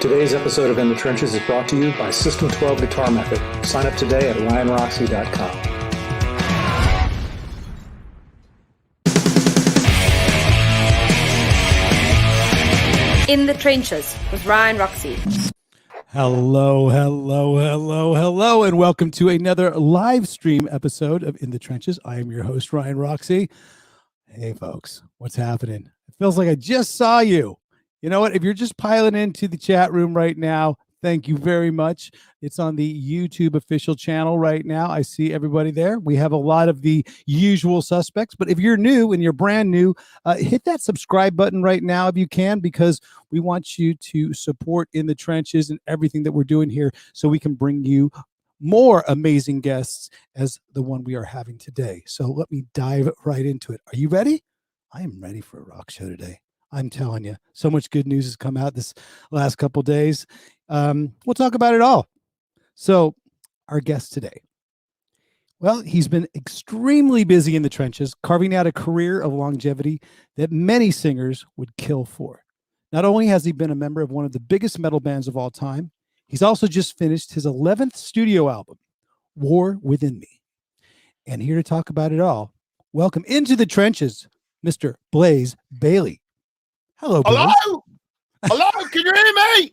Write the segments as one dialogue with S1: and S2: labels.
S1: Today's episode of In the Trenches is brought to you by System 12 Guitar Method. Sign up today at ryanroxie.com.
S2: In the Trenches with Ryan Roxie.
S3: Hello, and welcome to another live stream episode of In the Trenches. I am your host, Ryan Roxie. Hey, folks, what's happening? It feels like I just saw you. You know what? If you're just piling into the chat room right now, thank you very much. It's on the YouTube official channel right now. I see everybody there. We have a lot of the usual suspects, but if you're new and you're brand new, hit that subscribe button right now if you can, because we want you to support In the Trenches and everything that we're doing here so we can bring you more amazing guests as the one we are having today. So let me dive right into it. Are you ready? I am ready for a rock show today. I'm telling you, so much good news has come out this last couple of days. We'll talk about it all. So our guest today, well, he's been extremely busy in the trenches, carving out a career of longevity that many singers would kill for. Not only has he been a member of one of the biggest metal bands of all time, he's also just finished his 11th studio album, War Within Me. And here to talk about it all, welcome into the trenches, Mr. Blaise Bayley. Hello, Blaise.
S4: Hello, can you hear me?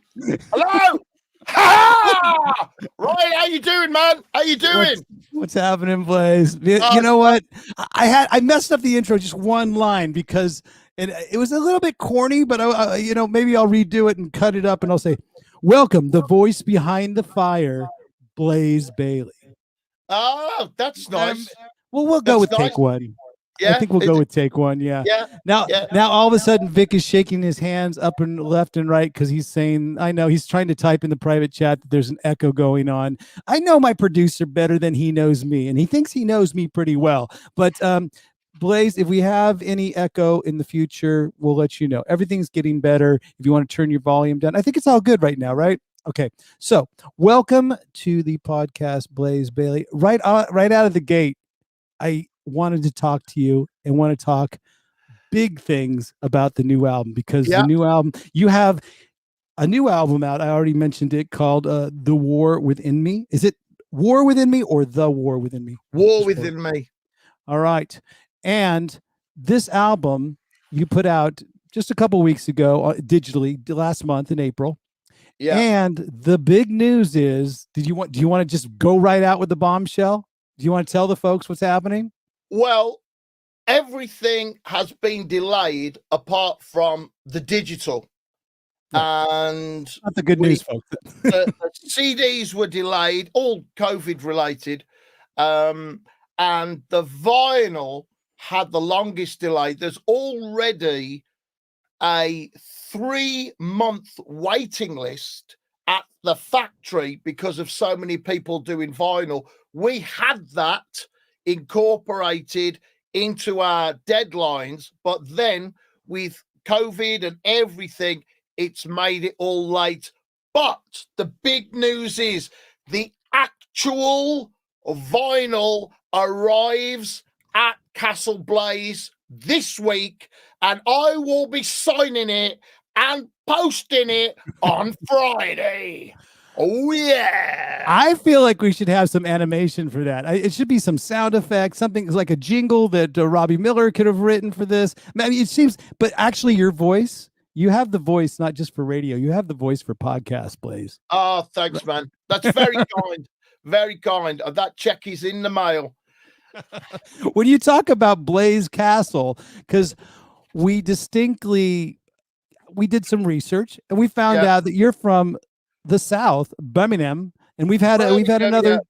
S4: Hello. Ha! Ryan, how you doing, man? How you doing?
S3: What's happening, Blaise? You know what? I messed up the intro just one line because it was a little bit corny, but maybe I'll redo it and cut it up and I'll say, "Welcome, the voice behind the fire, Blaise Bayley."
S4: Oh, that's nice.
S3: Well, we'll go with take one.
S4: Yeah,
S3: I think we'll go with take one. Yeah. Now all of a sudden, Vic is shaking his hands up and left and right because he's saying, I know he's trying to type in the private chat that there's an echo going on. I know my producer better than he knows me, and he thinks he knows me pretty well. But Blaise, if we have any echo in the future, we'll let you know. Everything's getting better. If you want to turn your volume down, I think it's all good right now, right? Okay. So welcome to the podcast, Blaise Bayley. Right out of the gate, I wanted to talk to you and want to talk big things about the new album, because the new album, you have a new album out. I already mentioned it, called The War Within Me. Is it War Within Me or The War Within Me?
S4: War Within Me.
S3: All right. And this album you put out just a couple weeks ago digitally, last month in April. Yeah. And the big news is, do you want to just go right out with the bombshell? Do you want to tell the folks what's happening?
S4: Well, everything has been delayed apart from the digital. And
S3: not the good news, folks.
S4: the CDs were delayed, all COVID related. And the vinyl had the longest delay. There's already a 3-month waiting list at the factory because of so many people doing vinyl. We had that incorporated into our deadlines, but then with COVID and everything, it's made it all late. But the big news is the actual vinyl arrives at Castle Blaise this week, and I will be signing it and posting it on Friday. Oh, yeah.
S3: I feel like we should have some animation for that. It should be some sound effects, something like a jingle that Robbie Miller could have written for this. I mean, it seems, but actually your voice, you have the voice not just for radio, you have the voice for podcast, Blaise.
S4: Oh, thanks, man. That's very kind. Very kind. That check is in the mail.
S3: When you talk about Blaise Castle, because we did some research and we found out that you're from the South, Birmingham, and we've had another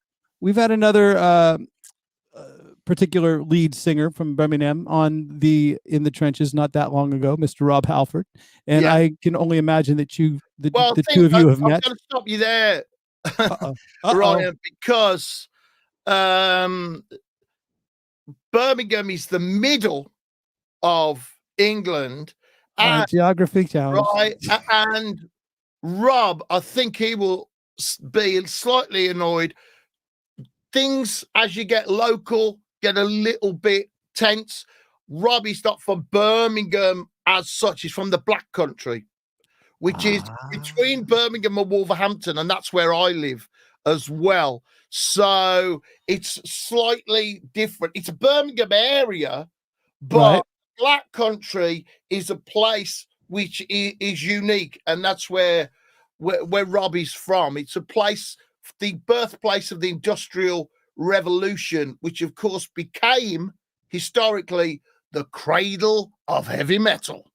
S3: particular lead singer from Birmingham on In the Trenches not that long ago, Mr. Rob Halford, and I can only imagine that the two of you have met.
S4: I'm going to stop you there, Ryan, because Birmingham is the middle of England.
S3: Geography challenge,
S4: right? And Rob, I think he will be slightly annoyed. Things, as you get local, get a little bit tense. Rob is not from Birmingham as such. He's from the Black Country. which is between Birmingham and Wolverhampton, and that's where I live as well. So it's slightly different. It's a Birmingham area, but Black Country is a place which is unique, and that's where Rob is from. It's a place, the birthplace of the Industrial Revolution, which of course became historically the cradle of heavy metal.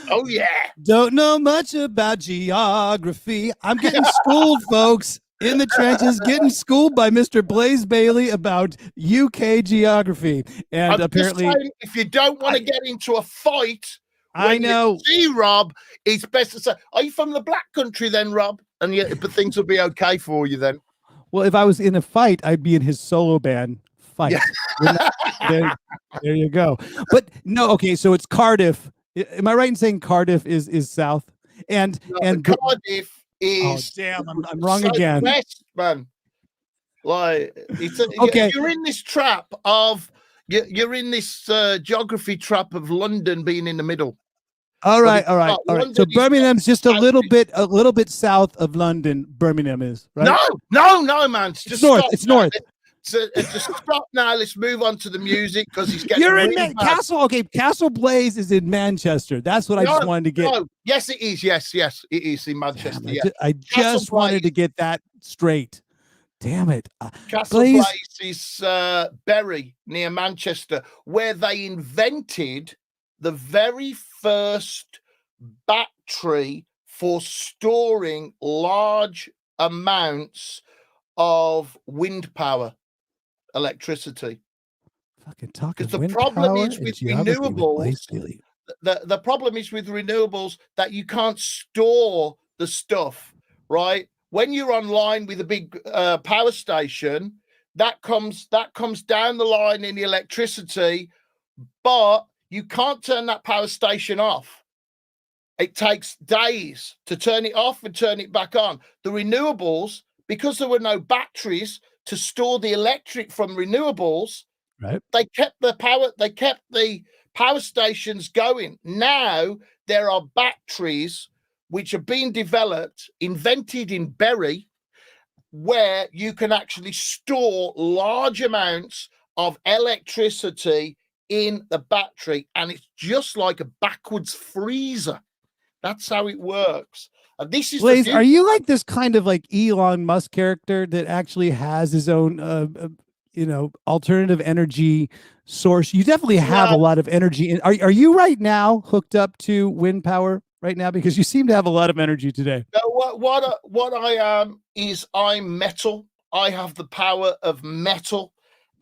S4: Oh yeah.
S3: Don't know much about geography. I'm getting schooled, folks. In the trenches, getting schooled by Mr. Blaise Bayley about UK geography. And
S4: I'm
S3: apparently,
S4: just saying, if you don't want to get into a fight,
S3: I know.
S4: See, Rob, it's best to say, "Are you from the Black Country then, Rob?" And but things will be okay for you then.
S3: Well, if I was in a fight, I'd be in his solo band fight. Yeah. There you go. But no, okay, so it's Cardiff. Am I right in saying Cardiff is south? And
S4: Cardiff is.
S3: Oh damn! I'm wrong again.
S4: West, man. Like
S3: okay,
S4: you're in this trap of you're in this geography trap of London being in the middle.
S3: All right. So Birmingham's just a little bit south of London. Birmingham is right.
S4: No, man.
S3: It's north. It's north.
S4: So just stop now. Let's move on to the music because he's getting.
S3: You're in Castle. Okay, Castle Blaise is in Manchester. That's what I just wanted to get.
S4: No. Yes, it is. Yes, it is in Manchester.
S3: Damn, I just wanted to get that straight. Damn it.
S4: Castle Blaise is Bury near Manchester, where they invented the very first battery for storing large amounts of wind power. Electricity.
S3: Fucking talking.
S4: Because the problem is with renewables. The problem is with renewables that you can't store the stuff, right? When you're online with a big power station, that comes down the line in the electricity, but you can't turn that power station off. It takes days to turn it off and turn it back on. The renewables, because there were no batteries to store the electric from renewables,
S3: right?
S4: They kept the power stations going. Now there are batteries which are being developed, invented in Bury, where you can actually store large amounts of electricity in the battery, and it's just like a backwards freezer. That's how it works. And this is
S3: Blaise, are you like this kind of like Elon Musk character that actually has his own alternative energy source? You definitely have a lot of energy. Are you right now hooked up to wind power right now? Because you seem to have a lot of energy today.
S4: No, what I am is I'm metal. I have the power of metal,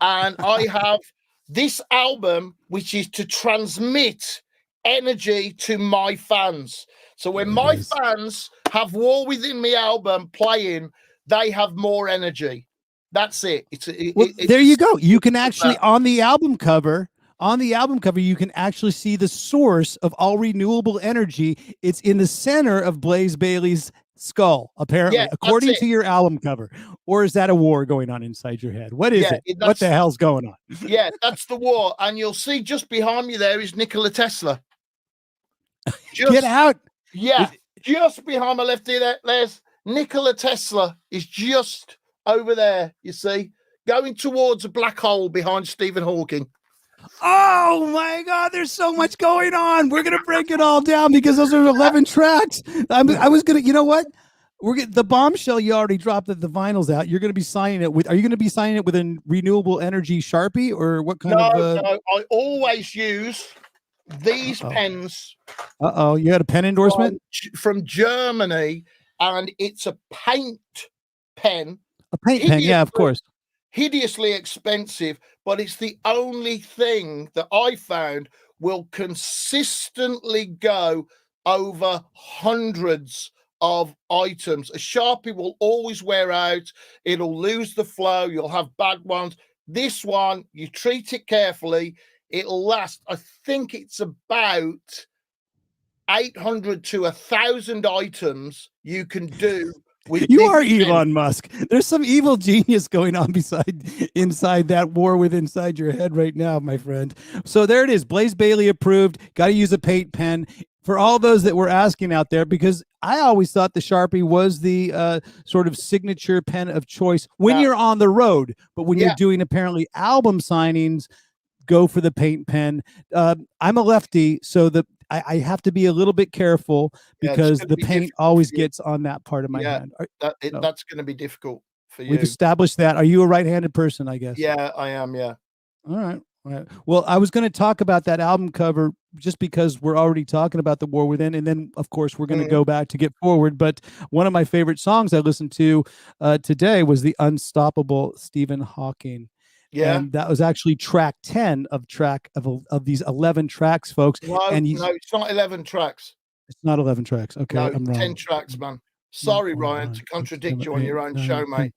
S4: and I have this album, which is to transmit energy to my fans. So when my fans have War Within Me album playing, they have more energy. That's it.
S3: There you go. You can actually on the album cover, you can actually see the source of all renewable energy. It's in the center of Blaise Bayley's skull, apparently, according to your album cover. Or is that a war going on inside your head? What is it? What the hell's going on?
S4: Yeah, that's the war. And you'll see just behind me there is Nikola Tesla.
S3: Get out.
S4: Yeah, just behind my left ear, there's Nikola Tesla is just over there, you see, going towards a black hole behind Stephen Hawking.
S3: Oh my God, there's so much going on. We're going to break it all down because those are 11 tracks. I was going to, you know what? The bombshell you already dropped that the vinyl's out. You're going to be signing it with, are you going to be signing it with a renewable energy Sharpie or what kind of?
S4: No, I always use these pens.
S3: You had a pen endorsement?
S4: From Germany, and it's a paint pen.
S3: A paint pen, yeah, of course.
S4: Hideously expensive, but it's the only thing that I found will consistently go over hundreds of items. A Sharpie will always wear out. It'll lose the flow. You'll have bad ones. This one, you treat it carefully. It'll last. I think it's about 800 to 1,000 items you can do.
S3: You are Elon Musk. There's some evil genius going on inside that war inside your head right now, my friend. So there it is. Blaise Bayley approved. Got to use a paint pen. for all those that were asking out there, because I always thought the Sharpie was the sort of signature pen of choice when you're on the road, but when you're doing apparently album signings, go for the paint pen. I'm a lefty, so I have to be a little bit careful because the paint always gets on that part of my hand.
S4: That's going to be difficult for you.
S3: We've established that. Are you a right-handed person, I guess?
S4: Yeah, I am, yeah.
S3: All right. Well, I was going to talk about that album cover just because we're already talking about The War Within, and then, of course, we're going to go back to Get Forward. But one of my favorite songs I listened to today was the Unstoppable Stephen Hawking.
S4: Yeah,
S3: and that was actually track 10 of these 11 tracks, folks.
S4: No, it's not 11 tracks.
S3: It's not 11 tracks. Okay,
S4: no,
S3: I'm wrong.
S4: 10 tracks, man. Sorry, Ryan, to contradict you on your own show, mate.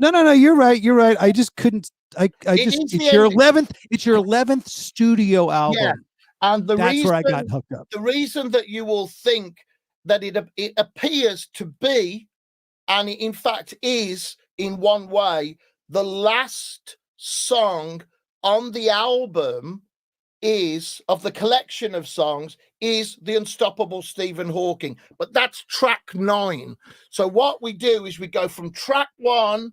S3: No, you're right. I just couldn't. It's your 11th. It's your 11th studio album.
S4: Yeah, and that's
S3: where I got hooked up.
S4: The reason that you will think that it appears to be, and it in fact is, in one way, the last song on the album of the collection of songs is the Unstoppable Stephen Hawking, but that's track 9. So what we do is we go from track 1,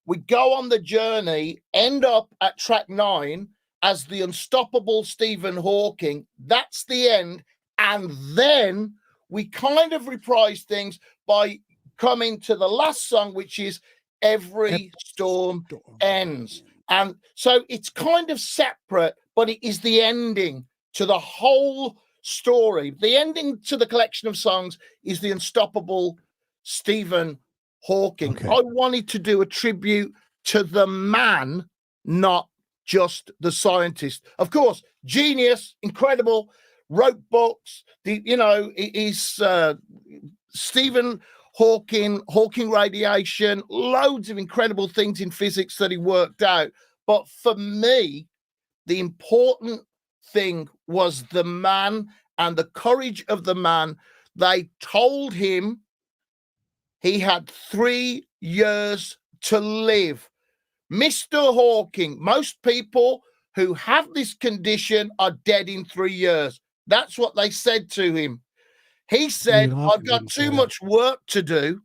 S4: we go on the journey, end up at track 9 as the Unstoppable Stephen Hawking. That's the end, and then we kind of reprise things by coming to the last song, which is Every Storm Ends. And so it's kind of separate, but it is the ending to the whole story. The ending to the collection of songs is the Unstoppable Stephen Hawking. Okay. I wanted to do a tribute to the man, not just the scientist. Of course, genius, incredible, wrote books. He's Stephen Hawking radiation, loads of incredible things in physics that he worked out. But for me, the important thing was the man and the courage of the man. They told him he had 3 years to live. Mr. Hawking, most people who have this condition are dead in 3 years. That's what they said to him. He said, I've got too much work to do.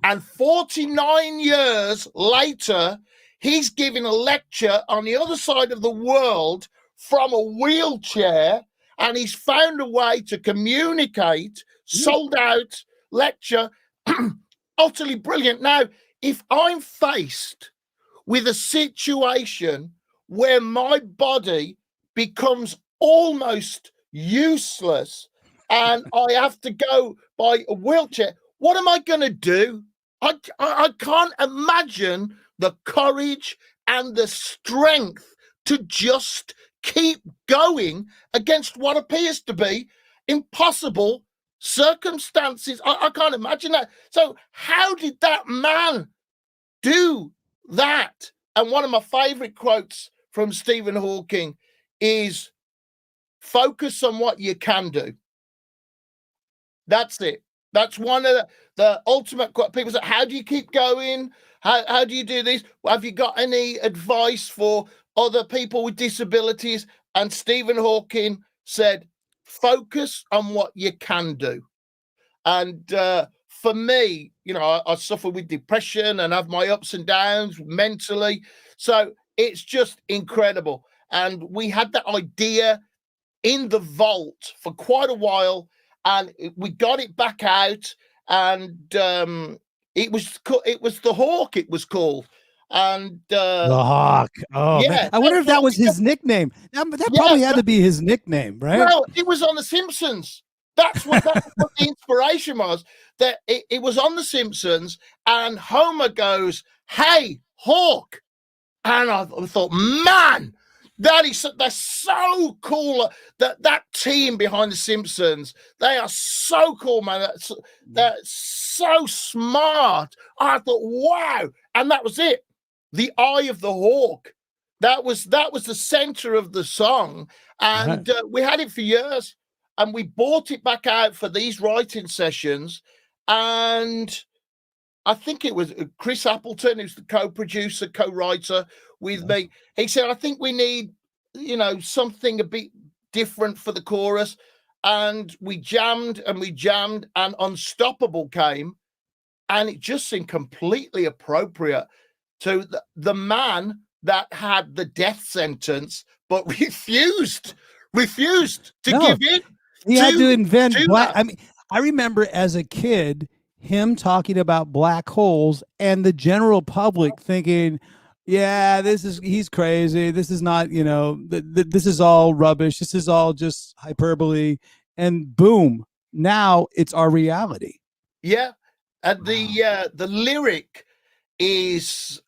S4: And 49 years later, he's giving a lecture on the other side of the world from a wheelchair, and he's found a way to communicate, sold out lecture, utterly brilliant. Now, if I'm faced with a situation where my body becomes almost useless and I have to go by a wheelchair, what am I going to do? I can't imagine the courage and the strength to just keep going against what appears to be impossible circumstances. I can't imagine that. So how did that man do that? And one of my favorite quotes from Stephen Hawking is, focus on what you can do. That's it. That's one of the ultimate quote. People say, how do you keep going? How do you do this? Have you got any advice for other people with disabilities? And Stephen Hawking said, focus on what you can do. And for me, I suffer with depression and have my ups and downs mentally. So it's just incredible. And we had that idea in the vault for quite a while, and we got it back out, and it was the Hawk, it was called. And
S3: the Hawk. Oh, yeah, man. I wonder if that was his nickname. That probably had to be his nickname, right?
S4: Well, it was on The Simpsons. That's what the inspiration was. That it was on The Simpsons, and Homer goes, "Hey, Hawk," and I thought, man, that's so cool. That team behind The Simpsons, they are so cool, man. That's so smart. I thought, wow, and that was it. The Eye of the Hawk. That was the center of the song, and we had it for years. And we bought it back out for these writing sessions. And I think it was Chris Appleton, who's the co-producer, co-writer with me. He said, I think we need, something a bit different for the chorus. and we jammed and we jammed, and Unstoppable came, and it just seemed completely appropriate to the man that had the death sentence but refused to give in.
S3: He had to invent black. I mean, I remember as a kid him talking about black holes and the general public thinking, yeah, he's crazy. This is not, this is all rubbish. This is all just hyperbole. And boom, now it's our reality.
S4: Yeah. And the lyric is,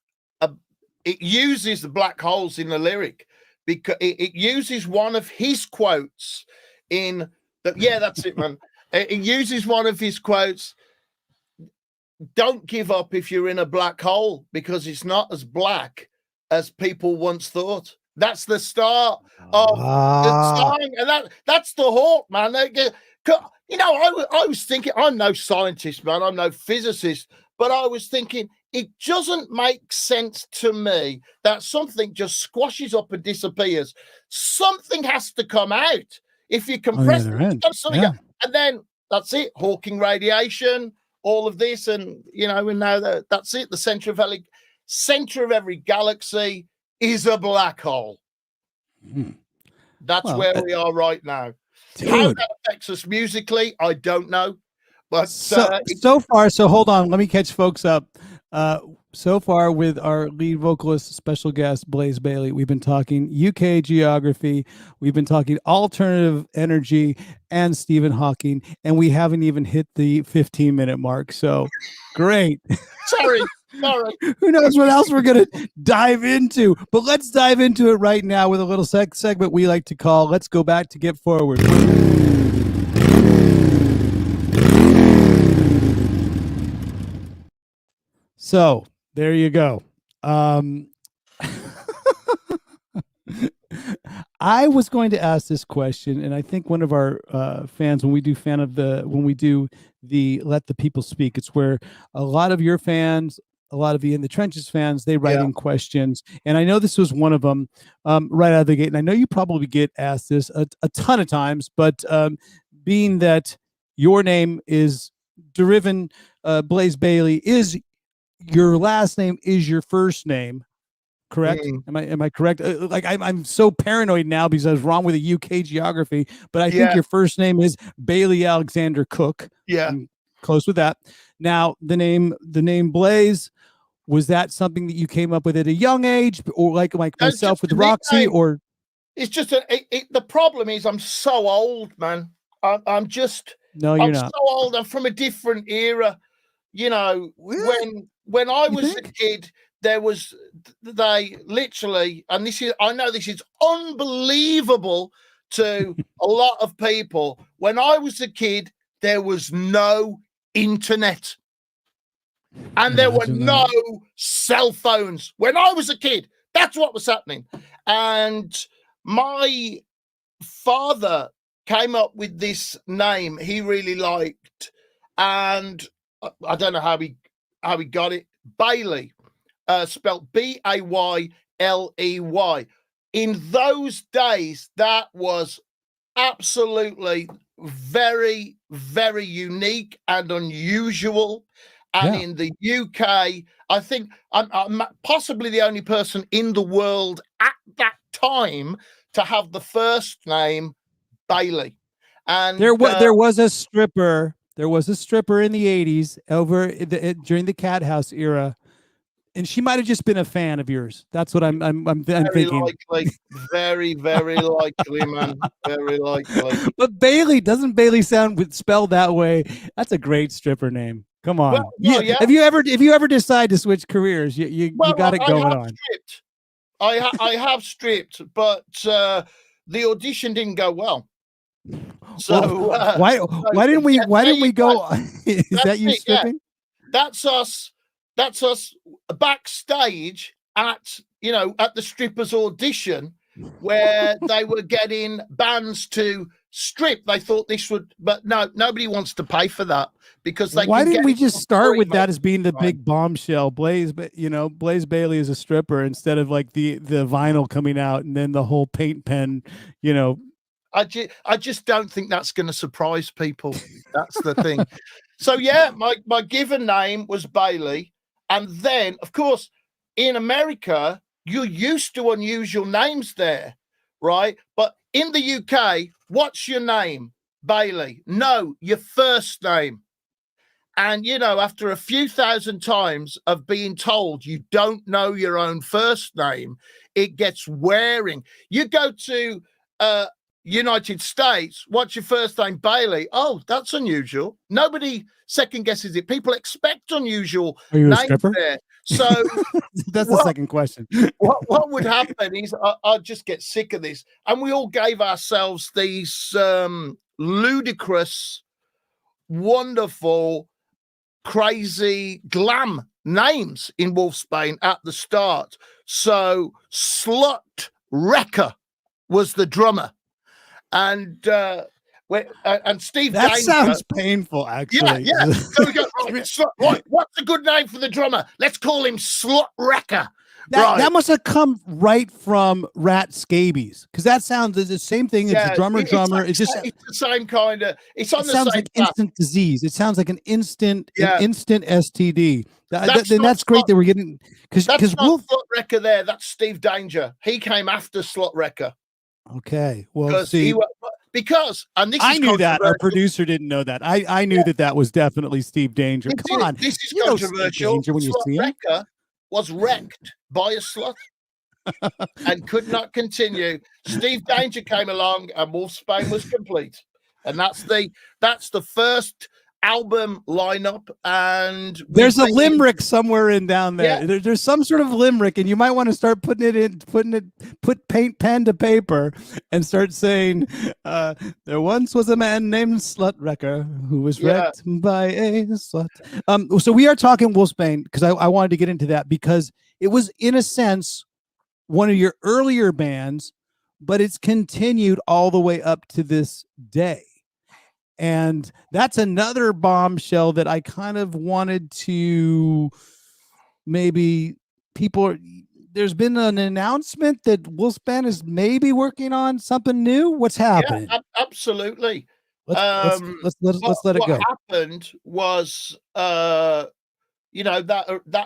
S4: it uses the black holes in the lyric because it uses one of his quotes in the, that's it, man. It uses one of his quotes. Don't give up if you're in a black hole because it's not as black as people once thought. That's the start of the song. And that's the hook, man. I was thinking, I'm no scientist, man. I'm no physicist, but I was thinking it doesn't make sense to me that something just squashes up and disappears. Something has to come out. If you compress it, something out. And then that's it. Hawking radiation, all of this, and and now that's it. The center of every galaxy is a black hole. That's where we are right now.
S3: Dude.
S4: How that affects us musically, I don't know. But
S3: so far, hold on, let me catch folks up. So far with our lead vocalist, special guest, Blaise Bayley, we've been talking UK geography, we've been talking alternative energy and Stephen Hawking, and we haven't even hit the 15-minute mark. So great.
S4: Sorry.
S3: Who knows what else we're going to dive into? But let's dive into it right now with a little segment we like to call Let's Go Back to Get Forward. So there you go. I was going to ask this question, and I think one of our fans, when we do the Let the People Speak, it's where a lot of your fans, a lot of the In the Trenches fans, they write in questions, and I know this was one of them right out of the gate. And I know you probably get asked this a ton of times, but being that your name is Driven Blaise Bayley, is your last name is your first name, correct? Am I correct? I'm so paranoid now because I was wrong with the UK geography, but I think your first name is Bayley Alexander Cook.
S4: Yeah,
S3: I'm close with that. Now the name Blaise, was that something that you came up with at a young age, or like myself with Roxie, or
S4: it's just the problem is I'm so old, man. I'm just
S3: you're not.
S4: So old. I'm from a different era. When I was a kid, they literally, and I know this is unbelievable to a lot of people. When I was a kid, there was no internet and there were no cell phones. When I was a kid, that's what was happening. And my father came up with this name he really liked, and I don't know how he got it. Bayley, spelled Bayley. In those days, that was absolutely very, very unique and unusual. And in the UK, I think I'm possibly the only person in the world at that time to have the first name Bayley. And
S3: there was a stripper. There was a stripper in the 80s during the Cat House era, and she might have just been a fan of yours. That's what I'm thinking.
S4: Likely. Very, very likely, man. Very likely.
S3: But doesn't Bayley sound spelled that way? That's a great stripper name. Come on. If you ever decide to switch careers, you got it going on.
S4: I have stripped, but the audition didn't go well. So
S3: why didn't we go? Is that you stripping?
S4: Yeah. That's us backstage at the strippers audition where they were getting bands to strip. They thought this would, but no, nobody wants to pay for that because they.
S3: Why didn't we just start with that as being the big bombshell? Blaise Bayley is a stripper instead of like the vinyl coming out and then the whole paint pen,
S4: I just don't think that's going to surprise people. That's the thing. So yeah, my given name was Bayley, and then of course in America you're used to unusual names there, right? But in the UK, what's your name? Bayley. No, your first name. And, you know, after a few thousand times of being told you don't know your own first name, it gets wearing. You go to United States, what's your first name? Bayley. Oh, that's unusual. Nobody second guesses it. People expect unusual names there. So
S3: that's the second question.
S4: what would happen is I'd just get sick of this. And we all gave ourselves these ludicrous, wonderful, crazy, glam names in Wolfsbane at the start. So Slut Wrecker was the drummer. And Steve
S3: that
S4: Danger,
S3: sounds painful, actually.
S4: Yeah. So we go, right, what's a good name for the drummer? Let's call him Slut Wrecker.
S3: That must have come right from Rat Scabies, because that sounds the same thing as the drummer. It's
S4: the same kind of. It
S3: sounds like instant disease. It sounds like an instant STD. That's great that we're getting because
S4: Slut Wrecker there. That's Steve Danger. He came after Slut Wrecker.
S3: Okay, well, see,
S4: and this
S3: I knew that our producer didn't know that. I knew that was definitely Steve Danger. Come on,
S4: this is controversial.
S3: Danger when you see him.
S4: Wrecker was wrecked by a slut and could not continue. Steve Danger came along and Wolfsbane was complete. And that's the first album lineup. And
S3: there's a limerick somewhere in down there. Yeah. There's some sort of limerick, and you might want to start put pen to paper and start saying, there once was a man named Slut Wrecker who was wrecked by a slut. So we are talking Wolfsbane because I wanted to get into that because it was, in a sense, one of your earlier bands, but it's continued all the way up to this day. And that's another bombshell that I kind of wanted to maybe there's been an announcement that Wolfsbane is maybe working on something new. What's happening?
S4: Yeah, absolutely.
S3: Let's let it go.
S4: What happened was, that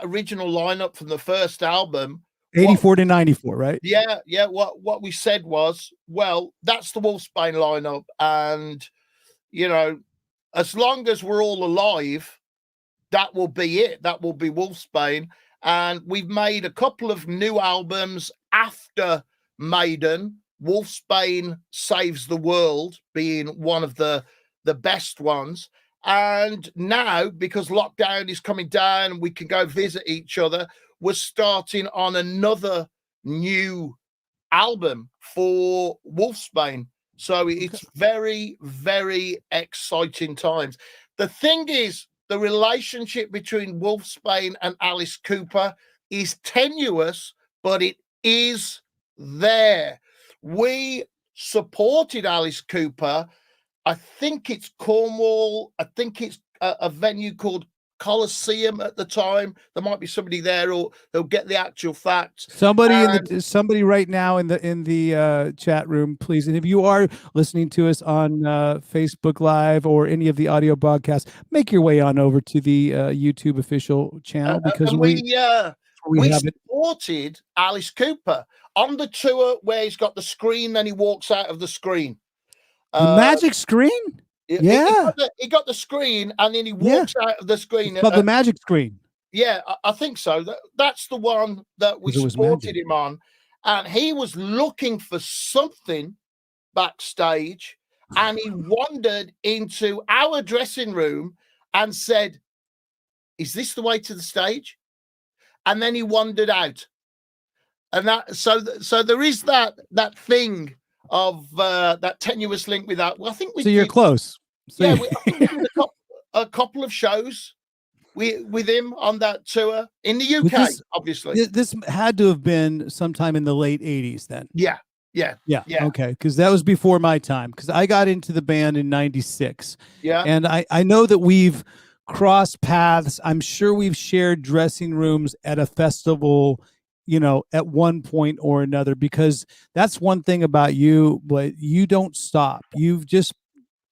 S4: original lineup from the first album,
S3: 84 to 94, right?
S4: Yeah. What we said was, well, that's the Wolfsbane lineup, and as long as we're all alive, that will be it. That will be Wolfsbane. And we've made a couple of new albums after Maiden, Wolfsbane Saves the World being one of the best ones. And now, because lockdown is coming down and we can go visit each other, we're starting on another new album for Wolfsbane. So it's very, very exciting times. The thing is, the relationship between Wolfsbane and Alice Cooper is tenuous, but it is there. We supported Alice Cooper. I think it's Cornwall. I think it's a venue called Coliseum at the time. There might be somebody there who'll get the actual facts.
S3: Somebody right now in the chat room, please. And if you are listening to us on Facebook Live or any of the audio broadcasts, make your way on over to the YouTube official channel because we
S4: supported Alice Cooper on the tour where he's got the screen, then he walks out of the screen.
S3: The magic screen.
S4: He got the screen and then he walks out of the screen.
S3: But the magic screen.
S4: Yeah, I think so. That's the one that we supported him on. And he was looking for something backstage and he wandered into our dressing room and said, "Is this the way to the stage?" And then he wandered out. And so there is that thing of that tenuous link with that. Well, I think
S3: you're close.
S4: I think we did a couple of shows with him on that tour in the UK. Obviously,
S3: this had to have been sometime in the late '80s. Then,
S4: yeah.
S3: Okay, because that was before my time. Because I got into the band in '96. Yeah, and I know that we've crossed paths. I'm sure we've shared dressing rooms at a festival at one point or another, because that's one thing about you, but you don't stop. You've just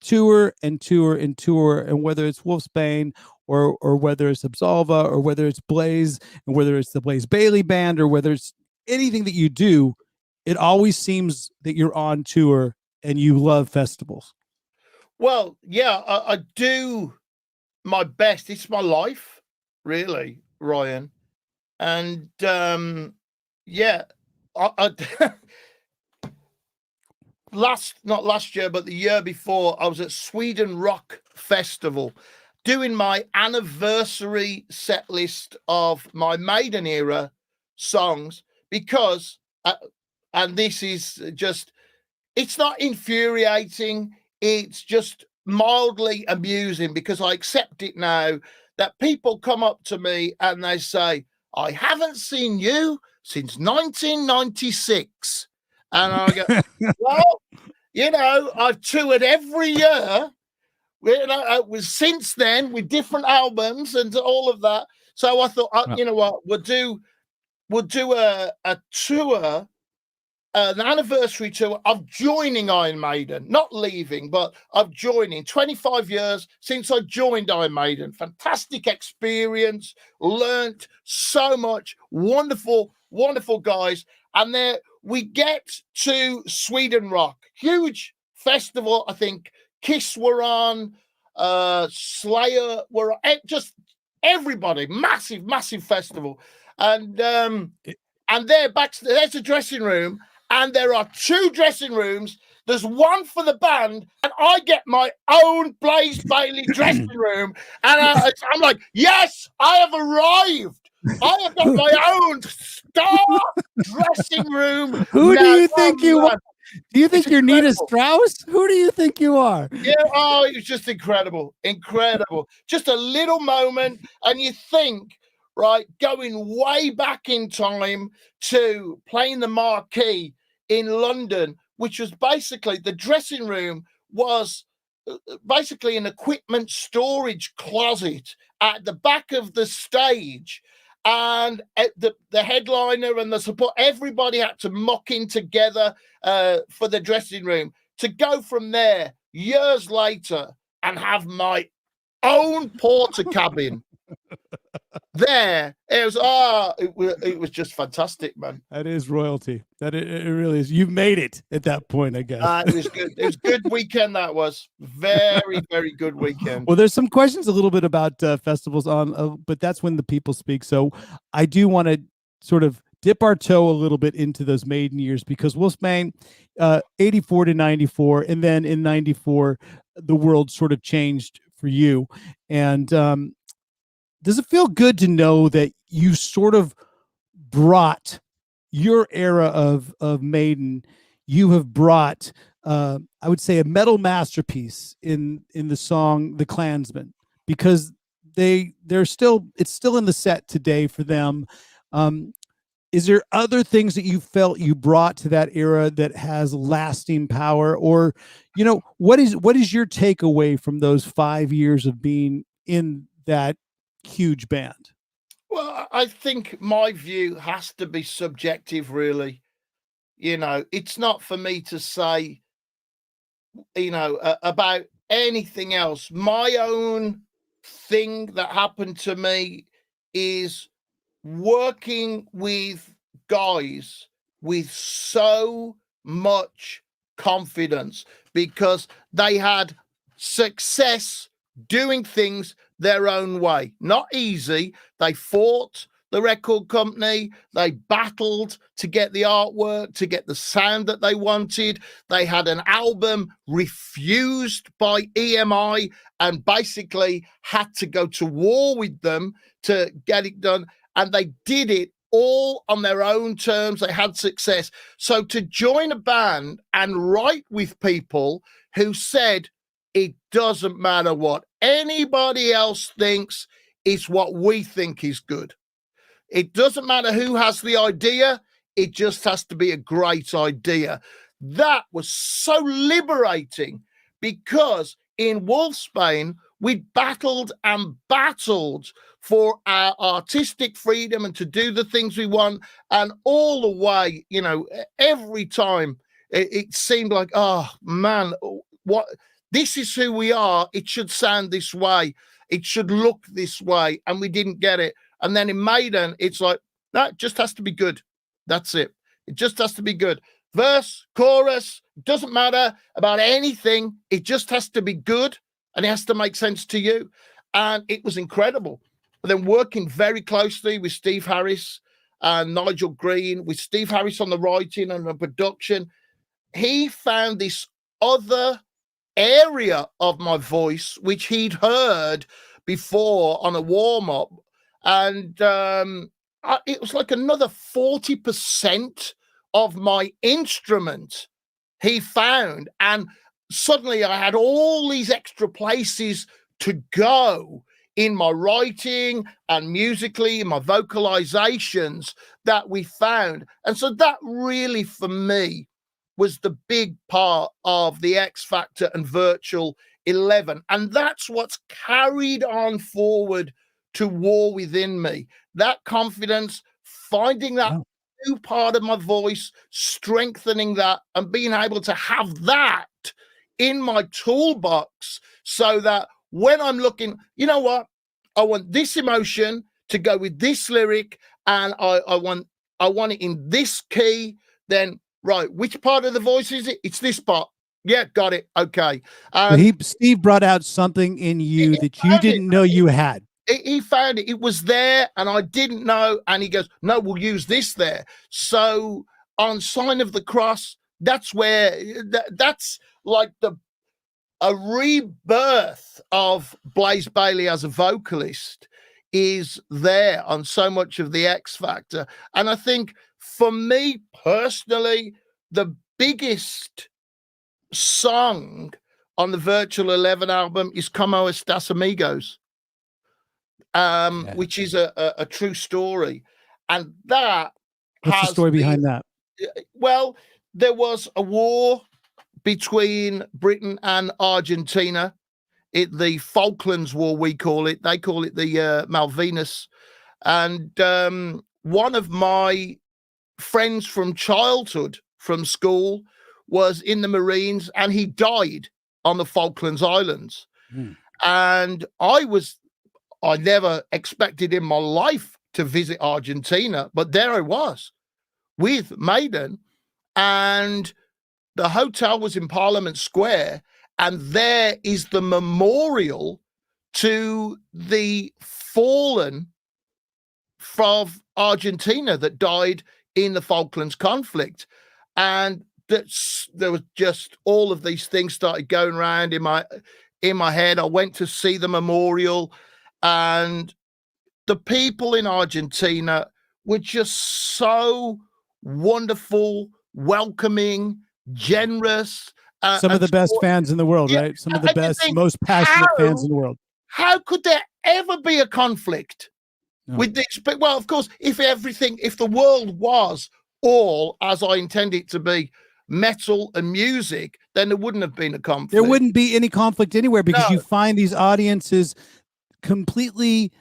S3: tour and tour and tour, and whether it's Wolfsbane or whether it's Absolva or whether it's Blaise and whether it's the Blaise Bayley band or whether it's anything that you do, it always seems that you're on tour and you love festivals.
S4: Well, yeah, I do my best. It's my life, really, Ryan. And yeah, I not last year, but the year before, I was at Sweden Rock Festival doing my anniversary set list of my Maiden era songs, because and this is just, it's not infuriating, it's just mildly amusing, because I accept it now that people come up to me and they say, I haven't seen you since 1996. And I go, well, I've toured every year. It was since then with different albums and all of that. So I thought, you know what, we'll do a tour, an anniversary tour of joining Iron Maiden, not leaving, but of joining. 25 years since I joined Iron Maiden. Fantastic experience, learnt so much, wonderful, wonderful guys. And there we get to Sweden Rock, huge festival. I think Kiss were on, Slayer were on, just everybody, massive, massive festival. And there there's a dressing room. And there are two dressing rooms. There's one for the band, and I get my own Blaise Bayley dressing room. And I'm like, yes, I have arrived. I have got my own star dressing room.
S3: Who do you think you are? Do you think you're Nina Strauss? Who do you think you are?
S4: Yeah, oh, it was just incredible. Incredible. Just a little moment, and you think, right, going way back in time to playing the Marquee in London, which was basically, the dressing room was basically an equipment storage closet at the back of the stage, and the headliner and the support, everybody had to muck in together for the dressing room, to go from there years later and have my own porter cabin. There it was just fantastic, man.
S3: That is royalty. That it really is. You've made it at that point, I guess.
S4: It was good. It was a good weekend. That was very, very good weekend.
S3: Well, there's some questions a little bit about festivals on, but that's when the people speak. So I do want to sort of dip our toe a little bit into those Maiden years, because Wolfsbane, 84 to 94, and then in 94 the world sort of changed for you. And does it feel good to know that you sort of brought your era of Maiden? You have brought, I would say, a metal masterpiece in the song "The Klansman," because it's still in the set today for them. Is there other things that you felt you brought to that era that has lasting power, or what is your takeaway from those 5 years of being in that huge band?
S4: Well, I think my view has to be subjective, really. It's not for me to say, about anything else. My own thing that happened to me is working with guys with so much confidence, because they had success doing things their own way. Not easy. They fought the record company. They battled to get the artwork, to get the sound that they wanted. They had an album refused by EMI and basically had to go to war with them to get it done. And they did it all on their own terms. They had success. So to join a band and write with people who said, it doesn't matter what anybody else thinks, it's what we think is good. It doesn't matter who has the idea, it just has to be a great idea. That was so liberating, because in Wolfsbane, We battled and battled for our artistic freedom and to do the things we want. And all the way, you know, every time it seemed like, oh man, what, this is who we are. It should sound this way. It should look this way. And we didn't get it. And then in Maiden, it's like, no, it just has to be good. That's it. It just has to be good. Verse, chorus, doesn't matter about anything. It just has to be good. And it has to make sense to you. And it was incredible. But then working very closely with Steve Harris and Nigel Green, with Steve Harris on the writing and the production, he found this other area of my voice, which he'd heard before on a warm-up. And it was like another 40% of my instrument he found. And suddenly I had all these extra places to go in my writing and musically, in my vocalizations that we found. And so that really, for me, was the big part of the X Factor and Virtual 11. And that's what's carried on forward to War Within Me. That confidence, finding that new part of my voice, strengthening that, and being able to have that in my toolbox so that when I'm looking, you know what, I want this emotion to go with this lyric, and I want it in this key. Then right, which part of the voice is it? It's this part. Yeah, got it. Okay.
S3: Steve brought out something in you that you didn't know you had.
S4: He found it. It was there, and I didn't know. And he goes, "No, we'll use this there." So on Sign of the Cross, that's where that's like a rebirth of Blaise Bayley as a vocalist is there on so much of the X Factor. And I think for me personally, the biggest song on the Virtual 11 album is Como Estas Amigos, which is a true story. And that
S3: What's the story behind that?
S4: Well, there was a war between Britain and Argentina. The Falklands War, we call it. They call it the Malvinas. And one of my friends from childhood, from school, was in the Marines, and he died on the Falklands Islands. And I never expected in my life to visit Argentina, but there I was with Maiden, and the hotel was in Parliament Square, and there is the memorial to the fallen from Argentina that died in the Falklands conflict. And there was just all of these things started going around in my head. I went to see the memorial, and the people in Argentina were just so wonderful, welcoming, generous.
S3: Some of the best fans in the world, right? Some of the best, most passionate fans in the world.
S4: How could there ever be a conflict with this? But well, of course, if the world was all as I intend it to be, metal and music, then there wouldn't have been a conflict.
S3: There wouldn't be any conflict anywhere, because you find these audiences completely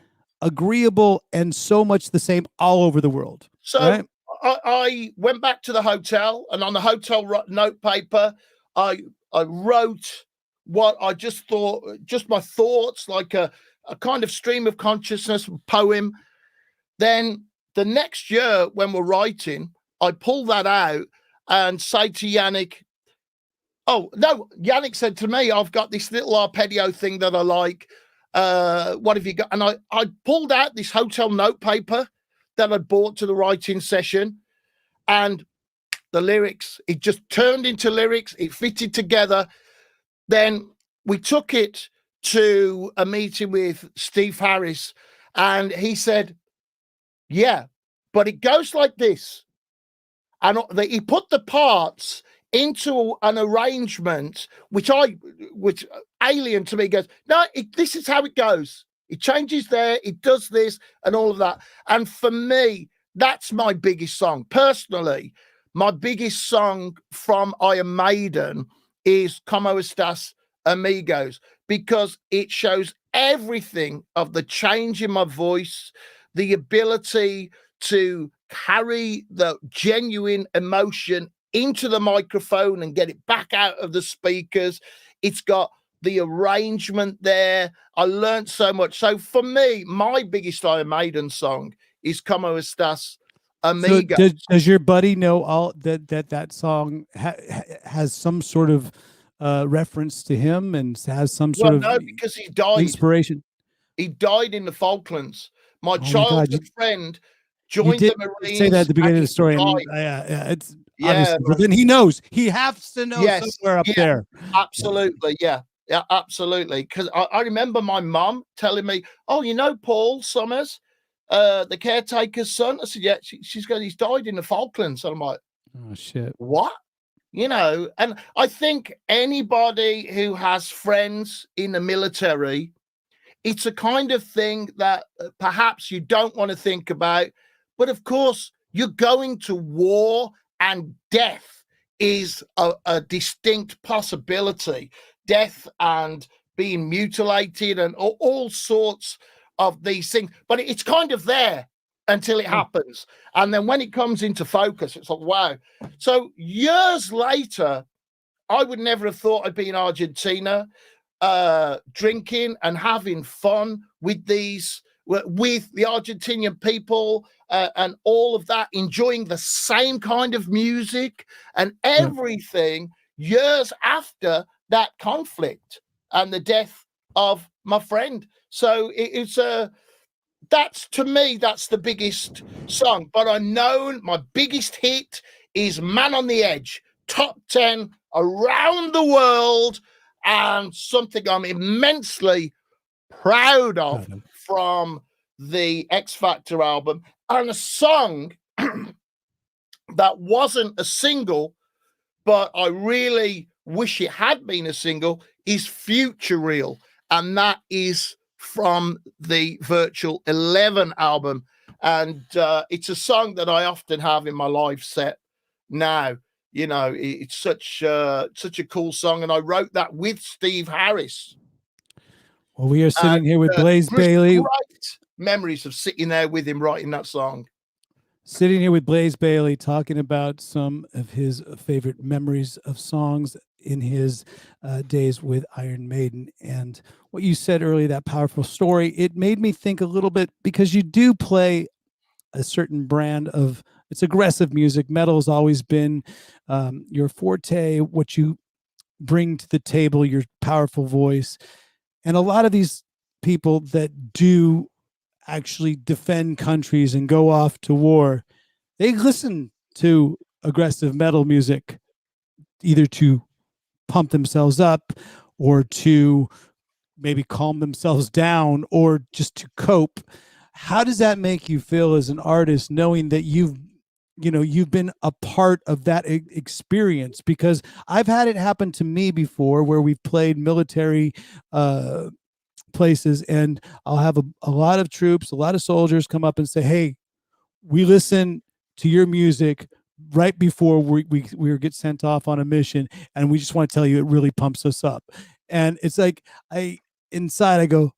S3: agreeable and so much the same all over the world.
S4: So
S3: right?
S4: I went back to the hotel, and on the hotel note paper, I wrote what I just thought, just my thoughts, like a kind of stream of consciousness poem. Then the next year when we're writing, I pull that out and say to Yannick, oh, no, Yannick said to me, I've got this little arpeggio thing that I like. What have you got? And I pulled out this hotel note paper that I bought to the writing session, and the lyrics, it just turned into lyrics. It fitted together. Then we took it to a meeting with Steve Harris, and he said, yeah, but it goes like this. And he put the parts into an arrangement, which alien to me, goes, no, this is how it goes. It changes there, it does this, and all of that. And for me, that's my biggest song. Personally, my biggest song from I Am Maiden is Como Estas Amigos, because it shows everything of the change in my voice, the ability to carry the genuine emotion into the microphone and get it back out of the speakers. It's got the arrangement there. I learned so much. So for me, my biggest Iron Maiden song is Como Estas, Amigos.
S3: So does your buddy know all that song has some sort of reference to him and has some sort of
S4: no, because he died.
S3: Inspiration?
S4: He died in the Falklands. My
S3: God,
S4: childhood friend joined
S3: did
S4: the Marines.
S3: say that at the beginning of the story.
S4: died.
S3: It's obviously, but then he knows. He has to know somewhere up there.
S4: Absolutely, yeah, absolutely. Because I remember my mum telling me, "Oh, you know Paul Summers, the caretaker's son." I said, "Yeah." She's going, "He's died in the Falklands." And I'm like,
S3: "Oh shit,
S4: what?" You know. And I think anybody who has friends in the military, it's a kind of thing that perhaps you don't want to think about, but of course you're going to war, and death is a distinct possibility. Death and being mutilated and all sorts of these things, but it's kind of there until it happens. And then when it comes into focus, it's like, wow. So years later, I would never have thought I'd be in Argentina, drinking and having fun with the Argentinian people, and all of that, enjoying the same kind of music and everything years after that conflict and the death of my friend. So that's, to me, that's the biggest song. But I know my biggest hit is Man on the Edge, top 10 around the world, and something I'm immensely proud of from the X Factor album, and a song that wasn't a single, but I really wish it had been a single, is Future Real, and that is from the Virtual 11 album. And it's a song that I often have in my live set now. You know, it's such a cool song, and I wrote that with Steve Harris.
S3: Well, we are sitting here with Blaise Bayley.
S4: Great memories of sitting there with him writing that song.
S3: Sitting here with Blaise Bayley, talking about some of his favorite memories of songs in his days with Iron Maiden. And what you said earlier, that powerful story, it made me think a little bit, because you do play a certain brand of, it's aggressive music. Metal has always been your forte, what you bring to the table, your powerful voice. And a lot of these people that do actually defend countries and go off to war, they listen to aggressive metal music either to pump themselves up or to maybe calm themselves down or just to cope. How does that make you feel as an artist, knowing that you've been a part of that experience? Because I've had it happen to me before, where we've played military places, and I'll have a lot of troops, a lot of soldiers come up and say, "Hey, we listen to your music right before we get sent off on a mission, and we just want to tell you it really pumps us up." And it's like, inside I go,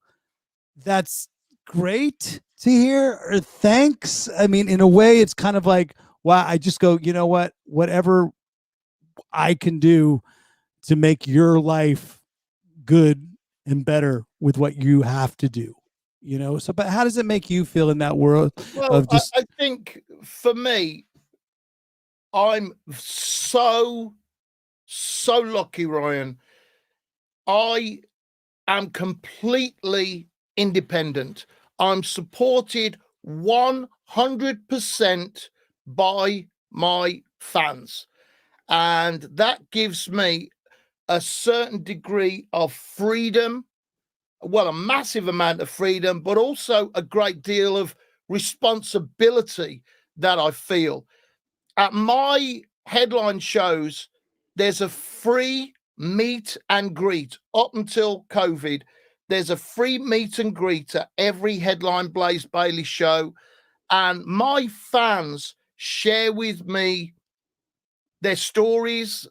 S3: "That's great to hear," or "Thanks." I mean, in a way, it's kind of like, wow. I just go, you know what? Whatever I can do to make your life good and better with what you have to do, So, but how does it make you feel in that world?
S4: Well, I think for me, I'm so lucky, Ryan. I am completely independent. I'm supported 100% by my fans, and that gives me a certain degree of freedom, well, a massive amount of freedom, but also a great deal of responsibility that I feel. At my headline shows, there's a free meet and greet. Up until COVID, there's a free meet and greet at every headline Blaise Bayley show, and my fans share with me their stories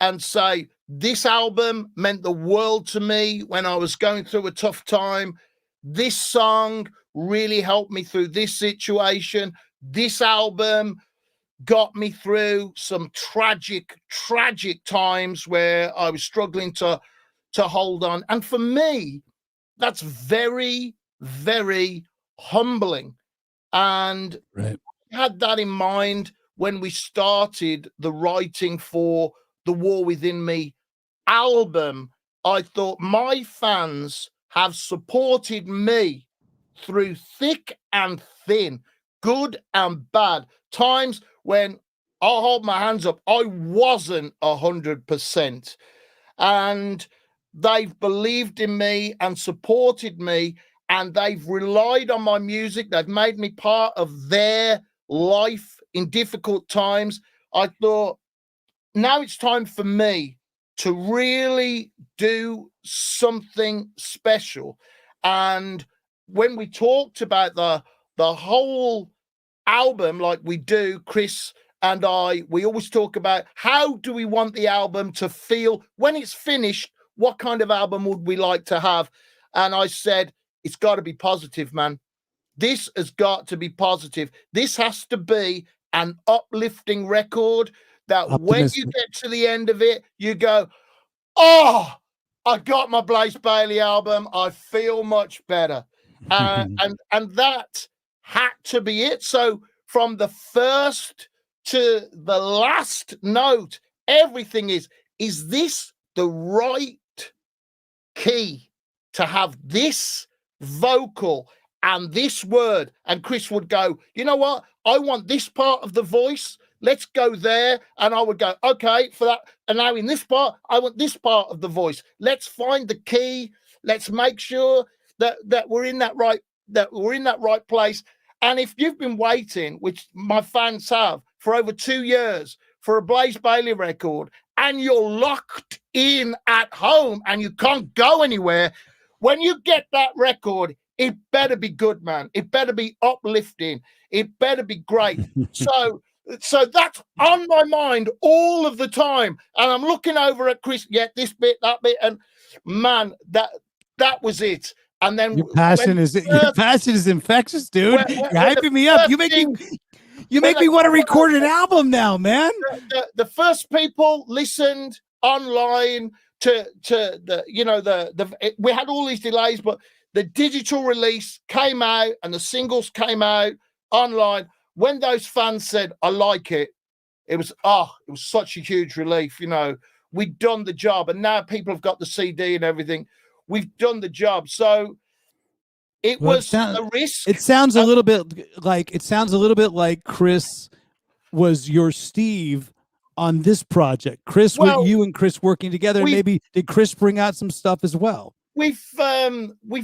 S4: and say, This album meant the world to me when I was going through a tough time. This song really helped me through this situation. This album got me through some tragic times where I was struggling to hold on. And for me, that's very, very humbling. And
S3: right.
S4: I had that in mind when we started the writing for the War Within Me album. I thought my fans have supported me through thick and thin, good and bad, times when I'll hold my hands up, I wasn't 100%. And they've believed in me and supported me, and they've relied on my music. They've made me part of their life in difficult times. I thought, now it's time for me to really do something special. And when we talked about the whole album, like we do, Chris and I, we always talk about how do we want the album to feel when it's finished? What kind of album would we like to have? And I said, it's got to be positive, man. This has got to be positive. This has to be an uplifting record that when you get to the end of it, you go, oh, I got my Blaise Bayley album. I feel much better. And that had to be it. So from the first to the last note, everything is this the right key to have this vocal and this word? And Chris would go, you know what? I want this part of the voice. Let's go there. And I would go, okay, for that. And now in this part, I want this part of the voice. Let's find the key. Let's make sure that we're in that right place. And if you've been waiting, which my fans have, for over 2 years for a Blaise Bayley record, and you're locked in at home and you can't go anywhere, when you get that record, it better be good, man. It better be uplifting. It better be great. So that's on my mind all of the time. And I'm looking over at Chris, this bit, that bit, and man, that was it. And then
S3: your passion is infectious, dude. You're hyping me up. You make me want to record an album now, man.
S4: The first people listened online to we had all these delays, but the digital release came out and the singles came out online. When those fans said, I like it, it was such a huge relief. We'd done the job, and now people have got the CD and everything. We've done the job. So it was a risk.
S3: It sounds a little bit like Chris was your Steve on this project. Chris, with you and Chris working together, maybe did Chris bring out some stuff as well?
S4: We've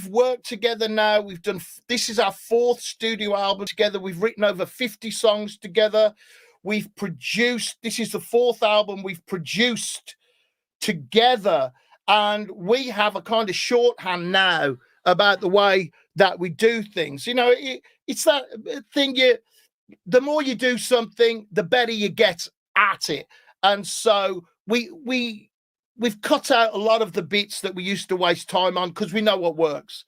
S4: worked together now. This is our 4th studio album together. We've written over 50 songs together. We've produced, this is the 4th album we've produced together. And we have a kind of shorthand now about the way that we do things. It's that thing, the more you do something, the better you get at it. And so we've cut out a lot of the bits that we used to waste time on, because we know what works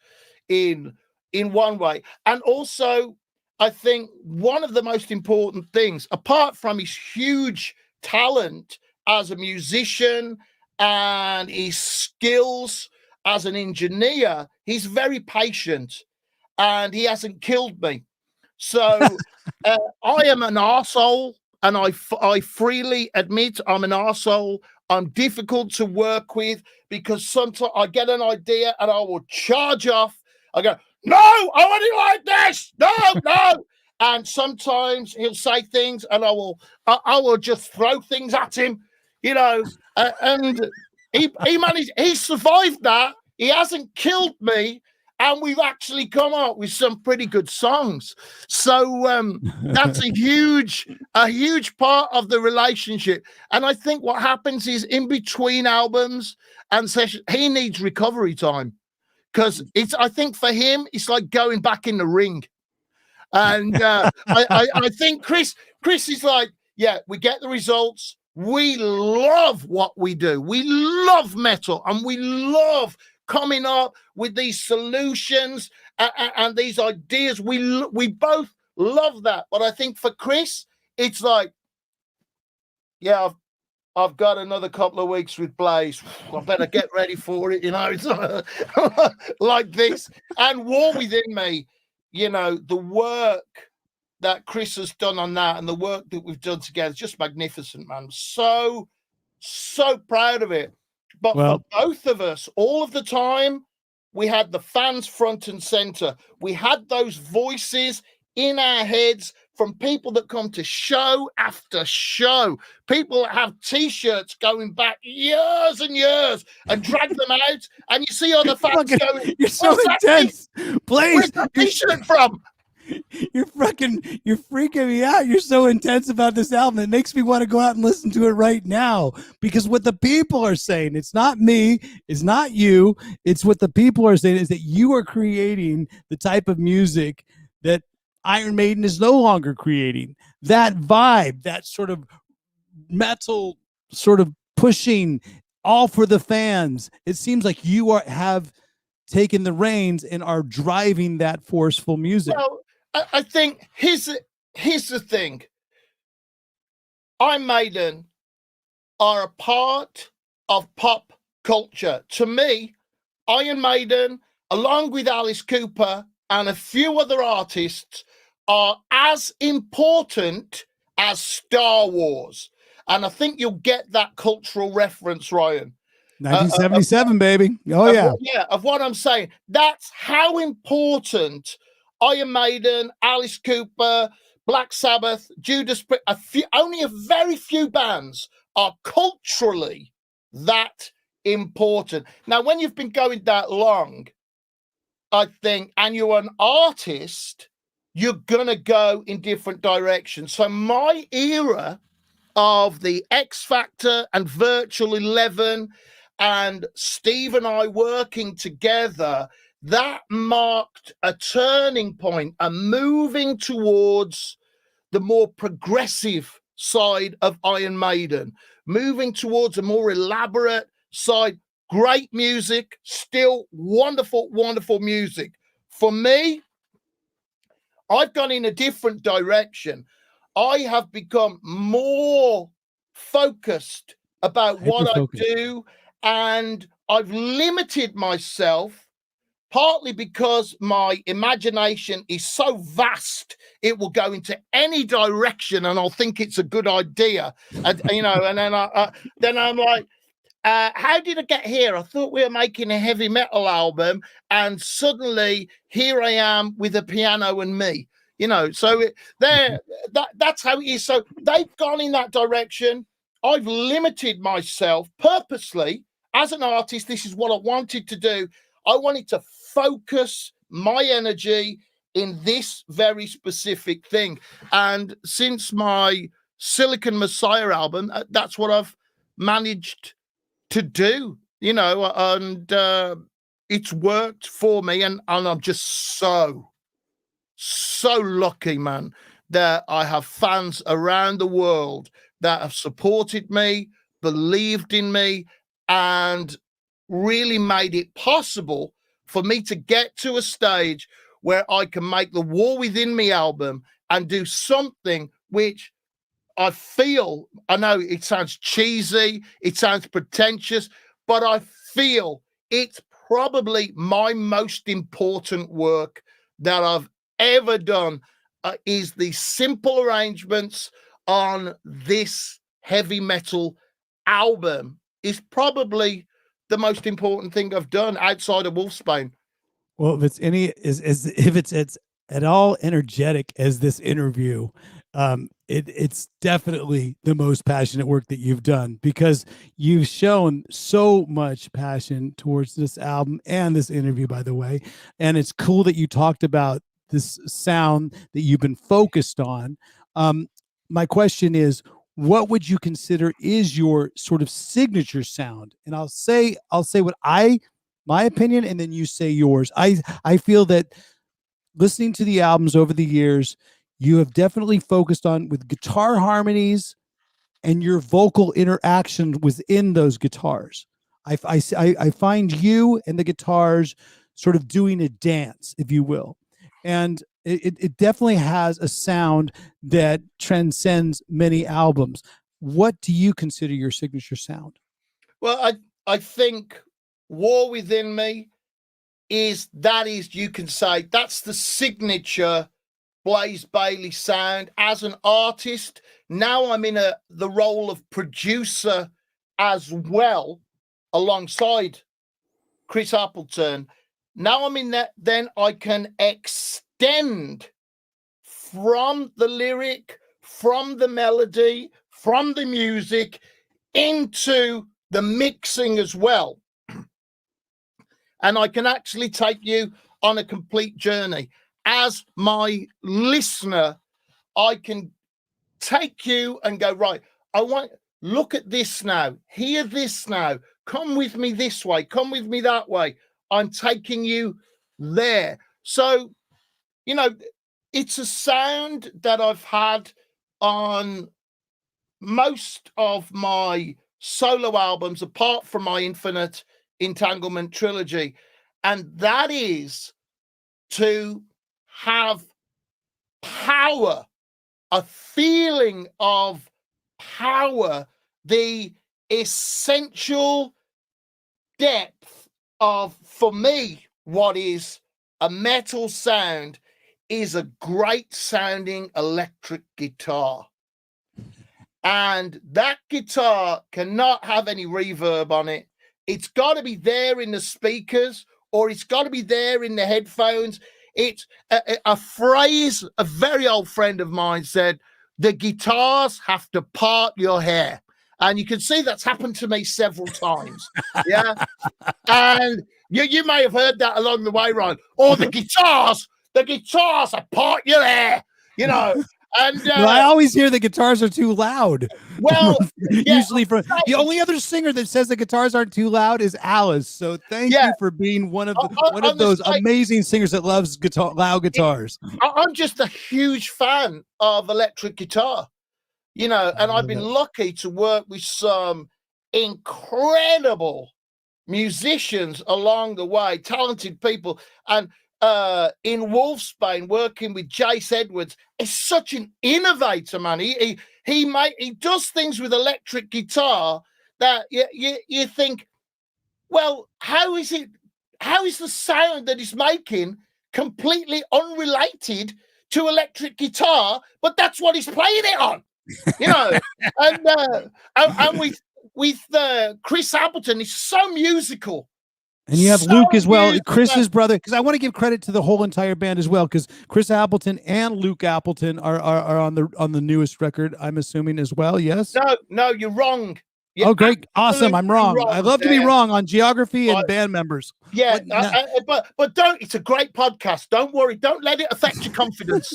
S4: in one way. And also, I think one of the most important things, apart from his huge talent as a musician and his skills as an engineer, he's very patient, and he hasn't killed me. So I am an arsehole, and I freely admit I'm an arsehole. I'm difficult to work with, because sometimes I get an idea and I will charge off. I go, no, I want it like this. No. And sometimes he'll say things and I will just throw things at him, and he managed, he survived that. He hasn't killed me. And we've actually come up with some pretty good songs. So that's a huge part of the relationship. And I think what happens is, in between albums and sessions, he needs recovery time, because I think for him, it's like going back in the ring. And I think Chris is like, we get the results. We love what we do. We love metal, and we love coming up with these solutions and these ideas. We both love that. But I think for Chris, it's like, yeah, I've got another couple of weeks with Blaise. I better get ready for it, you know. It's like this. And War Within Me, you know, the work that Chris has done on that and the work that we've done together is just magnificent, man. So proud of it. But for both of us, all of the time, we had the fans front and center. We had those voices in our heads from people that come to show after show, people that have T-shirts going back years and years and drag them out, and you see other fans going,
S3: "You're so intense, Blaise.
S4: Where's that T-shirt from?"
S3: You're freaking me out. You're so intense about this album. It makes me want to go out and listen to it right now, because what the people are saying, it's not me, it's not you, it's what the people are saying, is that you are creating the type of music that Iron Maiden is no longer creating. That vibe, that sort of metal sort of pushing all for the fans. It seems like you have taken the reins and are driving that forceful music.
S4: Well, I think here's the thing. Iron Maiden are a part of pop culture. To me, Iron Maiden, along with Alice Cooper and a few other artists, are as important as Star Wars. And I think you'll get that cultural reference, Ryan.
S3: 1977, baby. Oh, yeah.
S4: Of what I'm saying. That's how important Iron Maiden, Alice Cooper, Black Sabbath, Judas Priest, only a very few bands are culturally that important. Now, when you've been going that long, I think, and you're an artist, you're going to go in different directions. So my era of the X Factor and Virtual 11 and Steve and I working together, that marked a turning point, a moving towards the more progressive side of Iron Maiden, moving towards a more elaborate side. Great music, still wonderful, wonderful music. For me, I've gone in a different direction. I have become more focused about what I do, and I've limited myself, partly because my imagination is so vast, it will go into any direction and I'll think it's a good idea. And, you know, and then I'm like, how did I get here? I thought we were making a heavy metal album, and suddenly here I am with a piano and me, you know. So that's how it is. So they've gone in that direction. I've limited myself purposely as an artist. This is what I wanted to do. I wanted to focus my energy in this very specific thing. And since my Silicon Messiah album, that's what I've managed to do, you know, and it's worked for me. And I'm just so lucky, man, that I have fans around the world that have supported me, believed in me, and really made it possible for me to get to a stage where I can make the War Within Me album and do something which I feel, I know it sounds cheesy, it sounds pretentious, but I feel it's probably my most important work that I've ever done, is the simple arrangements on this heavy metal album is probably the most important thing I've done outside of Wolfsbane.
S3: Well, if it's at all energetic as this interview, it's definitely the most passionate work that you've done, because you've shown so much passion towards this album and this interview, by the way. And it's cool that you talked about this sound that you've been focused on. My question is, what would you consider is your sort of signature sound? And I'll say what my opinion, and then you say yours. I feel that listening to the albums over the years, you have definitely focused on with guitar harmonies and your vocal interaction within those guitars. I find you and the guitars sort of doing a dance, if you will. And it definitely has a sound that transcends many albums. What do you consider your signature sound?
S4: Well, I think War Within Me is, you can say that's the signature Blaise Bayley sound as an artist. Now I'm in the role of producer as well, alongside Chris Appleton. Now I'm in that, then I can extend from the lyric, from the melody, from the music into the mixing as well. And I can actually take you on a complete journey. As my listener, I can take you and go, right, look at this now, hear this now, come with me this way, come with me that way. I'm taking you there. So, it's a sound that I've had on most of my solo albums, apart from my Infinite Entanglement trilogy. And that is to have power, a feeling of power, the essential depth of, for me, what is a metal sound is a great sounding electric guitar. And that guitar cannot have any reverb on it. It's got to be there in the speakers, or it's got to be there in the headphones. It's a phrase a very old friend of mine said, the guitars have to part your hair. And you can see that's happened to me several times. Yeah. And you may have heard that along the way, Ryan. Or the guitars are part your hair, And
S3: I always hear the guitars are too loud.
S4: Well,
S3: usually from the only other singer that says the guitars aren't too loud is Alice. So thank you for being one of those amazing singers that loves loud guitars.
S4: I'm just a huge fan of electric guitar, and I've been lucky to work with some incredible musicians along the way, talented people. And in Wolfsbane, working with Jace Edwards, is such an innovator, man. He does things with electric guitar that you think, well, how is the sound that he's making completely unrelated to electric guitar, but that's what he's playing it on, and with Chris Appleton, he's so musical.
S3: And you have Luke as well, Chris's brother, because I want to give credit to the whole entire band as well, because Chris Appleton and Luke Appleton are on the newest record, I'm assuming as well. Yes?
S4: No, you're wrong.
S3: Oh, great. Awesome. I'm wrong. I love to be wrong on geography and band members.
S4: Yeah, but don't. It's a great podcast. Don't worry. Don't let it affect your confidence.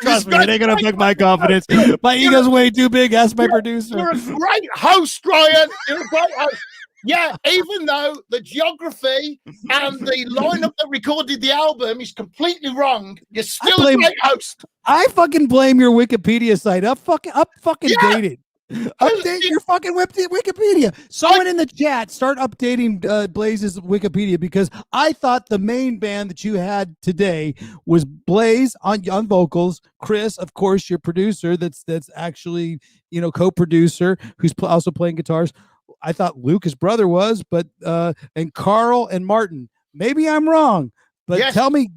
S3: Trust me, it ain't going to affect my confidence. My ego's way too big. Ask my producer.
S4: You're a great host, Ryan. You're a great host. Yeah, even though the geography and the lineup that recorded the album is completely wrong, you're still a great host.
S3: I fucking blame your Wikipedia site. Up dated. Update your fucking Wikipedia. Someone in the chat start updating Blaise's Wikipedia, because I thought the main band that you had today was Blaise on vocals, Chris, of course, your producer. That's actually co-producer who's also playing guitars. I thought Luke, his brother, was, but and Carl and Martin. Maybe I'm wrong, but tell me.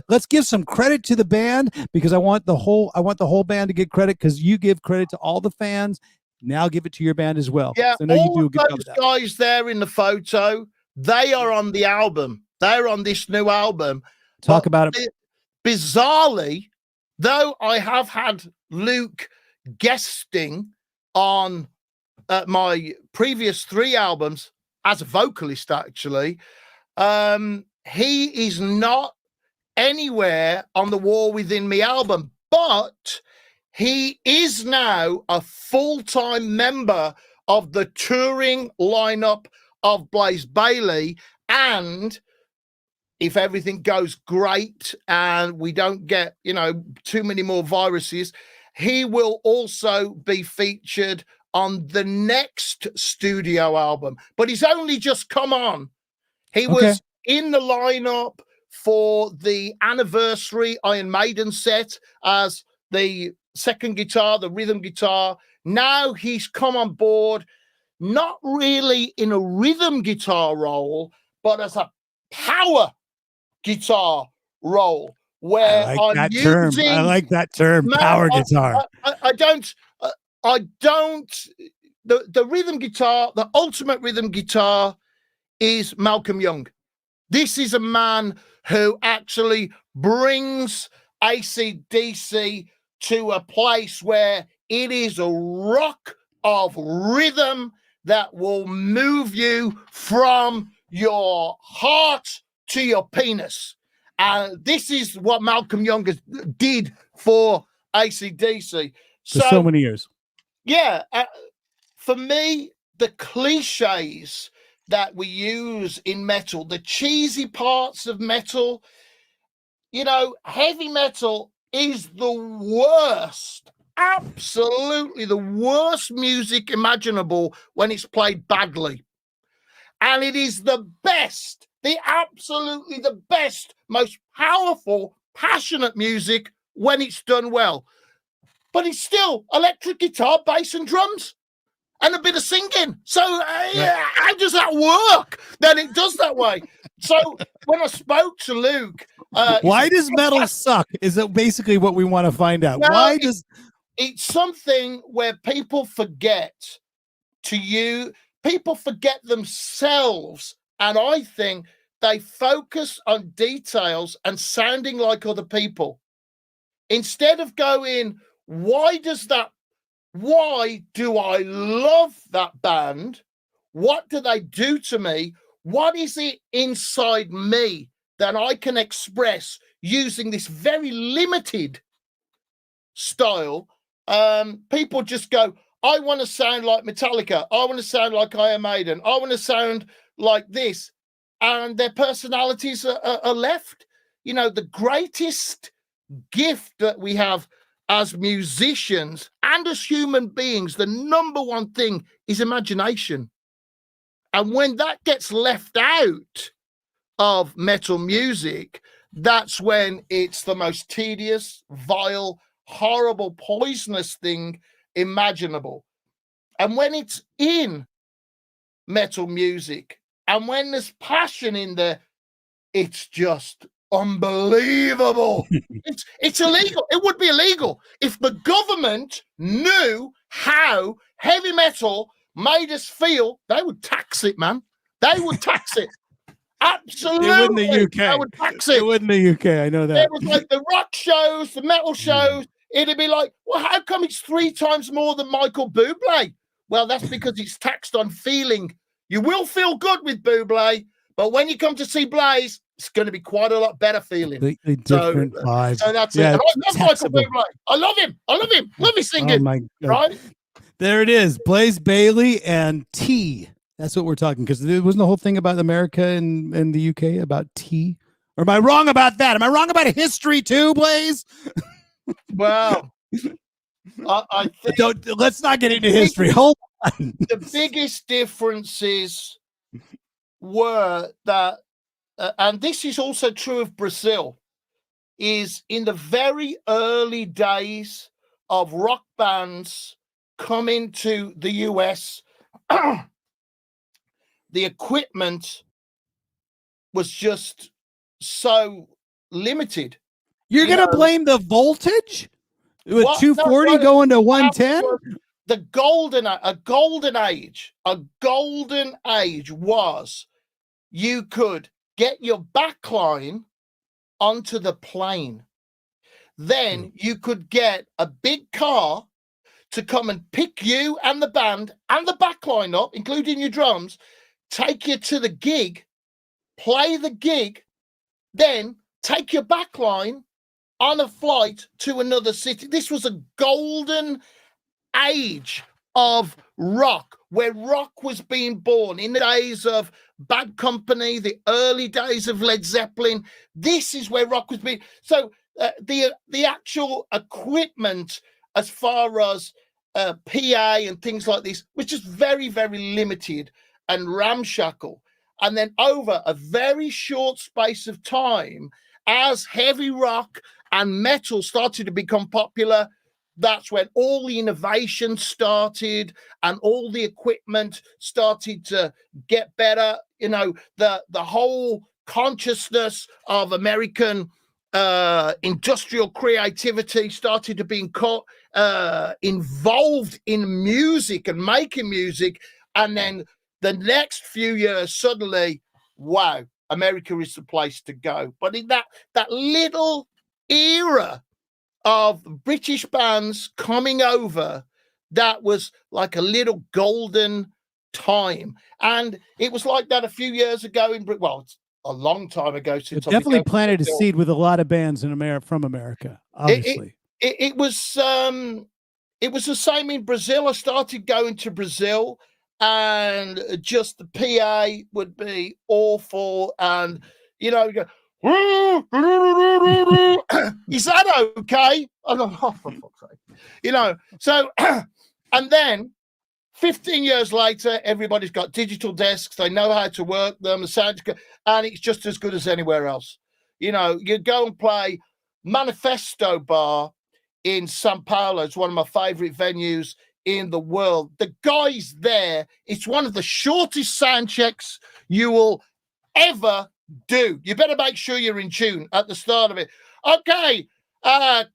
S3: Let's give some credit to the band, because I want the whole band to get credit, because you give credit to all the fans. Now give it to your band as well.
S4: Yeah,
S3: I know you do a good job
S4: those guys there in the photo, they are on the album. They're on this new album.
S3: Talk about it.
S4: Bizarrely, though, I have had Luke guesting on my previous 3 albums as a vocalist, actually. He is not anywhere on the War Within Me album, but he is now a full-time member of the touring lineup of Blaise Bayley. And if everything goes great and we don't get, too many more viruses, he will also be featured on the next studio album, but he's only just come on. He was in the lineup for the anniversary Iron Maiden set as the second guitar, the rhythm guitar. Now he's come on board, not really in a rhythm guitar role, but as a power guitar role. Where
S3: I like that term. I like that term, power guitar.
S4: I don't. The rhythm guitar, the ultimate rhythm guitar, is Malcolm Young. This is a man who actually brings AC/DC to a place where it is a rock of rhythm that will move you from your heart to your penis. And this is what Malcolm Young did for AC/DC.
S3: For so many years.
S4: Yeah. For me, the cliches that we use in metal, the cheesy parts of metal, heavy metal is the worst, absolutely the worst music imaginable when it's played badly. And it is the best, absolutely the best, most powerful, passionate music when it's done well. But it's still electric guitar, bass and drums and a bit of singing. So how does that work? Then it does that way. So when I spoke to Luke...
S3: why does metal suck? Is it basically what we want to find out?
S4: No, it's something where people forget people forget themselves, and I think they focus on details and sounding like other people. Instead of going, why do I love that band? What do they do to me? What is it inside me that I can express using this very limited style? People just go, I want to sound like Metallica. I want to sound like Iron Maiden. I want to sound like this. And their personalities are left. The greatest gift that we have as musicians and as human beings, the number one thing is imagination. And when that gets left out of metal music, that's when it's the most tedious, vile, horrible, poisonous thing imaginable. And when it's in metal music and when there's passion in there, it's just unbelievable. It's illegal. It would be illegal if the government knew how heavy metal made us feel. They would tax it, man. They would tax it. Absolutely.
S3: It would in the UK.
S4: They would tax it.
S3: It would in the UK. I know that.
S4: It was like the rock shows, the metal shows. It'd be like, well, how come it's 3 times more than Michael Bublé? Well, that's because it's taxed on feeling. You will feel good with Bublé, but when you come to see Blaise, it's going to be quite a lot better feeling.
S3: The different vibe.
S4: So that's it. And I love Michael Bublé. I love him. Love his singing.
S3: Oh my God.
S4: Right?
S3: There it is. Blaise Bayley and tea. That's what we're talking, because there wasn't the whole thing about America and the UK about tea. Or am I wrong about that? Am I wrong about history too, Blaise?
S4: Well, I think
S3: let's not get into history. Hold on.
S4: The biggest differences were that, and this is also true of Brazil, is in the very early days of rock bands coming to the US, the equipment was just so limited.
S3: You're going to blame the voltage? With 240 going to 110?
S4: The golden age was you could get your backline onto the plane. Then you could get a big car to come and pick you and the band and the backline up, including your drums, take you to the gig, play the gig, then take your backline on a flight to another city. This was a golden age of rock, where rock was being born in the days of Bad Company, the early days of Led Zeppelin. This is where rock was being. So the actual equipment as far as PA and things like this was just very, very limited and ramshackle. And then over a very short space of time, as heavy rock and metal started to become popular, that's when all the innovation started and all the equipment started to get better. You know, the whole consciousness of American industrial creativity started to be involved in music and making music. And then the next few years, suddenly, wow, America is the place to go. But in that little era of British bands coming over, that was like a little golden time. And it was like that a few years ago in Britain. Well, it's a long time ago since
S3: it definitely planted a seed with a lot of bands in America, from America, obviously.
S4: It was the same in Brazil. I started going to Brazil, and just the PA would be awful. And, you know, you go, is that okay? I go, oh, for fuck's sake. You know, so, and then 15 years later, everybody's got digital desks. They know how to work them, and it's just as good as anywhere else. You know, you go and play Manifesto Bar in Sao Paulo. It's one of my favorite venues in the world. The guys there, it's one of the shortest sound checks you will ever do. You better make sure you're in tune at the start of it. Okay,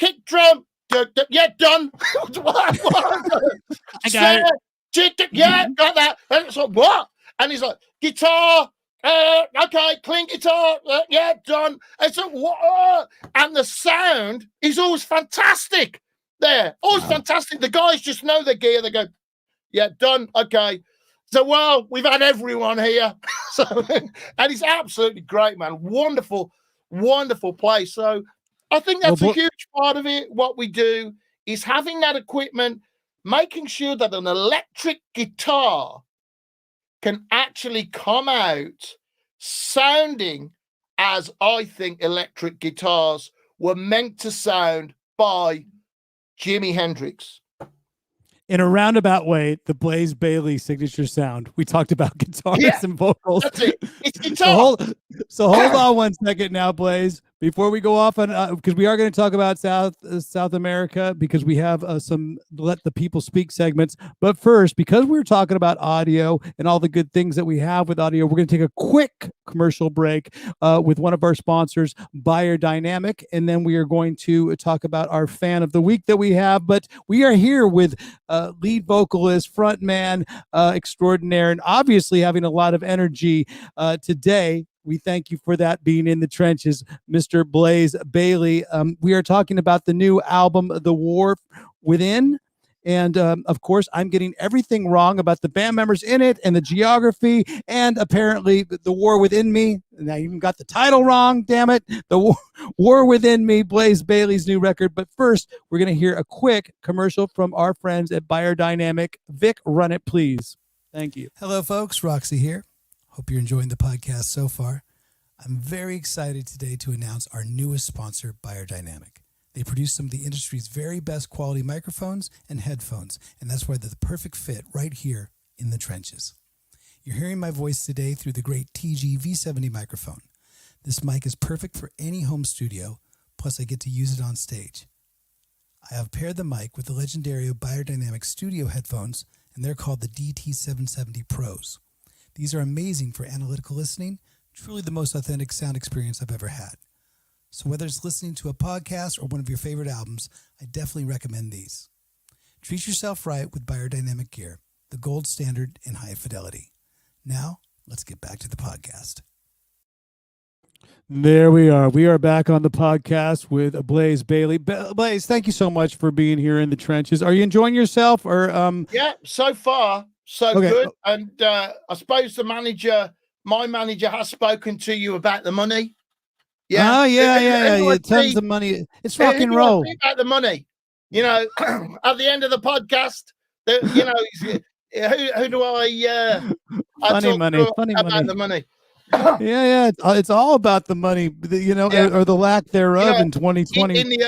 S4: kick drum. Yeah, done. I got it. Yeah, got that. And it's like, what? And he's like, guitar. Okay, clean guitar. Yeah, done. And so what? And the sound is always fantastic. There, always fantastic. The guys just know their gear. They go, yeah, done. Okay. So, well, we've had everyone here. So, and it's absolutely great, man. Wonderful, wonderful place. So I think that's a huge part of it. What we do is having that equipment, making sure that an electric guitar can actually come out sounding as I think electric guitars were meant to sound by Jimi Hendrix.
S3: In a roundabout way, the Blaise Bayley signature sound. We talked about guitars and vocals.
S4: That's it. It's guitar.
S3: So hold on one second now, Blaise. Before we go off on, because we are going to talk about South America, because we have some Let the People Speak segments. But first, because we're talking about audio and all the good things that we have with audio, we're going to take a quick commercial break with one of our sponsors, Beyerdynamic, and then we are going to talk about our fan of the week that we have. But we are here with lead vocalist, frontman extraordinaire, and obviously having a lot of energy today. We thank you for that, being in the trenches, Mr. Blaise Bayley. We are talking about the new album, The War Within. And of course, I'm getting everything wrong about the band members in it and the geography, and apparently the war within me. And I even got the title wrong, damn it. The War Within Me, Blaise Bayley's new record. But first, we're going to hear a quick commercial from our friends at Beyerdynamic. Vic, run it, please. Thank you.
S5: Hello, folks. Roxie here. Hope you're enjoying the podcast so far. I'm very excited today to announce our newest sponsor, Beyerdynamic. They produce some of the industry's very best quality microphones and headphones, and that's why they're the perfect fit right here in the trenches. You're hearing my voice today through the great TG V70 microphone. This mic is perfect for any home studio, plus I get to use it on stage. I have paired the mic with the legendary Beyerdynamic studio headphones, and they're called the DT770 Pros. These are amazing for analytical listening, truly the most authentic sound experience I've ever had. So whether it's listening to a podcast or one of your favorite albums, I definitely recommend these. Treat yourself right with Beyerdynamic gear, the gold standard in high fidelity. Now, let's get back to the podcast.
S3: There we are. We are back on the podcast with Blaise Bayley. Blaise, thank you so much for being here in the trenches. Are you enjoying yourself? Or
S4: Yeah, so far. Good. And I suppose my manager has spoken to you about the money.
S3: Yeah. Yeah. Tons of money. It's rock and roll.
S4: About the money. You know, at the end of the podcast, you know, who do I
S3: funny money.
S4: About the money.
S3: Yeah. It's all about the money, you know, or the lack thereof in 2020.
S4: In the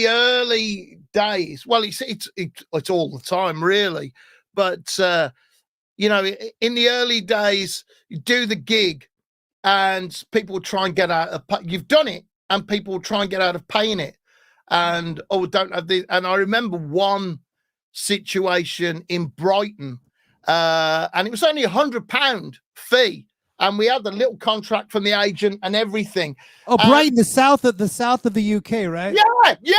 S4: early days, well, it's all the time, really. But, you know, in the early days, you do the gig and people will try and get out of, you've done it and people will try and get out of paying it. And, oh, don't have the, and I remember one situation in Brighton, and it was only £100 fee. And we had the little contract from the agent and everything.
S3: Oh, Brighton, the south of the UK, right?
S4: Yeah.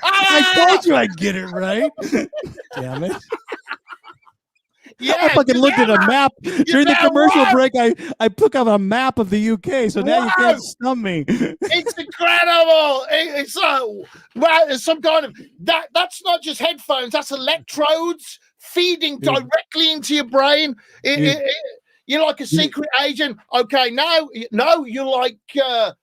S3: I told you I'd get it right. Damn it.
S4: Yeah,
S3: I fucking looked at a map during the commercial break. I took up a map of the UK, so now you can't stump me.
S4: It's incredible. It's well, it's some kind of that's not just headphones, that's electrodes feeding directly into your brain. You're like a secret agent. Okay, now you're like the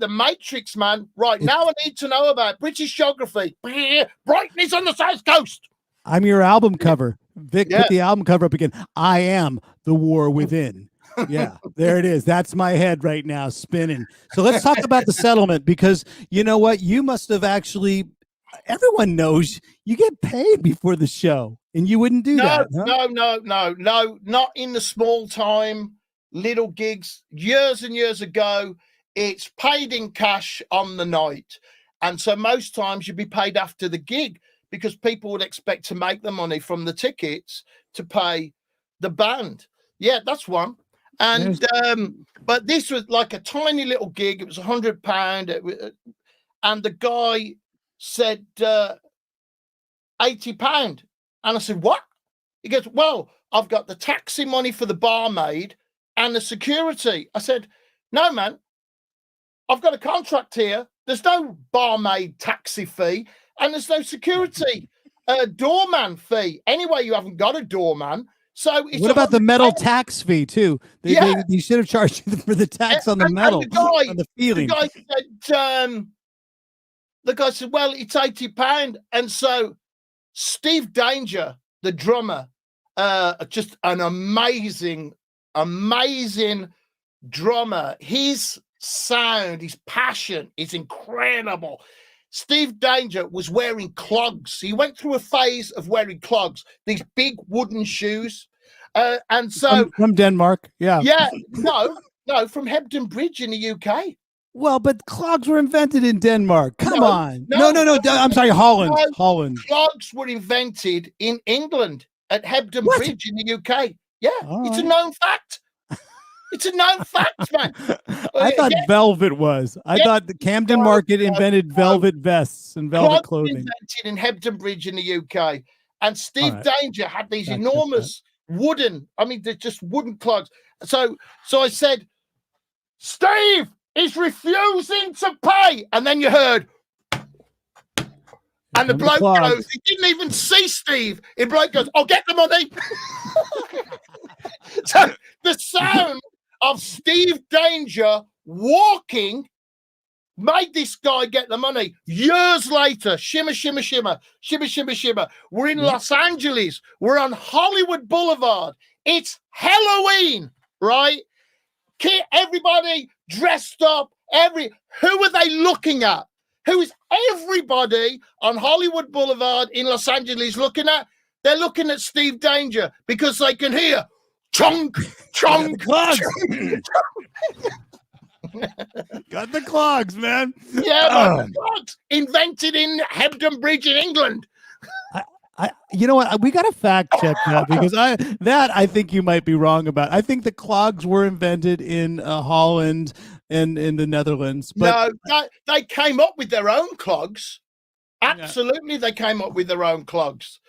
S4: Matrix, man. Right now, I need to know about British geography. Brighton is on the south coast.
S3: I'm your album cover. Vic, put the album cover up again. I am the war within. Yeah, there it is. That's my head right now spinning. So let's talk about the settlement, because you know what? You must have actually, everyone knows you get paid before the show, and you wouldn't do that. Huh?
S4: No, not in the small time little gigs. Years and years ago, it's paid in cash on the night. And so most times you'd be paid after the gig, because people would expect to make the money from the tickets to pay the band. Yeah, that's one. And but this was like a tiny little gig. It was £100, and the guy said £80. And I said, what? He goes, well, I've got the taxi money for the barmaid and the security. I said, no, man, I've got a contract here. There's no barmaid taxi fee. And there's no security doorman fee. Anyway, you haven't got a doorman. So it's
S3: what about the metal tax fee too? They should have charged you for the tax on the metal. On the feeling.
S4: The guy said, well, it's £80. And so Steve Danger, the drummer, just an amazing drummer. His sound, his passion is incredible. Steve Danger was wearing clogs. He went through a phase of wearing clogs, these big wooden shoes. And so
S3: from Denmark. Yeah,
S4: no, from Hebden Bridge in the UK.
S3: Well, but clogs were invented in Denmark. Come on. No. I'm sorry, Holland. Holland.
S4: Clogs were invented in England at Hebden Bridge in the UK. Yeah, it's a known fact. It's a known fact, man.
S3: I thought velvet was. I thought the Camden Market invented velvet vests and velvet clothing.
S4: Invented in Hebden Bridge in the UK. And Steve Danger had these enormous wooden, they're just wooden clogs. So I said, Steve is refusing to pay. And then you heard, and the bloke goes, he didn't even see Steve. The bloke goes, I'll get the money. So the sound of Steve Danger walking made this guy get the money. Years later, shimmer, shimmer, shimmer, shimmer, shimmer, shimmer. We're in Los Angeles. We're on Hollywood Boulevard. It's Halloween, right? Everybody dressed up. Who are they looking at? Who is everybody on Hollywood Boulevard in Los Angeles looking at? They're looking at Steve Danger because they can hear chunk, chunk,
S3: clogs.
S4: chunk.
S3: Got the clogs, man.
S4: Yeah, the clogs invented in Hebden Bridge in England.
S3: You know what? We got to fact check that, because I think you might be wrong about. I think the clogs were invented in Holland and in the Netherlands. But
S4: no, they came up with their own clogs. Absolutely, they came up with their own clogs.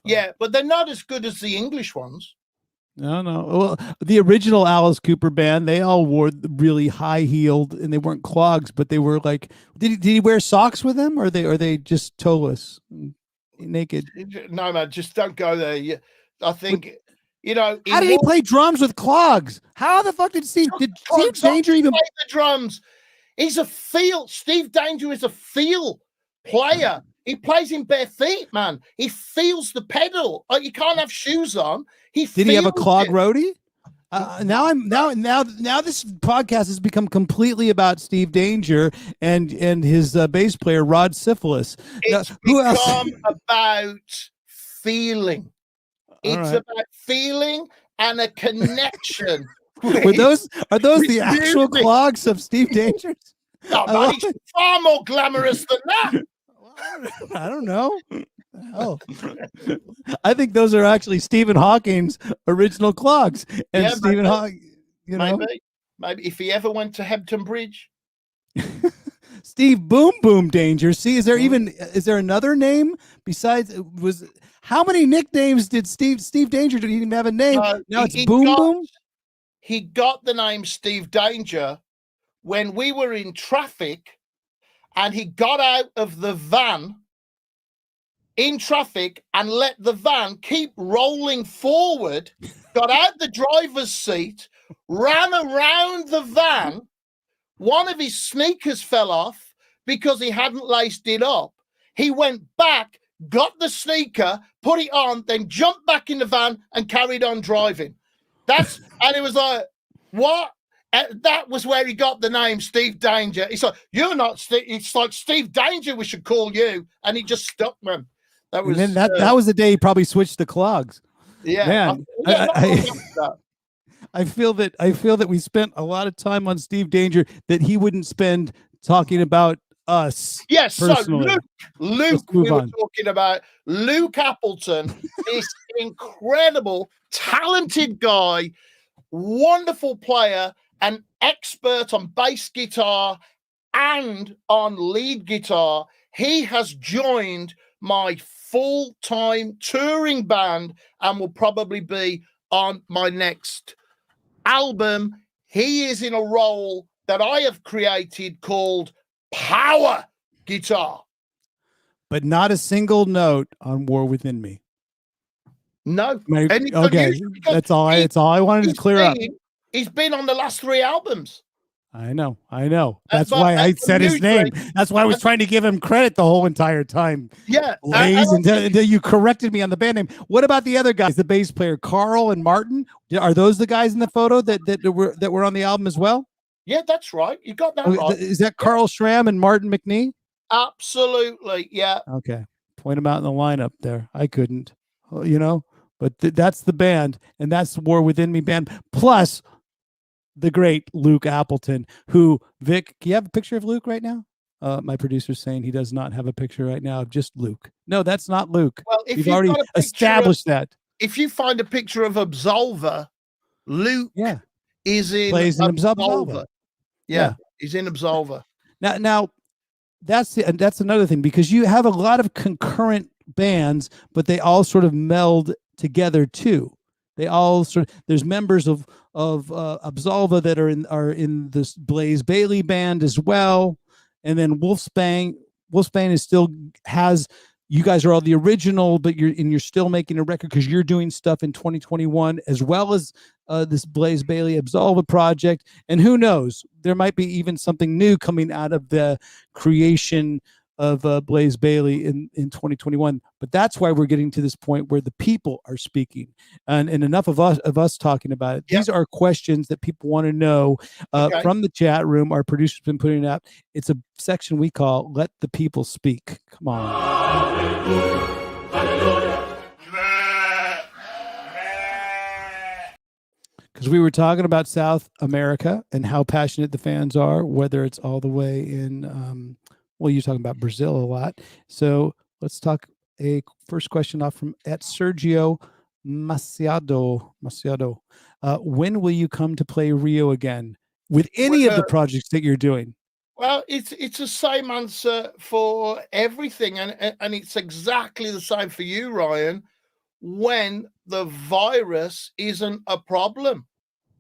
S4: Yeah, but they're not as good as the English ones.
S3: No. Well, the original Alice Cooper band, they all wore really high-heeled, and they weren't clogs, but they were like. Did he wear socks with them, or are they just toeless, naked?
S4: No, man, just don't go there. I think
S3: how did he play drums with clogs? How the fuck did Steve Danger even
S4: play the drums? He's a feel. Steve Danger is a feel player. He plays in bare feet, man. He feels the pedal. Like, you can't have shoes on.
S3: Did he have a clog roadie? Now this podcast has become completely about Steve Danger and his bass player Rod Syphilis.
S4: It's become about feeling. It's about feeling and a connection.
S3: Are those the actual clogs of Steve Danger's?
S4: No, man, it's far more glamorous than that.
S3: I don't know. Oh, I think those are actually Stephen Hawking's original clogs. And Stephen Hawking,
S4: maybe if he ever went to Hampton Bridge.
S3: Steve Boom Boom Danger. See, is there another name besides? How many nicknames did Steve Danger? Did he even have a name? Now it's Boom Boom.
S4: He got the name Steve Danger when we were in traffic, and he got out of the van in traffic and let the van keep rolling forward, got out the driver's seat, ran around the van. One of his sneakers fell off because he hadn't laced it up. He went back, got the sneaker, put it on, then jumped back in the van and carried on driving. And it was like, what? That was where he got the name Steve Danger. He's like, you're not Steve. It's like Steve Danger, we should call you. And he just stuck, man. That was
S3: that was the day he probably switched to clogs.
S4: Yeah.
S3: Man, I feel that we spent a lot of time on Steve Danger that he wouldn't spend talking about us.
S4: Yes,
S3: personally.
S4: So Luke we were talking about Luke Appleton, this incredible, talented guy, wonderful player, an expert on bass guitar and on lead guitar. He has joined my full-time touring band and will probably be on my next album. He is in a role that I have created called power guitar.
S3: But not a single note on War Within Me.
S4: No.
S3: Okay. That's all I wanted to clear up.
S4: He's been on the last 3 albums.
S3: I know. That's why I said his name. That's why I was trying to give him credit the whole entire time.
S4: Yeah.
S3: Blaise, until you corrected me on the band name. What about the other guys, the bass player, Carl and Martin? Are those the guys in the photo that were on the album as well?
S4: Yeah, that's right. You got that right.
S3: Is that Carl Schramm and Martin McNee?
S4: Absolutely. Yeah.
S3: Okay. Point them out in the lineup there. I couldn't, but that's the band, and that's the War Within Me band. Plus the great Luke Appleton, who, Vic, do you have a picture of Luke right now? My producer's saying he does not have a picture right now of just Luke. No, that's not Luke.
S4: Well, if
S3: we've already established that.
S4: If you find a picture of Absolver, Luke is in Absolver. Yeah, he's in Absolver.
S3: Now that's another thing, because you have a lot of concurrent bands, but they all sort of meld together too. They all there's members of Absolva that are in this Blaise Bayley band as well, and then Wolfsbane is still has. You guys are all the original, but you're still making a record because you're doing stuff in 2021 as well as this Blaise Bayley Absolva project. And who knows, there might be even something new coming out of the creation of Blaise Bayley in 2021. But that's why we're getting to this point where the people are speaking, and enough of us talking about it. Yep. These are questions that people want to know from the chat room. Our producer's been putting it out. It's a section we call "Let the People Speak." Come on. Because we were talking about South America and how passionate the fans are, whether it's all the way in. Well, you're talking about Brazil a lot. So let's talk a first question off from Sergio Maciado. When will you come to play Rio again with any of the projects that you're doing?
S4: Well, it's the same answer for everything. And it's exactly the same for you, Ryan, when the virus isn't a problem.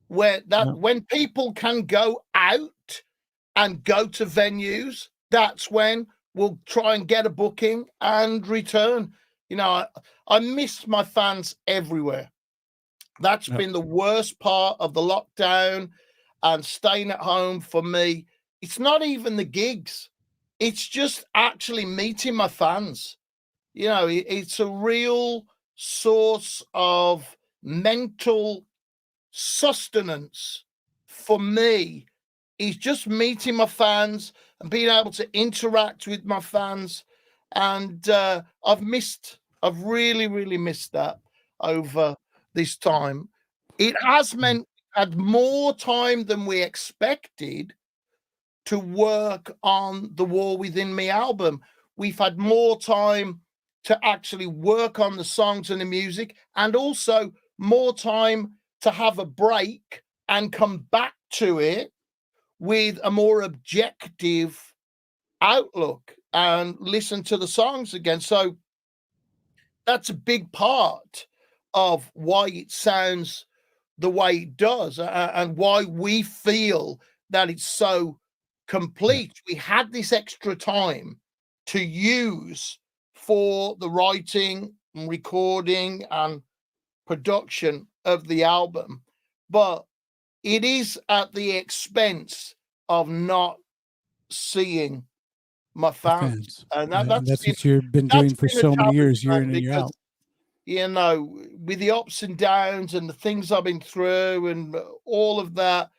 S4: When people can go out and go to venues, that's when we'll try and get a booking and return. I miss my fans everywhere. That's been the worst part of the lockdown and staying at home for me. It's not even the gigs. It's just actually meeting my fans. It's a real source of mental sustenance for me is just meeting my fans and being able to interact with my fans. And I've really, really missed that over this time. It has meant had more time than we expected to work on the War Within Me album. We've had more time to actually work on the songs and the music, and also more time to have a break and come back to it with a more objective outlook and listen to the songs again. So that's a big part of why it sounds the way it does, and why we feel that it's so complete. We had this extra time to use for the writing and recording and production of the album, but it is at the expense of not seeing my fans. And
S3: that's what you've been doing for so many years, year in and year out.
S4: You know, with the ups and downs and the things I've been through and all of that,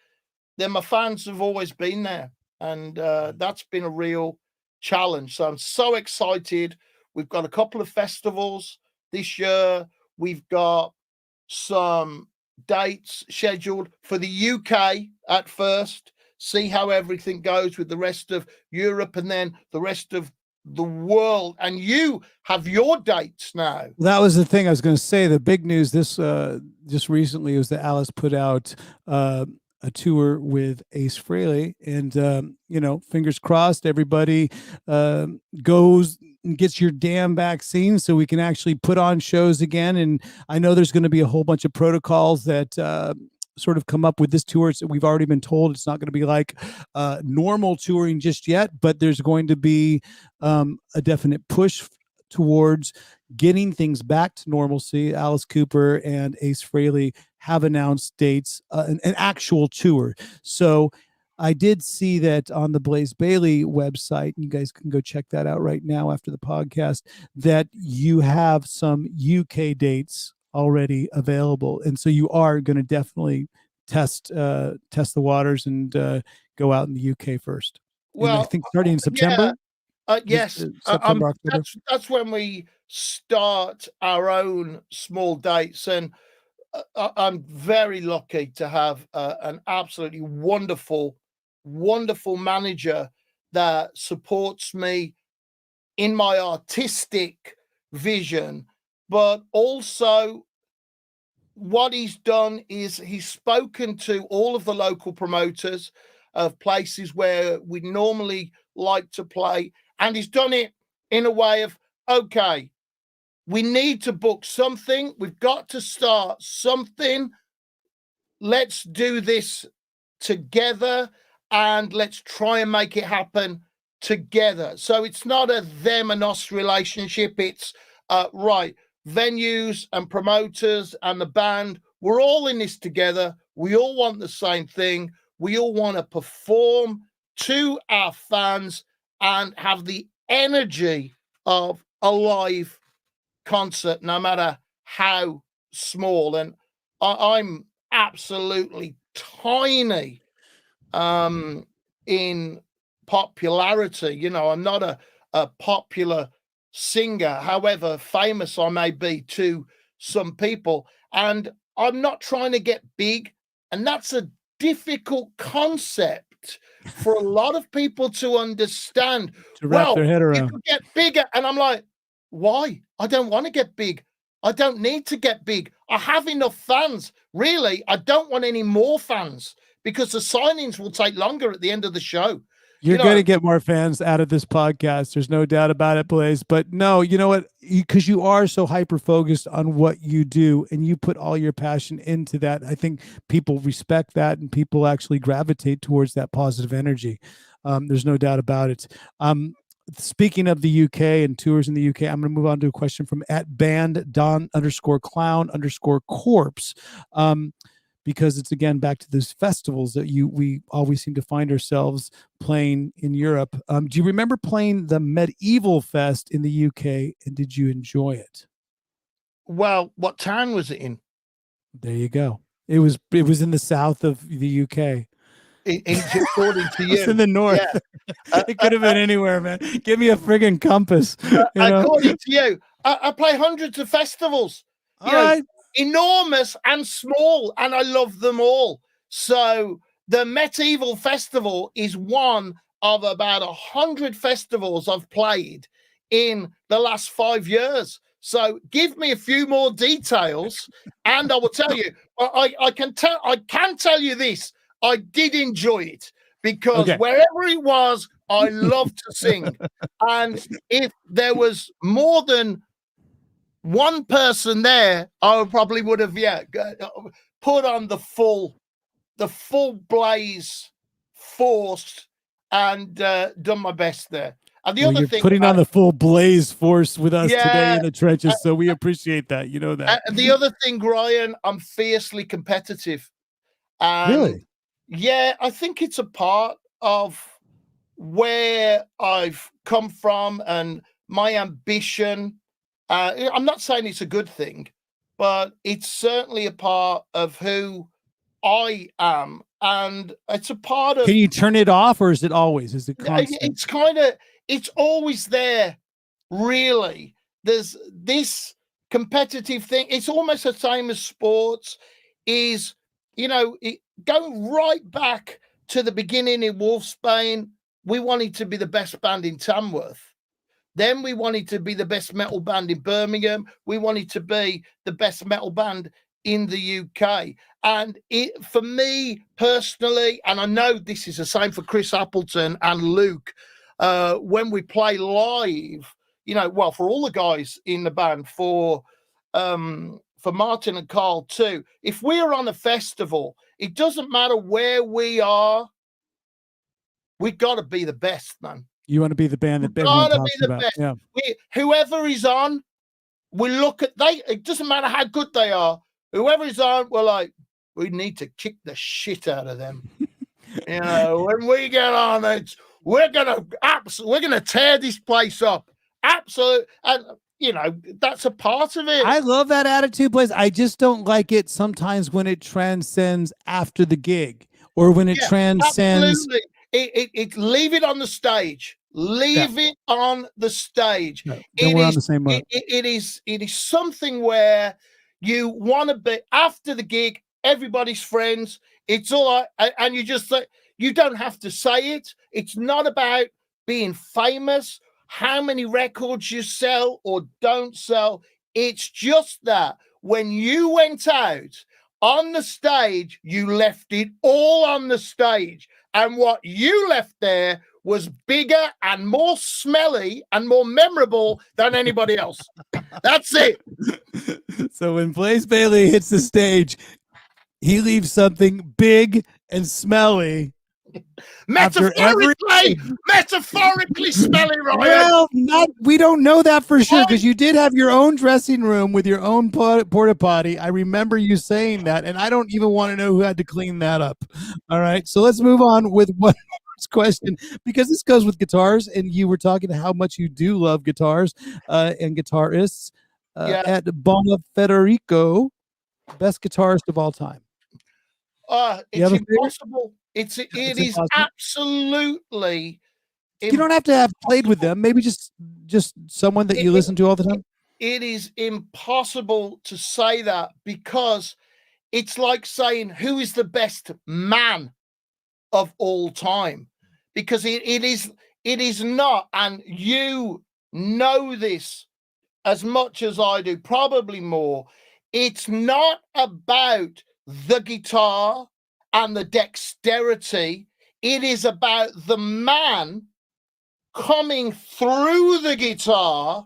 S4: then my fans have always been there. And that's been a real challenge. So I'm so excited. We've got a couple of festivals this year. We've got some dates scheduled for the UK at first, see how everything goes with the rest of Europe and then the rest of the world. And you have your dates now.
S3: That was the thing I was going to say. The big news this just recently was that Alice put out a tour with Ace Frehley, and you know, fingers crossed everybody goes and gets your damn vaccine so we can actually put on shows again. And I know there's going to be a whole bunch of protocols that sort of come up with this tour. So we've already been told it's not going to be like normal touring just yet, but there's going to be a definite push towards getting things back to normalcy. Alice Cooper and Ace Frehley have announced dates, an actual tour. So I did see that on the Blaise Bayley website, and you guys can go check that out right now after the podcast, that you have some UK dates already available. And so you are going to definitely test the waters and go out in the UK first.
S4: Well,
S3: and I think starting in September.
S4: Yes,
S3: September, October.
S4: That's when we start our own small dates, and I'm very lucky to have an absolutely wonderful manager that supports me in my artistic vision, but also what he's done is he's spoken to all of the local promoters of places where we normally like to play, and he's done it in a way of, okay, we need to book something. We've got to start something. Let's do this together and let's try and make it happen together. So it's not a them and us relationship. It's right, venues and promoters and the band, we're all in this together. We all want the same thing. We all want to perform to our fans and have the energy of a live concert, no matter how small. And I'm absolutely tiny in popularity. You know, I'm not a popular singer, however famous I may be to some people, and I'm not trying to get big, and that's a difficult concept for a lot of people to understand,
S3: to wrap their head around.
S4: You could get bigger, and I'm like, why? I don't want to get big. I don't need to get big. I have enough fans. Really, I don't want any more fans, because the signings will take longer at the end of the show.
S3: You're going to get more fans out of this podcast. There's no doubt about it, Blaise. But no, you know what? Because you are so hyper-focused on what you do and you put all your passion into that, I think people respect that and people actually gravitate towards that positive energy. There's no doubt about it. Speaking of the UK and tours in the UK, I'm going to move on to a question from @band_Don_clown_corpse. Because it's, again, back to those festivals that we always seem to find ourselves playing in Europe. Do you remember playing the Medieval Fest in the UK, and did you enjoy it?
S4: Well, what town was it in?
S3: There you go. It was in the south of the UK.
S4: According to you,
S3: It's in the north.
S4: Yeah.
S3: It could have been anywhere, man. Give me a friggin' compass.
S4: According to you, I play hundreds of festivals.
S3: All right.
S4: Enormous and small, and I love them all. So the Medieval Festival is one of about 100 festivals I've played in the last 5 years. So give me a few more details, and I will tell you. I can tell you this. I did enjoy it because wherever it was, I love to sing. And if there was more than one person there, I probably would have put on the full Blaise force and done my best there. And the other thing,
S3: putting on the full Blaise force with us today in the trenches, so we appreciate that. You know that.
S4: The other thing, Ryan, I'm fiercely competitive. And
S3: really?
S4: Yeah, I think it's a part of where I've come from and my ambition. I'm not saying it's a good thing, but it's certainly a part of who I am. And it's a part of...
S3: Can you turn it off, or is it always? Is it constant?
S4: It's always there, really. There's this competitive thing. It's almost the same as sports. Is, going right back to the beginning in Wolfsbane, we wanted to be the best band in Tamworth. Then we wanted to be the best metal band in Birmingham. We wanted to be the best metal band in the UK. And for me personally, and I know this is the same for Chris Appleton and Luke, when we play live, for all the guys in the band, for Martin and Carl too, if we're on a festival, it doesn't matter where we are, we've got to be the best, man.
S3: You want to be the band that everyone talks about. Best. Yeah.
S4: Whoever is on, we look at it doesn't matter how good they are. Whoever is on, we're like, we need to kick the shit out of them. When we get on, we're gonna tear this place up. Absolutely. And that's a part of it.
S3: I love that attitude, Blaise. I just don't like it sometimes when it transcends after the gig, or when it transcends.
S4: Absolutely. It leave it on the stage. Leave it on the stage.
S3: No, we're on the same road.
S4: It is something where you want to be after the gig. Everybody's friends. It's all right, and you just you don't have to say it. It's not about being famous, how many records you sell or don't sell. It's just that when you went out on the stage, you left it all on the stage. And what you left there was bigger and more smelly and more memorable than anybody else. That's it.
S3: So when Blaise Bayley hits the stage, he leaves something big and smelly.
S4: Metaphorically smelly, Ryan.
S3: Well, we don't know that for sure, because you did have your own dressing room with your own porta potty. I remember you saying that, and I don't even want to know who had to clean that up. All right, so let's move on with one question, because this goes with guitars, and you were talking how much you do love guitars and guitarists at Bona Federico, best guitarist of all time.
S4: It's impossible. It is absolutely.
S3: You don't have to have played with them. Maybe just someone that you listen to all the time.
S4: It is impossible to say that, because it's like saying who is the best man of all time, because it is not, and you know this as much as I do, probably more. It's not about the guitar and the dexterity. It is about the man coming through the guitar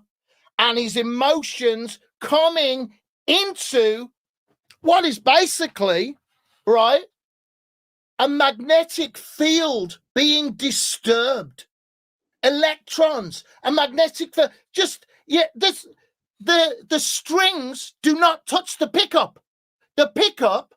S4: and his emotions coming into what is basically, right, a magnetic field being disturbed. Electrons, a magnetic field. The strings do not touch the pickup. The pickup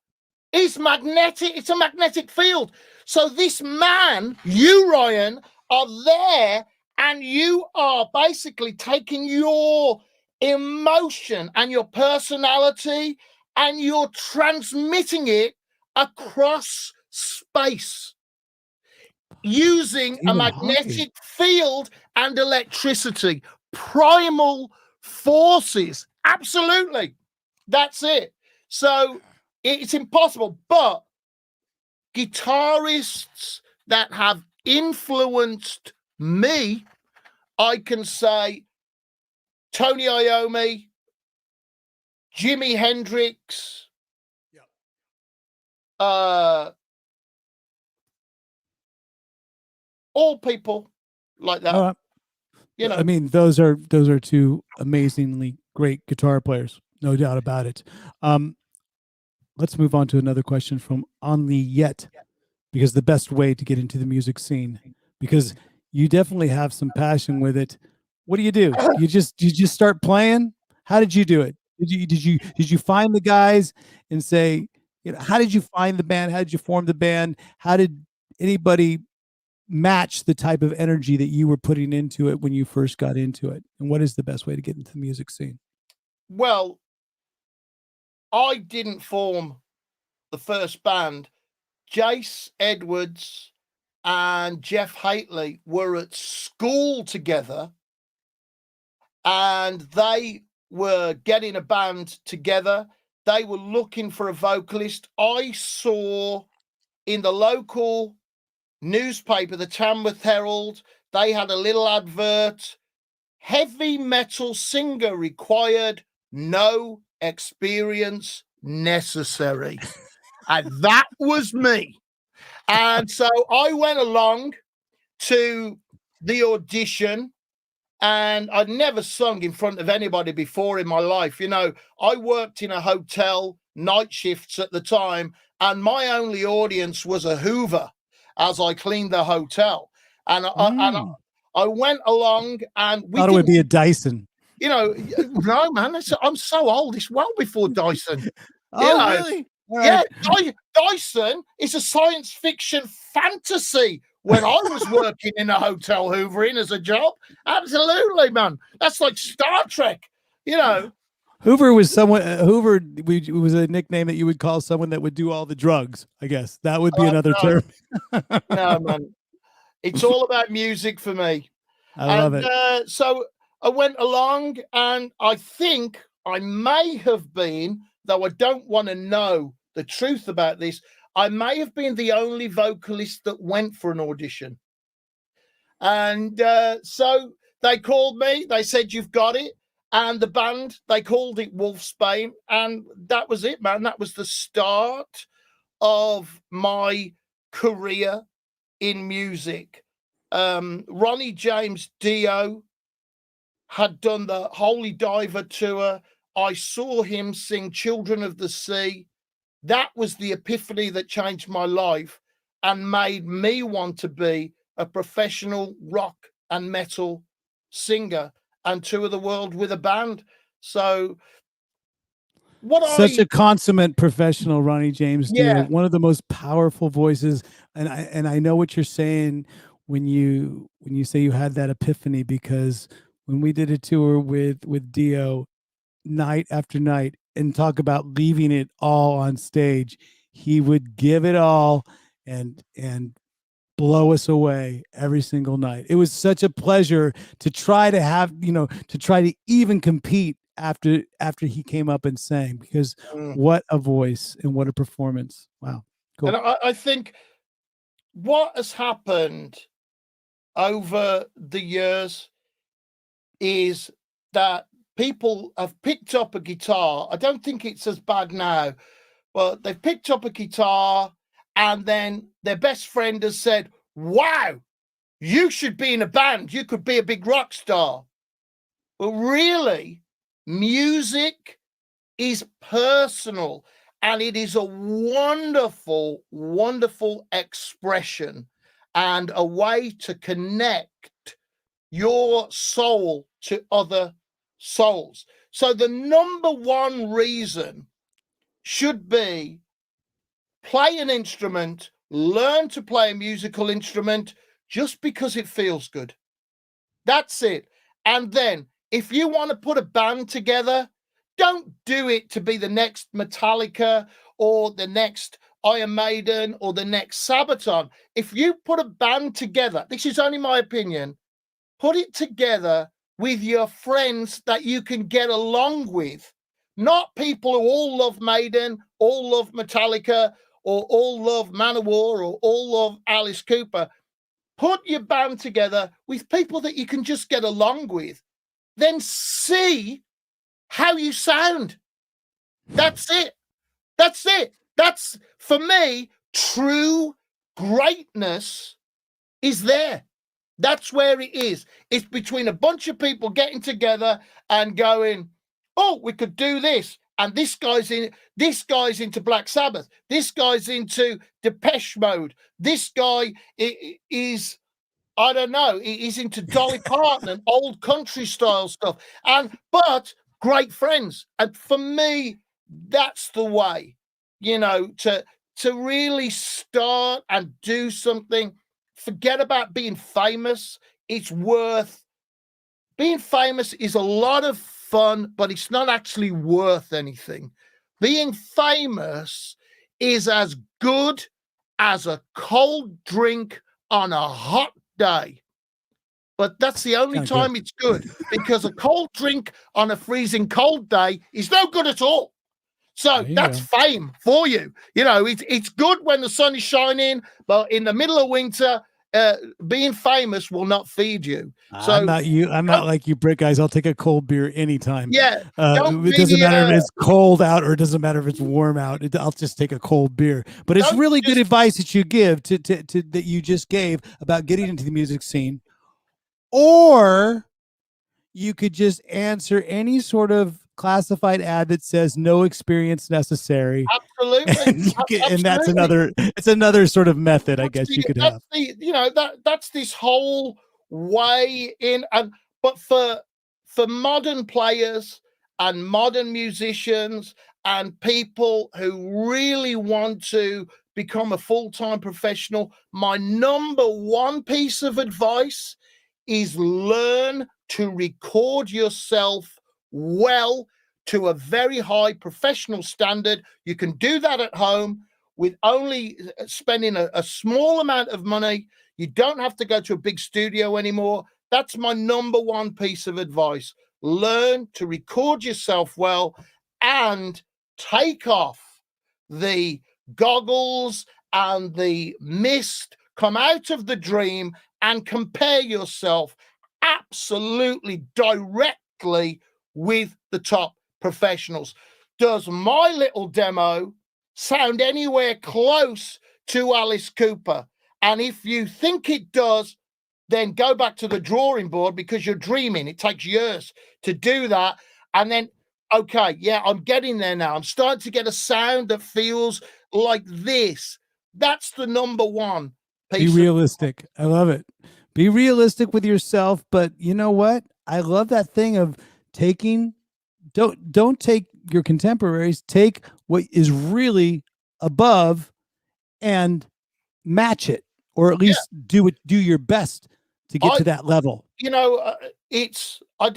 S4: is magnetic. It's a magnetic field. So this man, you, Ryan, are there, and you are basically taking your emotion and your personality and you're transmitting it across space using a magnetic field and electricity. Primal forces. Absolutely. That's it. So it's impossible. But guitarists that have influenced me, I can say Tony Iommi, Jimi Hendrix, all people like that.
S3: You know, I mean, those are two amazingly great guitar players, no doubt about it. Let's move on to another question from Only Yet, because the best way to get into the music scene, because you definitely have some passion with it. What do? You just start playing? How did you do it? Did you find the guys and say, you know, how did you find the band? How did you form the band? How did anybody match the type of energy that you were putting into it when you first got into it? And what is the best way to get into the music scene?
S4: Well, I didn't form the first band. Jace Edwards and Jeff Haitley were at school together, and they were getting a band together. They were looking for a vocalist. I saw in the local newspaper, the Tamworth Herald, they had a little advert: heavy metal singer required, no experience necessary. And that was me. And so I went along to the audition, and I'd never sung in front of anybody before in my life. You know, I worked in a hotel, night shifts at the time, and my only audience was a Hoover as I cleaned the hotel. And I went along, and we
S3: thought it would be a Dyson.
S4: You know, no, man, I'm so old. It's well before Dyson.
S3: Really?
S4: Yeah, Dyson is a science fiction fantasy. When I was working in a hotel hoovering as a job, absolutely, man. That's like Star Trek, you know.
S3: Hoover was someone. Hoover was a nickname that you would call someone that would do all the drugs. I guess that would be another term.
S4: No, man, it's all about music for me.
S3: I love it.
S4: So I went along, and I think I may have been, though I don't want to know the truth about this, I may have been the only vocalist that went for an audition. And so they called me. They said, "You've got it." And the band, they called it Wolfsbane. And that was it, man. That was the start of my career in music. Ronnie James Dio had done the Holy Diver tour. I saw him sing Children of the Sea. That was the epiphany that changed my life and made me want to be a professional rock and metal singer and tour the world with a band. So
S3: such a consummate professional, Ronnie James Dio,
S4: yeah.
S3: One of the most powerful voices. And I know what you're saying when you say you had that epiphany, because when we did a tour with Dio, night after night, and talk about leaving it all on stage, he would give it all and blow us away every single night. It was such a pleasure to try to have, to try to even compete after he came up and sang, because what a voice and what a performance. Wow. Cool.
S4: And I think what has happened over the years is that people have picked up a guitar. I don't think it's as bad now, but they've picked up a guitar, and then their best friend has said, "Wow, you should be in a band. You could be a big rock star." Well, really, music is personal, and it is a wonderful, wonderful expression and a way to connect your soul to other souls. So the number one reason should be play an instrument, learn to play a musical instrument just because it feels good. That's it. And then if you want to put a band together, don't do it to be the next Metallica or the next Iron Maiden or the next Sabaton. If you put a band together, this is only my opinion, put it together with your friends that you can get along with, not people who all love Maiden, all love Metallica, or all love Manowar, or all love Alice Cooper. Put your band together with people that you can just get along with. Then see how you sound. That's it. That's it. That's, for me, true greatness is there. That's where it is. It's between a bunch of people getting together and going, oh, we could do this. And this guy's into Black Sabbath. This guy's into Depeche Mode. This guy is, I don't know, he's into Dolly Parton and old country style stuff. But great friends. And for me, that's the way, to really start and do something. Forget about being famous. Being famous is a lot of fun, but it's not actually worth anything. Being famous is as good as a cold drink on a hot day. But that's the only time it's good, because a cold drink on a freezing cold day is no good at all. So that's fame for you. It's good when the sun is shining, but in the middle of winter, being famous will not feed you. So
S3: I'm not like you Brit guys. I'll take a cold beer anytime.
S4: Yeah.
S3: It doesn't matter if it's cold out or it doesn't matter if it's warm out. I'll just take a cold beer. But it's really good advice that you give to that you just gave about getting into the music scene. Or you could just answer any sort of classified ad that says no experience necessary.
S4: Absolutely.
S3: And that's another sort of method, I guess you could have.
S4: That's this whole way in. But for modern players and modern musicians and people who really want to become a full-time professional, my number one piece of advice is learn to record yourself well to a very high professional standard. You can do that at home with only spending a small amount of money. You don't have to go to a big studio anymore. That's my number one piece of advice. Learn to record yourself well and take off the goggles and the mist. Come out of the dream and compare yourself absolutely directly with the top professionals. Does my little demo sound anywhere close to Alice Cooper? And if you think it does, then go back to the drawing board, because you're dreaming. It takes years to do that. And then, okay, yeah, I'm getting there now. I'm starting to get a sound that feels like this. That's the number one piece.
S3: Be realistic. I love it. Be realistic with yourself. But you know what? I love that thing of don't take your contemporaries, take what is really above and match it, or at least do your best to get to that level.
S4: I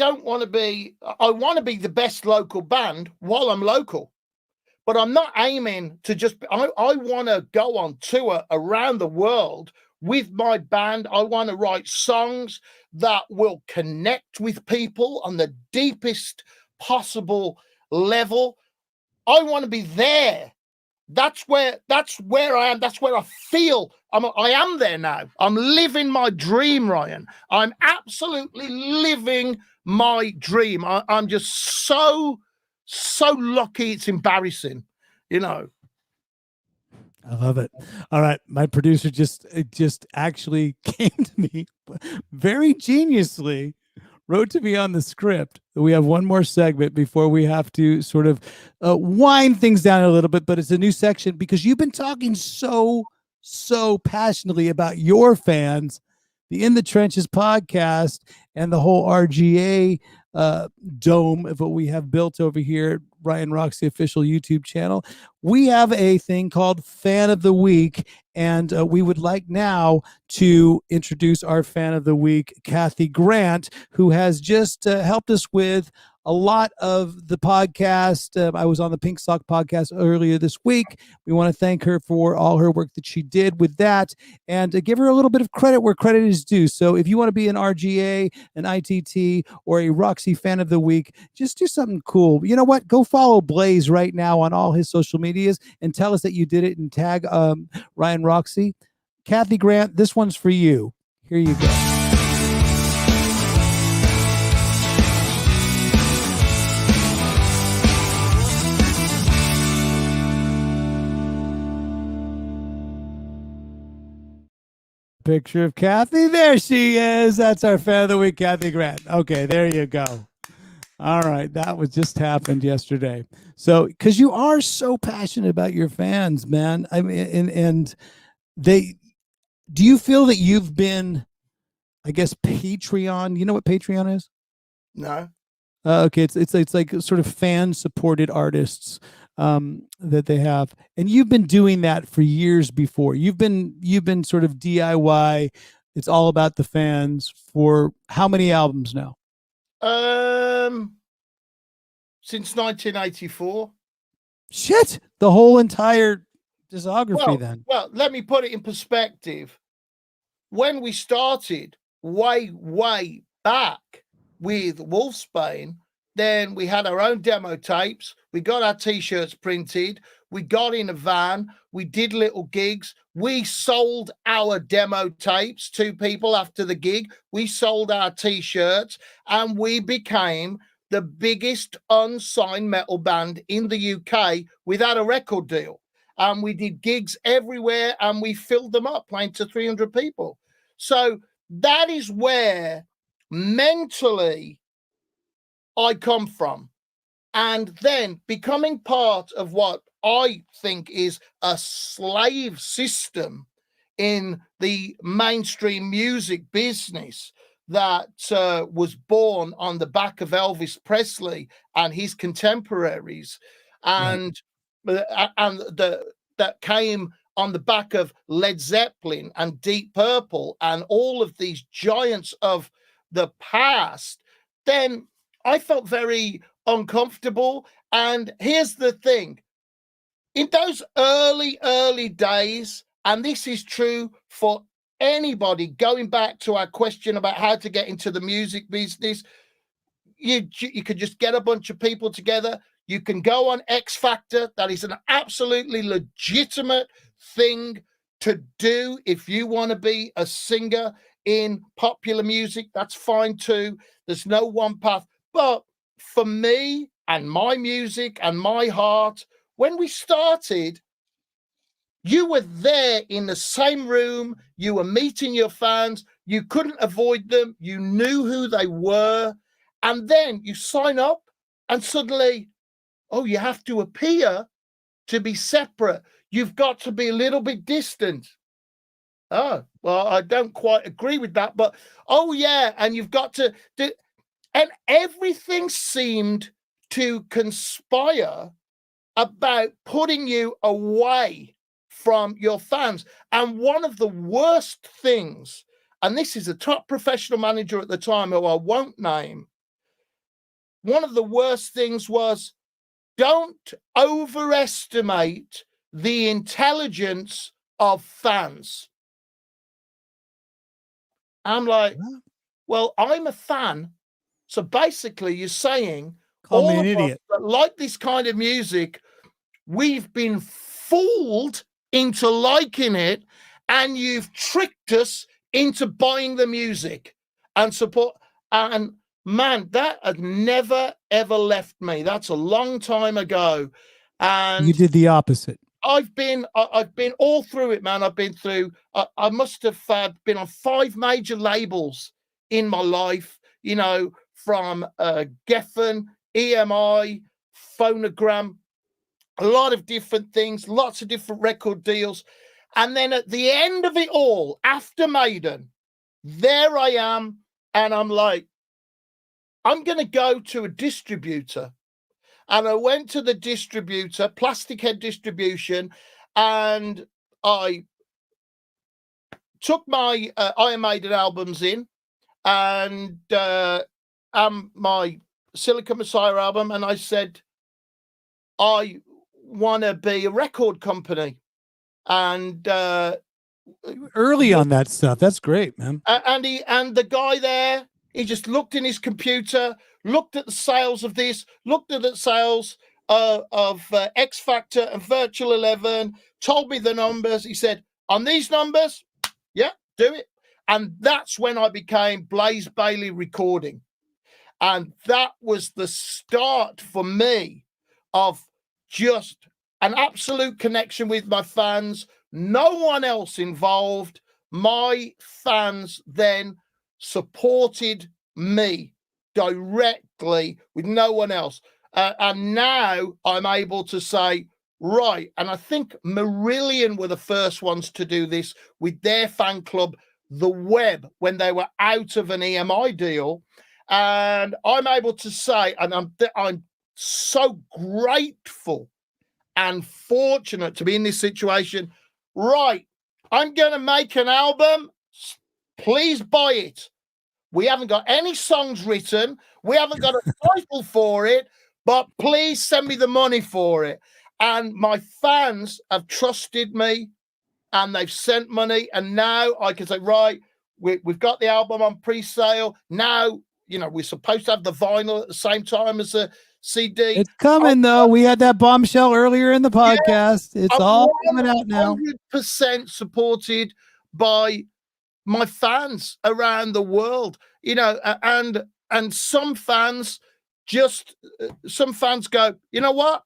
S4: want to be the best local band while I'm local, but I'm not aiming to just, I want to go on tour around the world with my band. I want to write songs that will connect with people on the deepest possible level. I want to be there. That's where I am. That's where I feel I am there now. I'm living my dream, Ryan. I'm absolutely living my dream. I'm just so lucky. It's embarrassing,
S3: I love it. All right. My producer just actually came to me very geniusly, wrote to me on the script that we have one more segment before we have to sort of wind things down a little bit, but it's a new section because you've been talking so passionately about your fans, the In the Trenches podcast, and the whole RGA dome of what we have built over here. Ryan Roxie official YouTube channel. We have a thing called Fan of the Week, and we would like now to introduce our Fan of the Week, Kathy Grant, who has just helped us with a lot of the podcast. I was on the Pink Sock podcast earlier this week. We want to thank her for all her work that she did with that, and give her a little bit of credit where credit is due. So if you want to be an RGA, an ITT, or a Roxy Fan of the Week, just do something cool. You know what? Go follow Blaise right now on all his social medias and tell us that you did it, and tag Ryan Roxie. Kathy Grant, this one's for you. Here you go. Picture of Kathy. There she is. That's our Fan of the Week, Kathy Grant. Okay, there you go. All right, that was just happened yesterday. So, because you are so passionate about your fans, man. I mean, and they, do you feel that you've been, I guess, Patreon? You know what Patreon is?
S4: No.
S3: Okay, it's like sort of fan supported artists that they have, and you've been doing that for years before. You've been sort of DIY. It's all about the fans for how many albums now?
S4: Since 1984.
S3: Shit, the whole entire discography.
S4: Well, let me put it in perspective. When we started way back with Wolfsbane, then we had our own demo tapes. We got our t-shirts printed. We got in a van. We did little gigs. We sold our demo tapes to people after the gig. We sold our t-shirts, and we became the biggest unsigned metal band in the UK without a record deal. And we did gigs everywhere, and we filled them up, playing to 300 people. So that is where mentally I come from. And then becoming part of what I think is a slave system in the mainstream music business that was born on the back of Elvis Presley and his contemporaries, and that came on the back of Led Zeppelin and Deep Purple and all of these giants of the past, then I felt very uncomfortable. And here's the thing. In those early days, and this is true for anybody, going back to our question about how to get into the music business, you could just get a bunch of people together. You can go on X Factor. That is an absolutely legitimate thing to do if you want to be a singer in popular music. That's fine too. There's no one path. But for me and my music and my heart, when we started, you were there in the same room. You were meeting your fans. You couldn't avoid them. You knew who they were. And then you sign up and suddenly, oh, you have to appear to be separate. You've got to be a little bit distant. Oh, well, I don't quite agree with that. But, oh, yeah, and you've got to do. And everything seemed to conspire about putting you away from your fans. And one of the worst things, and this is a top professional manager at the time who I won't name, one of the worst things was, don't overestimate the intelligence of fans. I'm like, well, I'm a fan. So basically you're saying
S3: Call me an idiot.
S4: That like this kind of music, we've been fooled into liking it, and you've tricked us into buying the music and support. And man, that had never, ever left me. That's a long time ago. And
S3: you did the opposite.
S4: I've been all through it, man. I've been through, I must have been on 5 major labels in my life, you know, from Geffen, EMI, Phonogram, a lot of different things, lots of different record deals. And then at the end of it all, after Maiden, there I am. And I'm like, I'm going to go to a distributor And I went to the distributor, Plastic Head Distribution, and I took my Iron Maiden albums in, and my Silicon Messiah album, and I said, I want to be a record company. And
S3: early on that stuff. That's great, man.
S4: And the guy there, he just looked in his computer, looked at the sales of this, looked at the sales of X Factor and Virtual 11, told me the numbers. He said, on these numbers, yeah, do it. And that's when I became Blaise Bayley Recording. And that was the start for me of just an absolute connection with my fans, no one else involved. My fans then supported me directly with no one else. And now I'm able to say, right, and I think Marillion were the first ones to do this with their fan club, The Web, when they were out of an EMI deal. And I'm able to say, and I'm so grateful and fortunate to be in this situation. Right, I'm going to make an album. Please buy it. We haven't got any songs written. We haven't got a title for it, but please send me the money for it. And my fans have trusted me, and they've sent money. And now I can say, right, we've got the album on pre-sale. Now, you know, we're supposed to have the vinyl at the same time as the CD.
S3: It's coming, though. We had that bombshell earlier in the podcast. Yeah, it's all coming out now.
S4: 100% supported by my fans around the world, you know, and some fans go, you know what?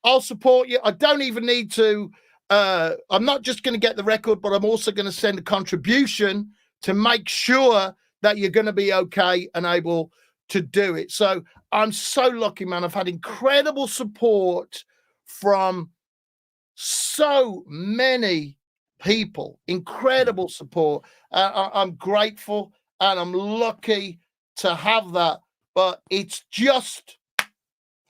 S4: I'll support you. I don't even need to. I'm not just going to get the record, but I'm also going to send a contribution to make sure that you're going to be okay and able to do it. So I'm so lucky, man. I've had incredible support from so many people, incredible support. I'm grateful and I'm lucky to have that. But it's just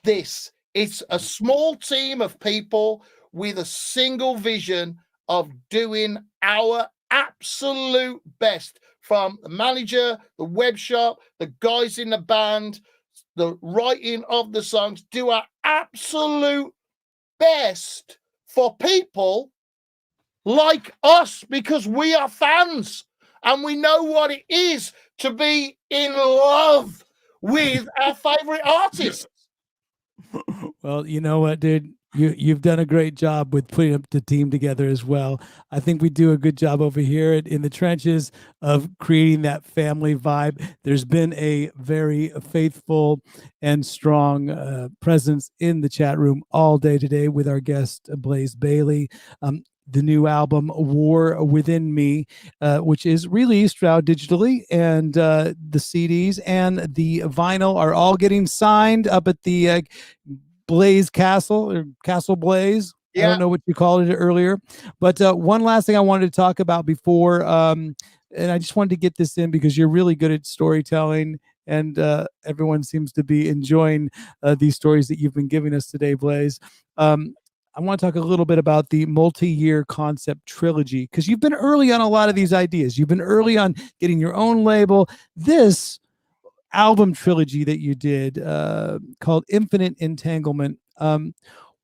S4: this. It's a small team of people with a single vision of doing our absolute best, from the manager, the web shop, the guys in the band, the writing of the songs, do our absolute best for people like us, because we are fans and we know what it is to be in love with our favorite artists.
S3: Well, you know what, dude? You've done a great job with putting up the team together as well. I think we do a good job over here in the trenches of creating that family vibe. There's been a very faithful and strong presence in the chat room all day today with our guest, Blaise Bayley. The new album, War Within Me, which is released now digitally, and the CDs and the vinyl are all getting signed up at the Blaise Castle, or Castle Blaise. Yeah. I don't know what you called it earlier, but one last thing I wanted to talk about before, and I just wanted to get this in because you're really good at storytelling, and everyone seems to be enjoying these stories that you've been giving us today, Blaise. I want to talk a little bit about the multi-year concept Trilogy, because you've been early on a lot of these ideas. You've been early on getting your own label. This album trilogy that you did called Infinite Entanglement.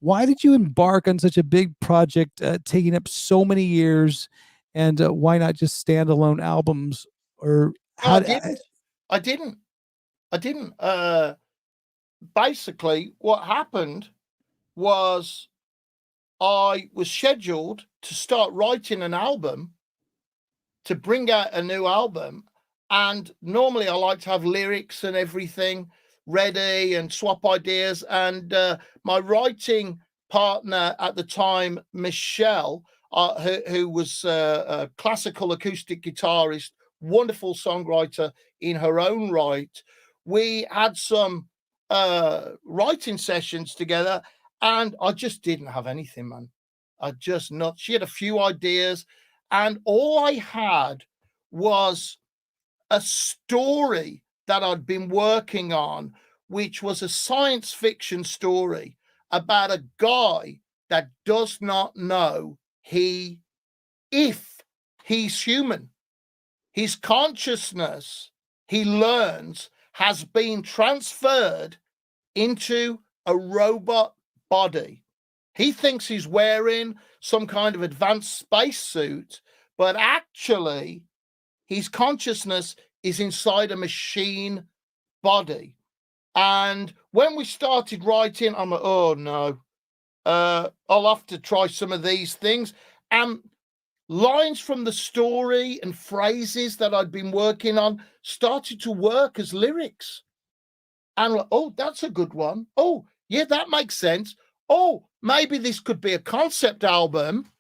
S3: Why did you embark on such a big project, taking up so many years, and why not just standalone albums? Or how?
S4: I didn't. Basically, what happened was I was scheduled to start writing an album, to bring out a new album. And normally I like to have lyrics and everything ready and swap ideas. And my writing partner at the time, Michelle, who was a classical acoustic guitarist, wonderful songwriter in her own right, we had some writing sessions together, and I just didn't have anything, man. She had a few ideas, and all I had was a story that I'd been working on which was a science fiction story about a guy that does not know if he's human. His consciousness, he learns, has been transferred into a robot body. He thinks he's wearing some kind of advanced spacesuit, but actually his consciousness is inside a machine body. And when we started writing, I'm like, oh no, I'll have to try some of these things. And lines from the story and phrases that I'd been working on started to work as lyrics. And like, oh, that's a good one. Oh, yeah, that makes sense. Oh, maybe this could be a concept album.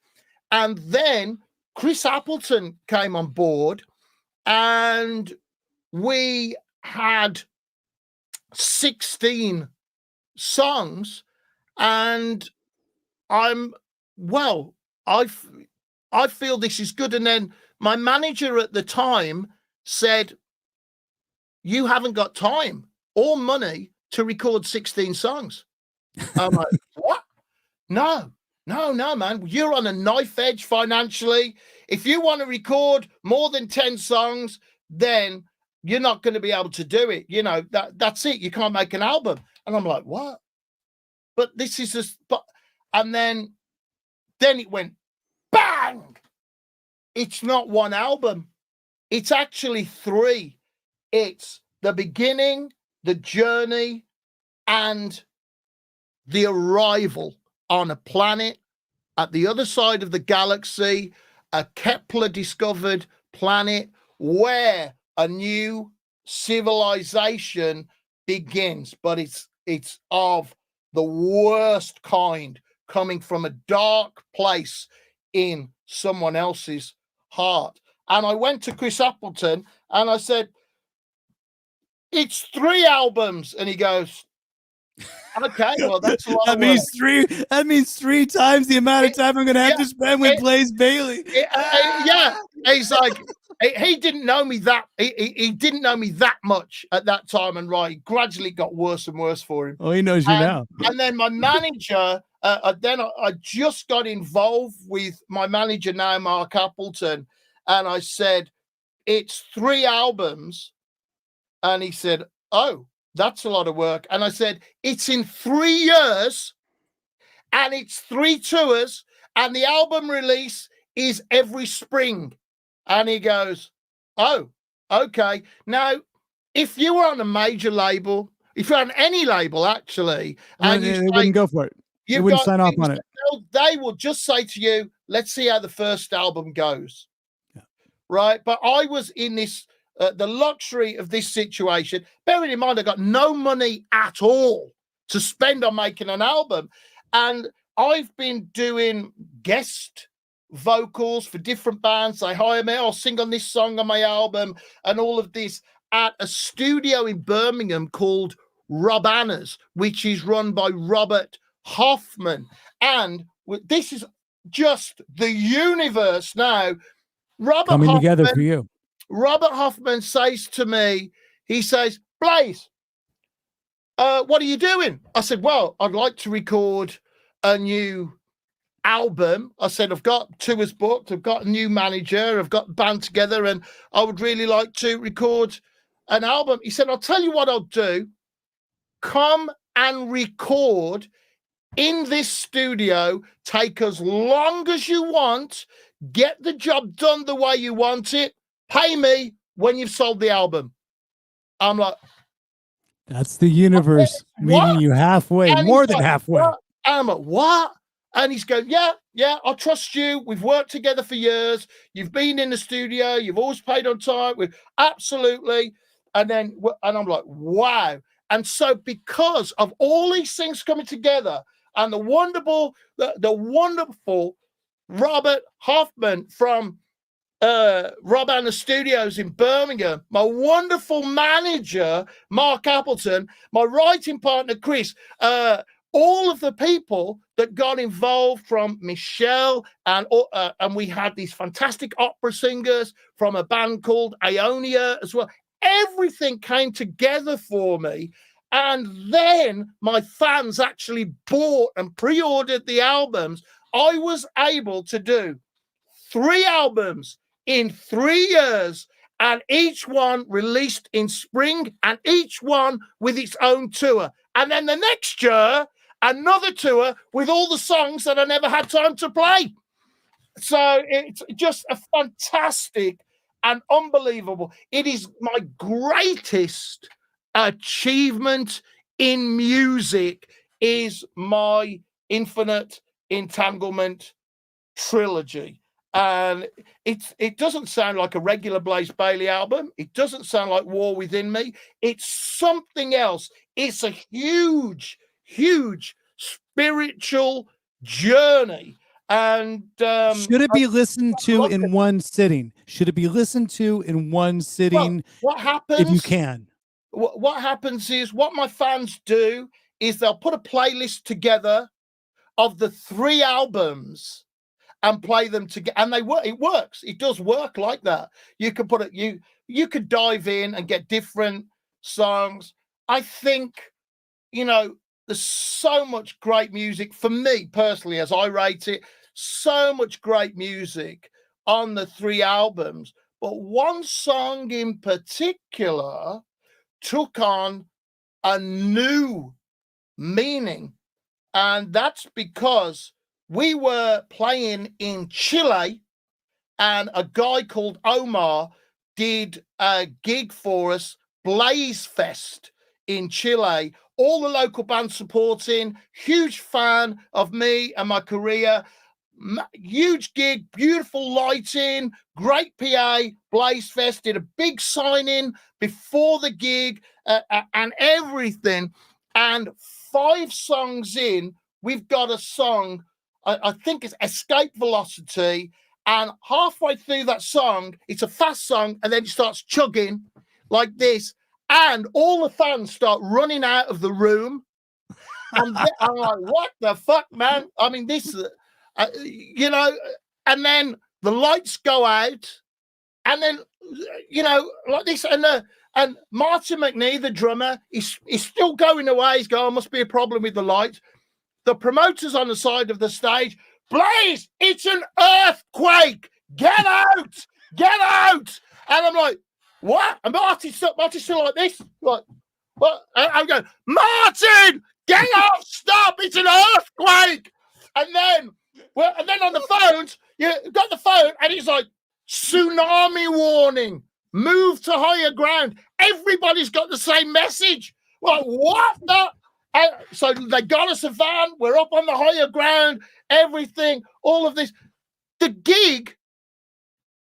S4: And then Chris Appleton came on board, and we had 16 songs. And I feel this is good. And then my manager at the time said, you haven't got time or money to record 16 songs. I'm like, what? No, man. You're on a knife edge financially. If you want to record more than 10 songs, then you're not going to be able to do it. You know, that's it. You can't make an album. And I'm like, what? But this is just, and then it went bang. It's not one album. It's actually 3. It's the beginning, the journey, and the arrival on a planet at the other side of the galaxy, a Kepler discovered planet where a new civilization begins. But it's of the worst kind, coming from a dark place in someone else's heart. And I went to Chris Appleton and I said, it's 3 albums. And he goes, okay, well, that's a lot
S3: that
S4: of
S3: means
S4: work.
S3: That means 3 times the amount of time I'm going to have to spend with Blaise Bayley.
S4: Yeah, he's like, he didn't know me that. He didn't know me that much at that time, and right, gradually got worse and worse for him.
S3: Oh, he knows you now.
S4: And then my manager, then I just got involved with my manager now, Mark Appleton, and I said, it's 3 albums. And he said, oh, that's a lot of work. And I said, it's in 3 years and it's 3 tours and the album release is every spring. And he goes, oh, okay. Now, if you were on a major label, if you're on any label, actually, and
S3: they wouldn't go for it. You wouldn't sign off on it.
S4: They will just say to you, let's see how the first album goes. Yeah. Right. But I was in this, the luxury of this situation, bearing in mind I got no money at all to spend on making an album. And I've been doing guest vocals for different bands. They hire me, I'll sing on this song on my album and all of this at a studio in Birmingham called Rob Anna's, which is run by Robert Hoffman. And this is just the universe now. Robert
S3: coming
S4: Hoffman,
S3: together for you.
S4: Robert Hoffman says to me, he says, Blaise, what are you doing? I said, well, I'd like to record a new album. I said, I've got tours booked, I've got a new manager, I've got the band together, and I would really like to record an album. He said, I'll tell you what I'll do. Come and record in this studio. Take as long as you want. Get the job done the way you want it. Pay me when you've sold the album. I'm like,
S3: that's the universe meeting you halfway, and more than halfway.
S4: What? I'm like, what? And he's going, yeah, I trust you. We've worked together for years. You've been in the studio. You've always paid on time. Absolutely. And I'm like, wow. And so because of all these things coming together and the wonderful Robert Hoffman from Rob Anna Studios in Birmingham, my wonderful manager, Mark Appleton, my writing partner, Chris, all of the people that got involved, from Michelle, and we had these fantastic opera singers from a band called Ionia as well. Everything came together for me. and then my fans actually bought and pre-ordered the albums, I was able to do 3 albums in 3 years, and each one released in spring, and each one with its own tour. And then the next year, another tour with all the songs that I never had time to play. So it's just a fantastic and unbelievable. It is my greatest achievement in music is my Infinite Entanglement trilogy. And it doesn't sound like a regular Blaise Bayley album. It doesn't sound like War Within Me. It's something else. It's a huge, huge spiritual journey. And
S3: should it be listened to in one sitting? Should it be listened to in one sitting?
S4: Well, what happens
S3: if you can?
S4: What happens is what my fans do is they'll put a playlist together of the 3 albums and play them together, and they work. It works. It does work like that. You can put it. You could dive in and get different songs. I think, there's so much great music for me personally, as I rate it. So much great music on the 3 albums, but one song in particular took on a new meaning, and that's because we were playing in Chile, and a guy called Omar did a gig for us, Blaise Fest in Chile. All the local bands supporting, huge fan of me and my career. Huge gig, beautiful lighting, great PA. Blaise Fest did a big sign-in before the gig and everything. And 5 songs in, we've got a song, I think it's Escape Velocity, and halfway through that song, it's a fast song, and then it starts chugging like this, and all the fans start running out of the room, and I'm like, what the fuck, man? I mean, this, and then the lights go out, and then, like this, and Martin McNee, the drummer, he's still going away. He's going, must be a problem with the lights. The promoters on the side of the stage, Blaise, it's an earthquake. Get out. Get out. And I'm like, what? And Martin's still like this. Like, what? I'm going, Martin, get out. Stop. It's an earthquake. And then on the phones, you got the phone, and it's like, tsunami warning. Move to higher ground. Everybody's got the same message. Like, what the? So they got us a van. We're up on the higher ground. Everything, all of this. The gig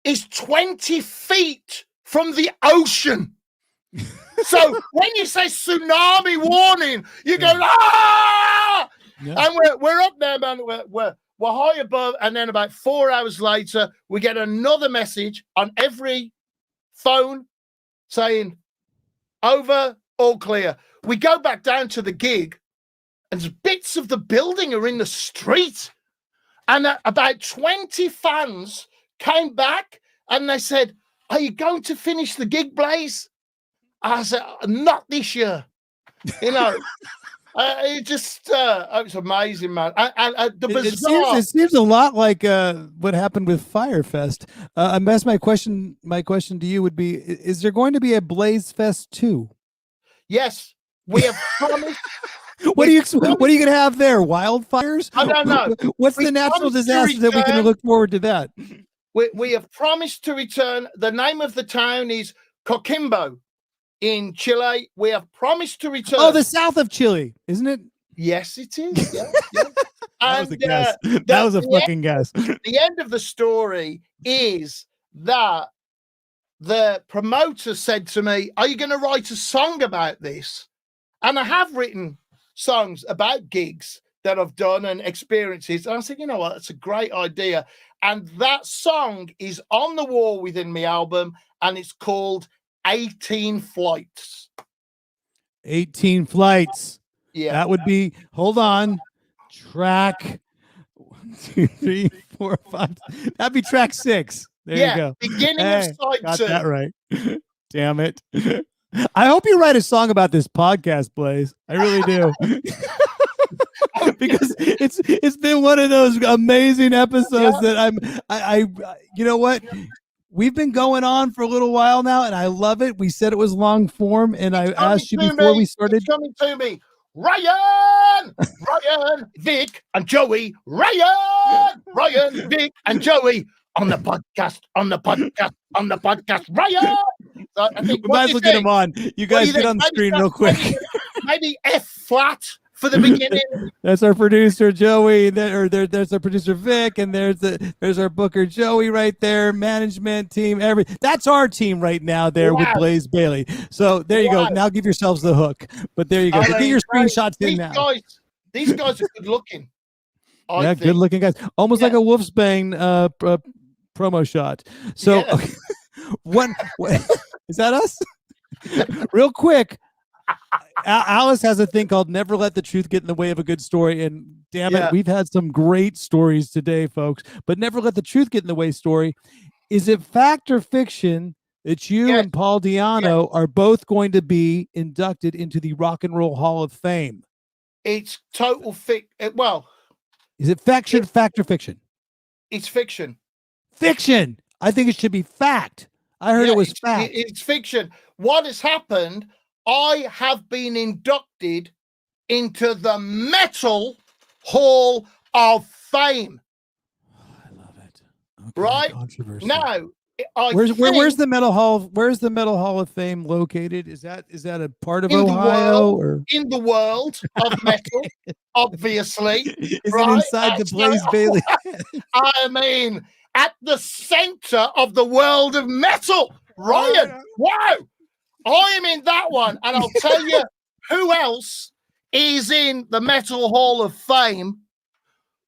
S4: is 20 feet from the ocean. So when you say tsunami warning, you go, ah! Yeah. And we're up there, man. We're high above. And then about 4 hours later, we get another message on every phone saying, over, all clear. We go back down to the gig, and bits of the building are in the street. And about 20 fans came back, and they said, are you going to finish the gig, Blaise? I said, not this year. It's amazing, man.
S3: It seems a lot like what happened with Firefest. I guess my question to you would be: is there going to be a Blaise Fest 2?
S4: Yes, we have promised.
S3: What are you going to have there? Wildfires?
S4: I don't know.
S3: What's the natural disaster that we can look forward to that?
S4: We have promised to return. The name of the town is Coquimbo in Chile. We have promised to return.
S3: Oh, the south of Chile, isn't it?
S4: Yes, it is. Yeah, yeah.
S3: That was a guess. That was a fucking guess.
S4: The end of the story is that the promoter said to me, are you going to write a song about this? And I have written songs about gigs that I've done and experiences. And I said, you know what? That's a great idea. And that song is on the War Within Me album, and it's called 18 Flights.
S3: 18 Flights.
S4: Yeah.
S3: That would be, hold on, track 1, 2, 3, 4, 5. That'd be track 6. There you go.
S4: Beginning of side
S3: got
S4: 2.
S3: That right. Damn it. I hope you write a song about this podcast, Blaise. I really do. Because it's been one of those amazing episodes that I you know what? We've been going on for a little while now, and I love it. We said it was long form, and I asked you before we started.
S4: It's coming to me. Ryan, Vic, and Joey. Ryan, Vic, and Joey on the podcast. Ryan. So I think,
S3: we might as well get them on. You guys get on the screen real quick.
S4: Maybe F flat for the beginning.
S3: That's our producer Joey. There's our producer Vic, and there's our booker Joey right there. Management team, that's our team right now there with Blaise Bayley. So there you go. Now give yourselves the hook. But there you go. Get your screenshots in now.
S4: These guys are good looking.
S3: Good looking guys. Almost like a Wolfsbane promo shot. So okay. What is that us? Real quick. Alice has a thing called never let the truth get in the way of a good story, and damn it, we've had some great stories today, folks, but never let the truth get in the way story. Is it fact or fiction that you and Paul Diano are both going to be inducted into the Rock and Roll Hall of Fame?
S4: It's total well,
S3: is it fact or fiction?
S4: It's fiction.
S3: Fiction. I think it should be fact. I heard it was fact.
S4: It's fiction. What has happened? I have been inducted into the Metal Hall of Fame.
S3: I love it.
S4: Okay, right now,
S3: where's the Metal Hall? Where's the Metal Hall of Fame located? Is that a part of Ohio or
S4: in the world of metal? Obviously,
S3: is it inside the Blaise Bayley?
S4: I mean, at the center of the world of metal, Ryan. Wow. I am in that one, and I'll tell you who else is in the Metal Hall of Fame.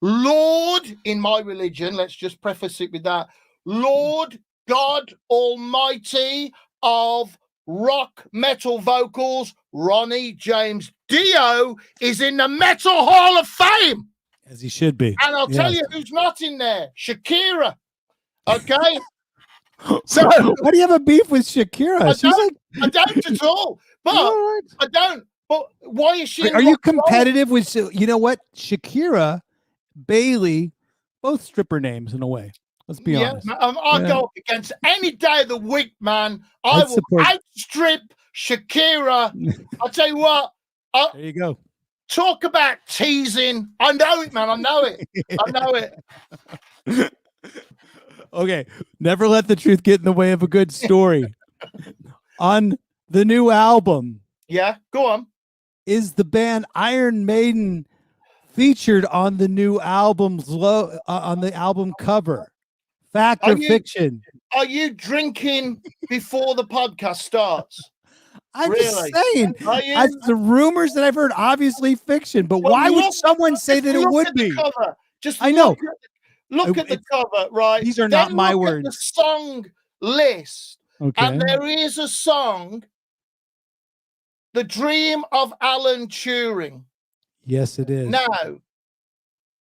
S4: Lord, in my religion, let's just preface it with that, Lord God Almighty of rock metal vocals, Ronnie James Dio, is in the Metal Hall of Fame.
S3: As he should be.
S4: And I'll tell you who's not in there. Shakira. Okay? So
S3: why do you have a beef with Shakira?
S4: I don't at all. But I don't. But why is she?
S3: Are you competitive with? You know what? Shakira, Bayley, both stripper names in a way. Let's be honest.
S4: I'll go up against any day of the week, man. I will outstrip Shakira. I'll tell you what.
S3: There you go.
S4: Talk about teasing. I know it, man. I know it. I know it.
S3: Okay, never let the truth get in the way of a good story. On the new album,
S4: go on.
S3: Is the band Iron Maiden featured on the new album's on the album cover? Fact or fiction?
S4: Are you drinking before the podcast starts?
S3: I'm just saying. The rumors that I've heard, obviously fiction, but why would someone say that it would be?
S4: I know. Look at the cover, right?
S3: These are not my words.
S4: The song list, and there is a song, "The Dream of Alan Turing."
S3: Yes, it is.
S4: Now,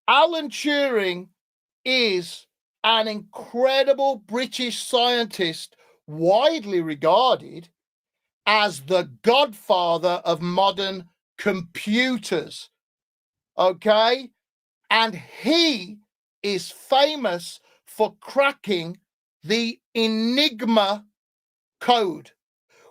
S4: Alan Turing is an incredible British scientist, widely regarded as the godfather of modern computers. Okay, and he is famous for cracking the Enigma code,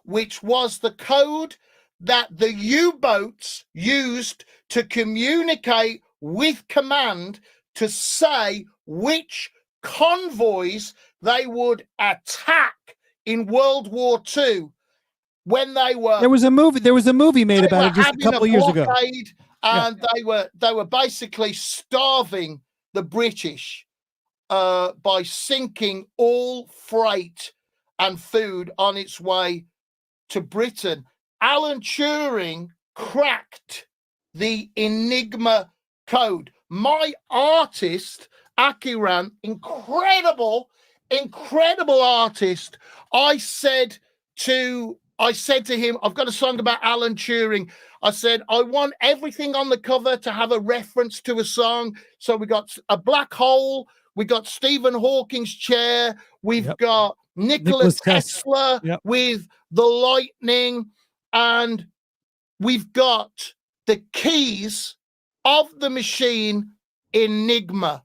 S4: which was the code that the U-boats used to communicate with command to say which convoys they would attack in World War II when they were.
S3: There was a movie made about it just a couple of years ago.
S4: And they were basically starving the British by sinking all freight and food on its way to Britain. Alan Turing cracked the Enigma code. My artist, Akiran, incredible artist. I said to him, I've got a song about Alan Turing. I said, I want everything on the cover to have a reference to a song. So we got a black hole We got Stephen Hawking's chair. We've
S3: Yep.
S4: got Nikola Tesla
S3: Yep.
S4: with the lightning, and we've got the keys of the machine Enigma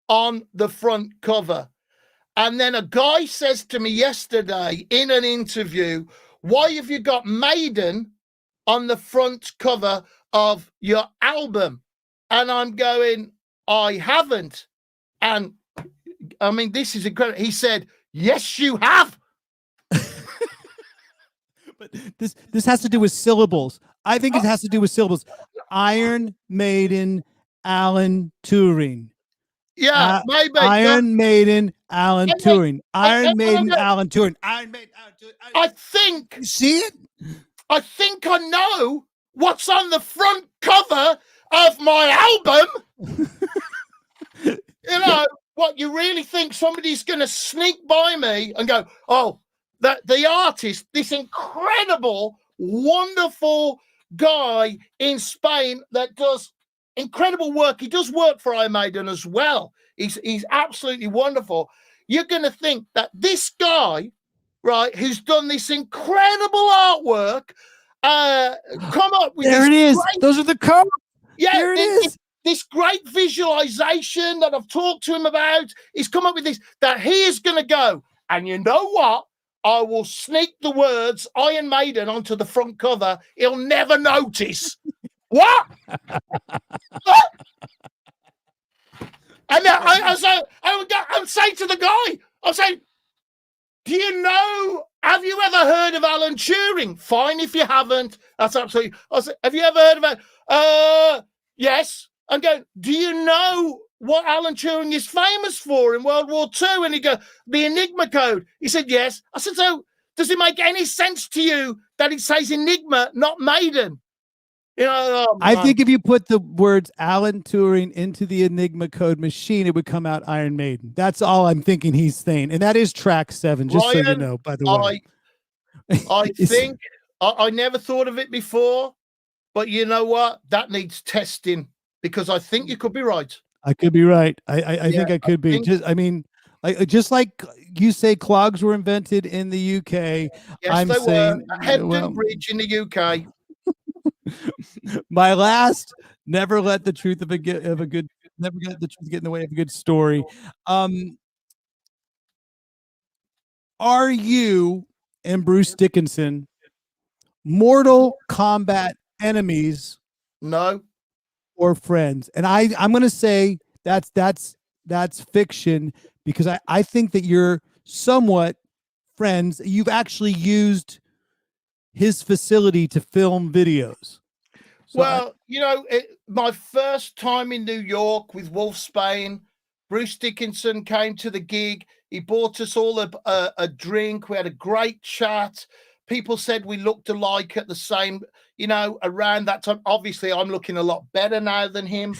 S4: on the front cover. And then a guy says to me yesterday in an interview, why have you got Maiden on the front cover of your album? And I'm going, I haven't. And I mean, this is incredible. He said, yes, you have.
S3: But this has to do with syllables. I think it has to do with syllables. Iron Maiden, Alan Turing.
S4: Yeah, maybe.
S3: Iron Maiden, Alan Turing. Iron Maiden, Alan Turing. Iron Maiden, Alan Turing.
S4: I think.
S3: You see it?
S4: I think I know what's on the front cover of my album. You know, what, you really think somebody's going to sneak by me and go, oh, that the artist, this incredible, wonderful guy in Spain that does incredible work. He does work for Iron Maiden as well. He's absolutely wonderful. You're going to think that this guy, right, who's done this incredible artwork, come up with
S3: there
S4: this
S3: it is.
S4: great,
S3: those are the codes.
S4: yeah,
S3: there it is.
S4: This great visualization that I've talked to him about. He's come up with this, that he is going to go, and you know what? I will sneak the words Iron Maiden onto the front cover. He'll never notice. What? What? And then I'm saying to the guy, I'm saying, do you know, have you ever heard of Alan Turing? Fine if you haven't. That's absolutely. I said, have you ever heard of yes. I'm going, do you know what Alan Turing is famous for in World War II? And he goes, the Enigma code. He said, yes. I said, so does it make any sense to you that it says Enigma, not Maiden? You know,
S3: I think if you put the words Alan Turing into the Enigma code machine, it would come out Iron Maiden. That's all I'm thinking he's saying. And that is track 7, just
S4: Ryan,
S3: so you know, by the way.
S4: I think I never thought of it before, but you know what? That needs testing, because I think you could be right.
S3: I could be right. I think I could be. Just like you say, clogs were invented in the UK.
S4: Yes,
S3: I'm
S4: they
S3: saying
S4: were. Hebden Bridge in the UK.
S3: My last, never let the truth get in the way of a good story. Are you and Bruce Dickinson Mortal Kombat enemies?
S4: No.
S3: Or friends? And I'm going to say that's fiction, because I think that you're somewhat friends. You've actually used his facility to film videos. So
S4: my first time in New York with Wolfsbane, Bruce Dickinson came to the gig. He bought us all a drink. We had a great chat. People said we looked alike at the same, around that time. Obviously, I'm looking a lot better now than him.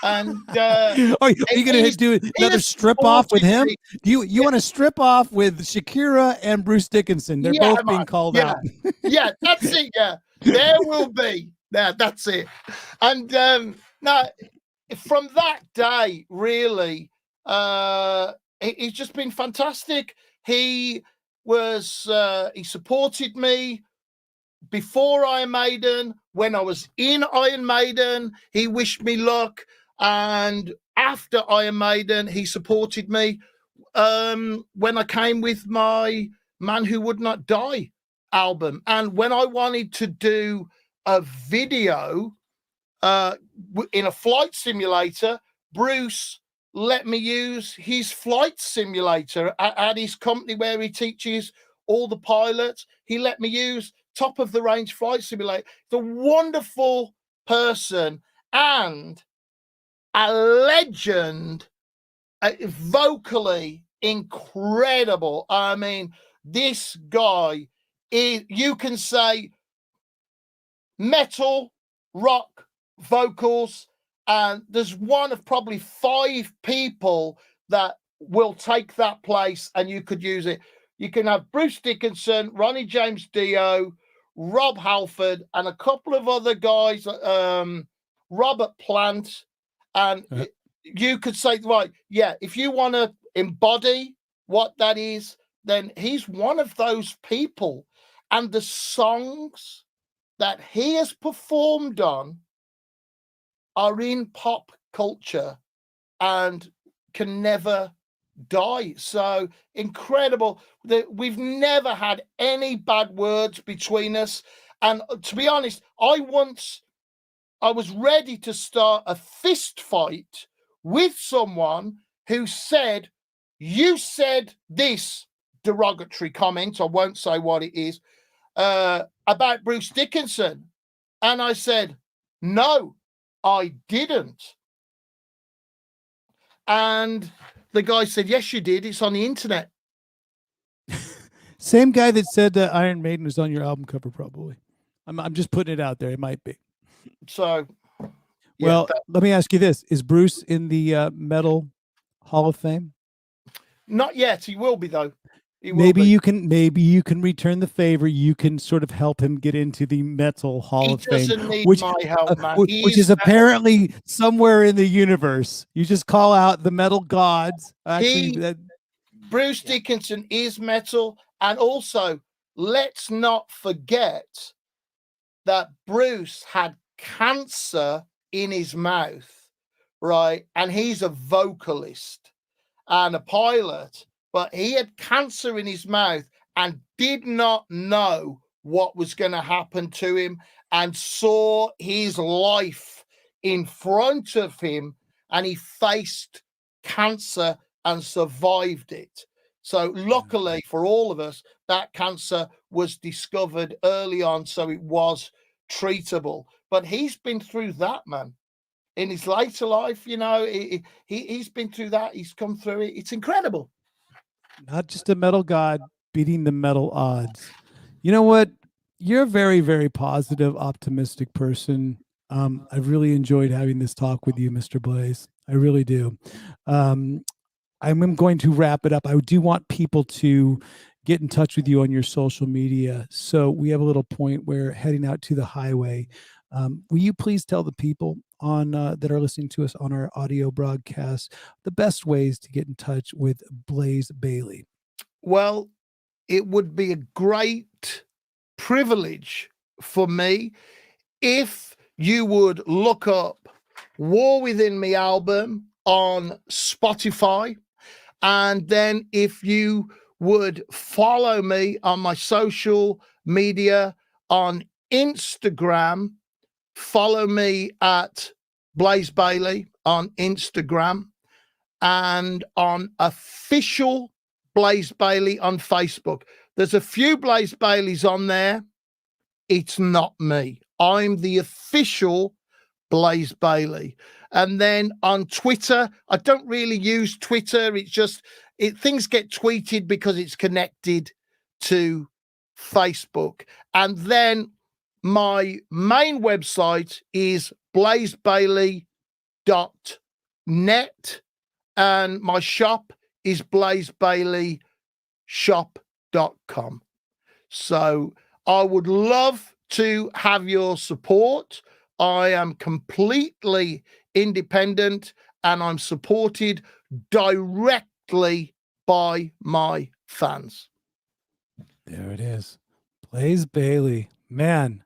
S4: And are you
S3: going to do another strip off with him? Do you want to strip off with Shakira and Bruce Dickinson? They're both being called out.
S4: Yeah, that's it. Yeah, there will be. Yeah, that's it. And now, from that day, really, he's just been fantastic. He supported me before Iron Maiden. When I was in Iron Maiden, he wished me luck. And after Iron Maiden, he supported me when I came with my Man Who Would Not Die album. And when I wanted to do a video in a flight simulator, Bruce let me use his flight simulator at his company where he teaches all the pilots. He let me use top of the range flight simulator. The wonderful person and a legend, vocally incredible. I mean, this guy is, you can say, metal, rock, vocals, and there's one of probably 5 people that will take that place, and you could use it. You can have Bruce Dickinson, Ronnie James Dio, Rob Halford, and a couple of other guys, Robert Plant. And you could say, right, yeah, if you want to embody what that is, then he's one of those people. And the songs that he has performed on are in pop culture and can never die. So incredible that we've never had any bad words between us. And to be honest, I was ready to start a fist fight with someone who said, you said this derogatory comment, I won't say what it is, about Bruce Dickinson. And I said, no, I didn't. And the guy said, yes, you did. It's on the internet.
S3: Same guy that said that Iron Maiden was on your album cover, probably. I'm just putting it out there. It might be.
S4: So,
S3: well, let me ask you this. Is Bruce in the Metal Hall of Fame?
S4: Not yet. He will be, though.
S3: Maybe you can return the favor. You can sort of help him get into the Metal Hall of Fame.
S4: He doesn't need
S3: which,
S4: my help, man.
S3: Which is apparently somewhere in the universe. You just call out the metal gods.
S4: Bruce Dickinson is metal. And also, let's not forget that Bruce had cancer in his mouth, right? And he's a vocalist and a pilot, but he had cancer in his mouth and did not know what was going to happen to him and saw his life in front of him, and he faced cancer and survived it. So luckily for all of us, that cancer was discovered early on, so it was treatable. But he's been through that, man. In his later life, you know, he's been through that. He's come through it. It's incredible.
S3: Not just a metal god beating the metal odds. You know what? You're a very, very positive, optimistic person. I've really enjoyed having this talk with you, Mr. Blaise. I really do. I'm going to wrap it up. I do want people to get in touch with you on your social media. So we have a little point where heading out to the highway. Will you please tell the people on that are listening to us on our audio broadcast the best ways to get in touch with Blaise Bayley?
S4: Well, it would be a great privilege for me if you would look up War Within Me album on Spotify. And then if you would follow me on my social media on Instagram, follow me at Blaise Bayley on Instagram, and on official Blaise Bayley on Facebook. There's a few Blaise Baileys on there. It's not me. I'm the official Blaise Bayley. And then on Twitter, I don't really use Twitter. It's just things get tweeted because it's connected to Facebook. And then my main website is blaisebayley.net, and my shop is blaisebayleyshop.com. So I would love to have your support. I am completely independent and I'm supported directly by my fans.
S3: There it is. Blaise Bayley. Man,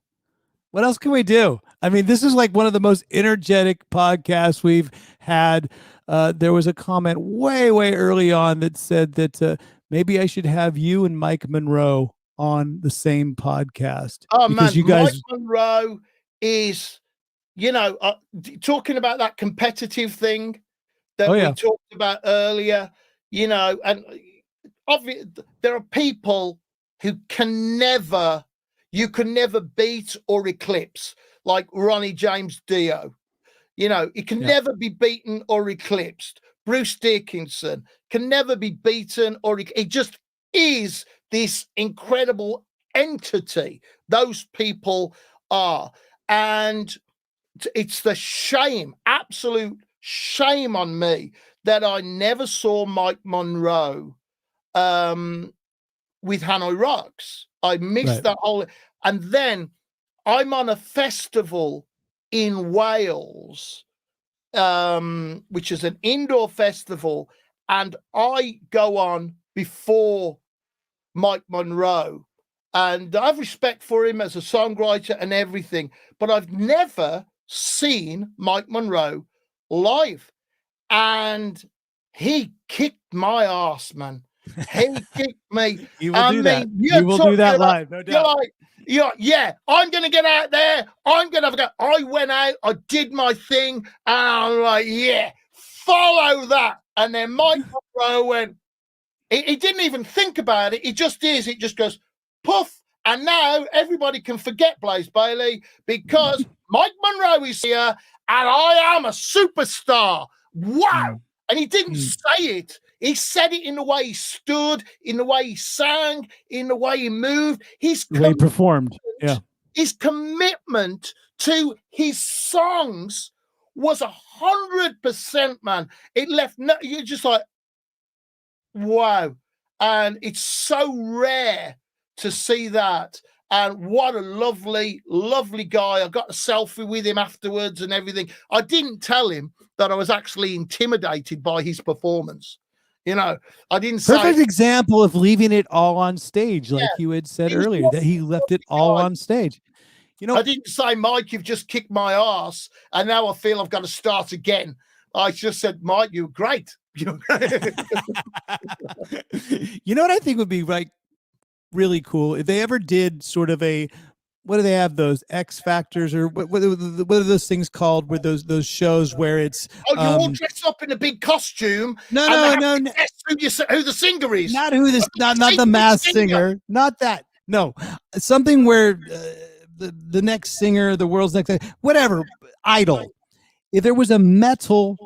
S3: what else can we do? I mean, this is like one of the most energetic podcasts we've had. There was a comment way early on that said that maybe I should have you and Mike Monroe on the same podcast.
S4: Oh,
S3: because
S4: man,
S3: you guys...
S4: Mike Monroe is, you know, talking about that competitive thing that we talked about earlier, you know, and obviously there are people who you can never beat or eclipse, like Ronnie James Dio. You know, it can never be beaten or eclipsed. Bruce Dickinson can never be beaten or it just is this incredible entity. Those people are. And it's the shame, absolute shame on me that I never saw Mike Monroe with Hanoi Rocks. I missed that whole, and then I'm on a festival in Wales which is an indoor festival, and I go on before Mike Monroe, and I have respect for him as a songwriter and everything, but I've never seen Mike Monroe live, and he kicked my ass, man. He kicked me.
S3: You will do that. You will do that live, no doubt.
S4: You're like, yeah, I'm going to get out there. I'm going to have a go. I went out. I did my thing. And I'm like, yeah, follow that. And then Mike Monroe went, he didn't even think about it. He just is. It just goes, poof. And now everybody can forget Blaise Bayley because Mike Monroe is here and I am a superstar. Wow. And he didn't say it. He said it in the way he stood, in the way he sang, in the way he moved.
S3: The way he performed. Yeah.
S4: His commitment to his songs was 100%, man. It left you're just like, wow. And it's so rare to see that. And what a lovely, lovely guy. I got a selfie with him afterwards and everything. I didn't tell him that I was actually intimidated by his performance. You know, I didn't say.
S3: Perfect example of leaving it all on stage, like you had said earlier, that he left it all on stage. You know,
S4: I didn't say, Mike, you've just kicked my ass, and now I feel I've got to start again. I just said, Mike, you're great.
S3: You know what I think would be like really cool if they ever did sort of a, what do they have, those X Factors or what are those things called, where those shows where it's
S4: you're all dressed up in a big costume.
S3: No.
S4: Who the singer is?
S3: Not the Masked Singer. Not that. No, something where the next singer, the world's next, whatever, Idol. If there was a metal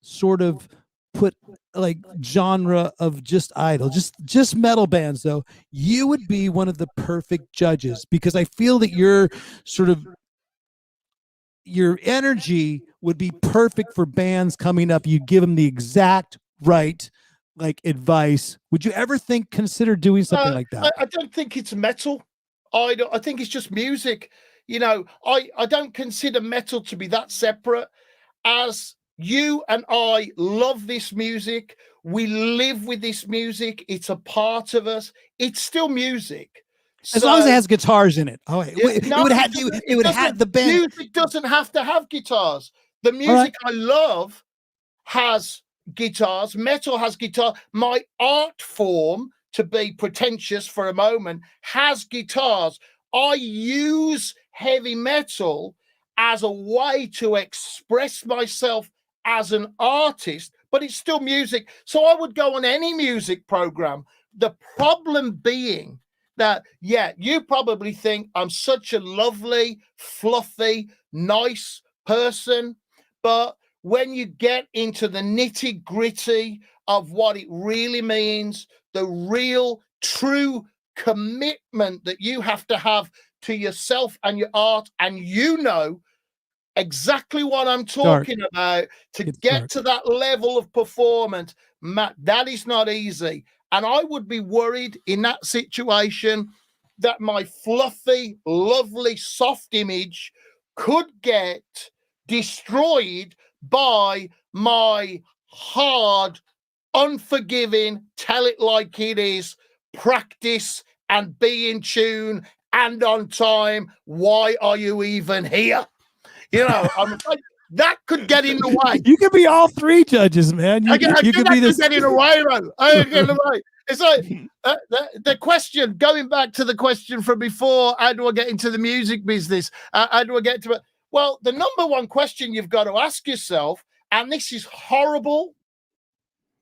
S3: sort of like genre of just Idol, just metal bands, though, you would be one of the perfect judges, because I feel that your energy would be perfect for bands coming up. You give them the exact right like advice. Would you ever consider doing something like that?
S4: I don't think it's metal. I think it's just music. You know, I don't consider metal to be that separate. As you and I love this music, we live with this music. It's a part of us. It's still music.
S3: As long as it has guitars in it. Oh, it would have the band.
S4: Music doesn't have to have guitars. The music I love has guitars. Metal has guitar. My art form, to be pretentious for a moment, has guitars. I use heavy metal as a way to express myself as an artist, but it's still music. So I would go on any music program. The problem being that, you probably think I'm such a lovely, fluffy, nice person, but when you get into the nitty-gritty of what it really means, the real, true commitment that you have to have to yourself and your art, and you know exactly what I'm talking about, to get to that level of performance, Matt, that is not easy. And I would be worried in that situation that my fluffy, lovely, soft image could get destroyed by my hard, unforgiving, tell it like it is, practice and be in tune and on time. Why are you even here? You know, I'm afraid that could get in the way.
S3: You could be all three judges, man. You could be
S4: get in the way, man. I get in the way. It's like the question, going back to the question from before, how do I get into the music business? How do I get to it? Well, the number one question you've got to ask yourself, and this is horrible,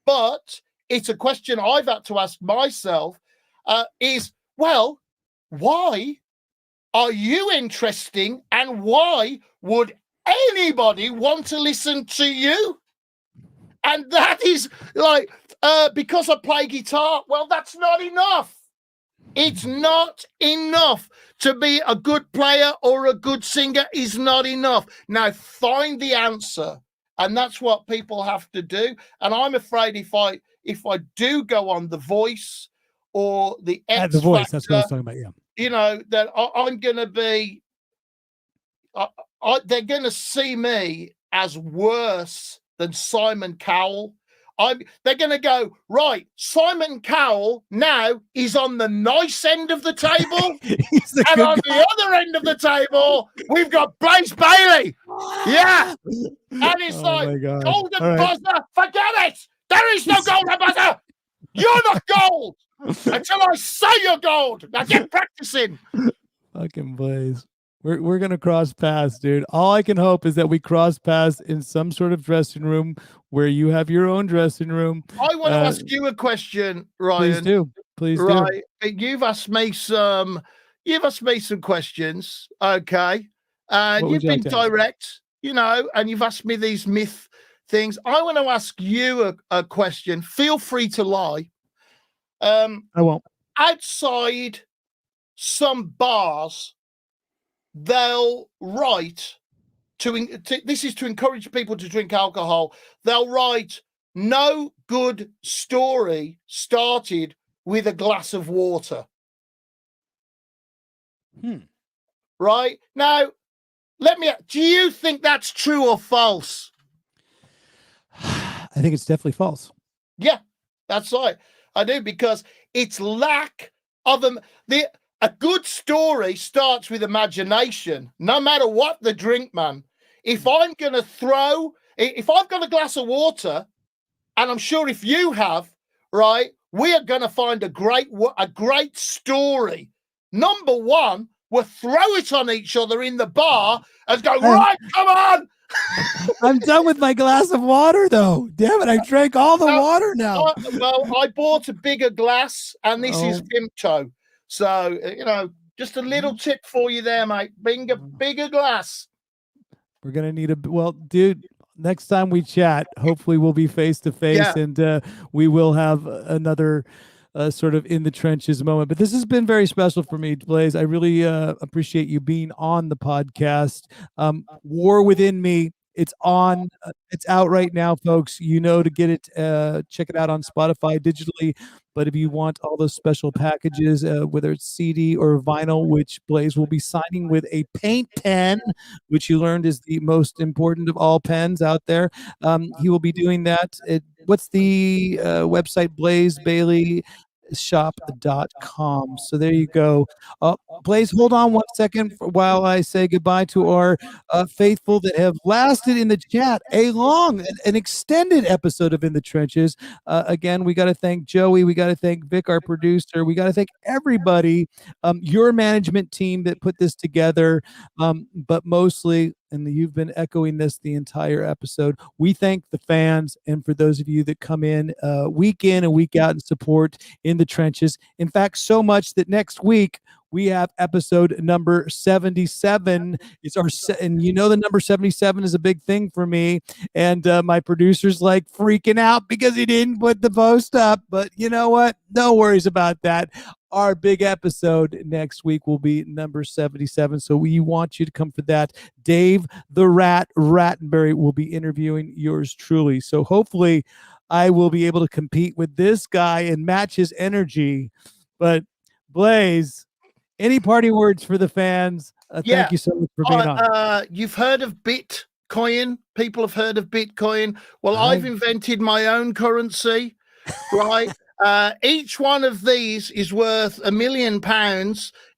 S4: but it's a question I've had to ask myself, is, well, why are you interesting, and why would anybody want to listen to you? And that is like, because I play guitar. Well, that's not enough. It's not enough. To be a good player or a good singer is not enough. Now find the answer. And that's what people have to do. And I'm afraid if I do go on The Voice or the X
S3: The Voice,
S4: Factor,
S3: that's what I was talking about, yeah.
S4: You know, that I'm going to be, they're going to see me as worse than Simon Cowell. They're going to go, right, Simon Cowell now is on the nice end of the table. And on the other end of the table, we've got Blaise Bayley. Yeah. And it's like, golden buzzer, forget it. There is no golden buzzer. You're not gold until I say you're gold. Now get practicing.
S3: Fucking Blaise. We're gonna cross paths, dude. All I can hope is that we cross paths in some sort of dressing room where you have your own dressing room.
S4: I want to ask you a question, Ryan.
S3: Please
S4: do.
S3: You've
S4: asked me some questions, okay? And you've been direct, and you've asked me these myth things. I want to ask you a question. Feel free to lie.
S3: I won't.
S4: Outside some bars, they'll write this is to encourage people to drink alcohol. They'll write, no good story started with a glass of water. Right now, do you think that's true or false?
S3: I think it's definitely false.
S4: Yeah, that's right. I do, because it's lack of a good story starts with imagination, no matter what the drink, man. If I've got a glass of water, and I'm sure if you have, right, we are going to find a great story. Number one, we'll throw it on each other in the bar and go, right, come on.
S3: I'm done with my glass of water, though. Damn it, I drank all the water now.
S4: I bought a bigger glass, and this is Vimto. So, just a little tip for you there, mate. Bigger glass.
S3: We're going to need dude, next time we chat, hopefully we'll be face to face, and we will have another sort of in the trenches moment. But this has been very special for me, Blaise. I really appreciate you being on the podcast. War Within Me. It's on. It's out right now, folks. To get it, check it out on Spotify digitally. But if you want all those special packages, whether it's CD or vinyl, which Blaise will be signing with a paint pen, which you learned is the most important of all pens out there, he will be doing that. What's the website? Blaise Bayley shop.com. So there you go. Blaise, hold on 1 second while I say goodbye to our faithful that have lasted in the chat an extended episode of In the Trenches. Again, we got to thank Joey, we got to thank Vic, our producer, we got to thank everybody, your management team that put this together, but mostly, and you've been echoing this the entire episode, we thank the fans, and for those of you that come in and week out and support In the Trenches. In fact, so much that next week we have episode number 77. And the number 77 is a big thing for me. And my producer's like freaking out because he didn't put the post up. But you know what? No worries about that. Our big episode next week will be number 77. So we want you to come for that. Dave the Rat Rattenberry will be interviewing yours truly. So hopefully I will be able to compete with this guy and match his energy. But Blaise, any parting words for the fans? Thank you so much for being on.
S4: You've heard of Bitcoin? People have heard of Bitcoin. Well, I've invented my own currency, right? Each one of these is worth £1 million.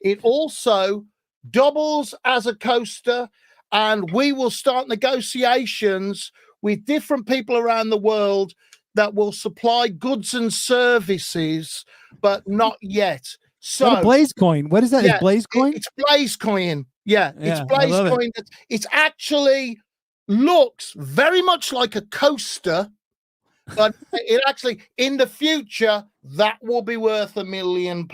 S4: It also doubles as a coaster, and we will start negotiations with different people around the world that will supply goods and services, but not yet. So
S3: Blaise coin. What is that?
S4: Yeah,
S3: is Blaise coin?
S4: It's Blaise coin. Yeah, it's Blaise coin. It actually looks very much like a coaster, but it actually, in the future, that will be worth £1 million.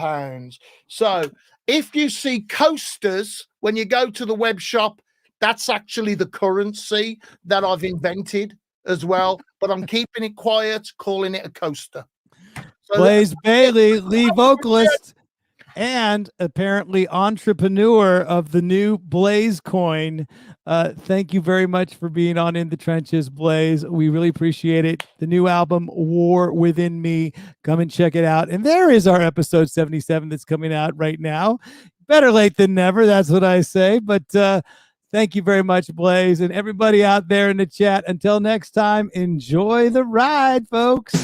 S4: So if you see coasters when you go to the web shop, that's actually the currency that I've invented as well. But I'm keeping it quiet, calling it a coaster. So
S3: Blaise Bayley, lead vocalist, and apparently entrepreneur of the new Blaise coin. Thank you very much for being on In the Trenches, Blaise. We really appreciate it. The new album, War Within Me. Come and check it out. And there is our episode 77 that's coming out right now. Better late than never, that's what I say. But Thank you very much, Blaise, and everybody out there in the chat. Until next time, enjoy the ride, folks.
S2: In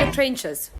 S2: the Trenches.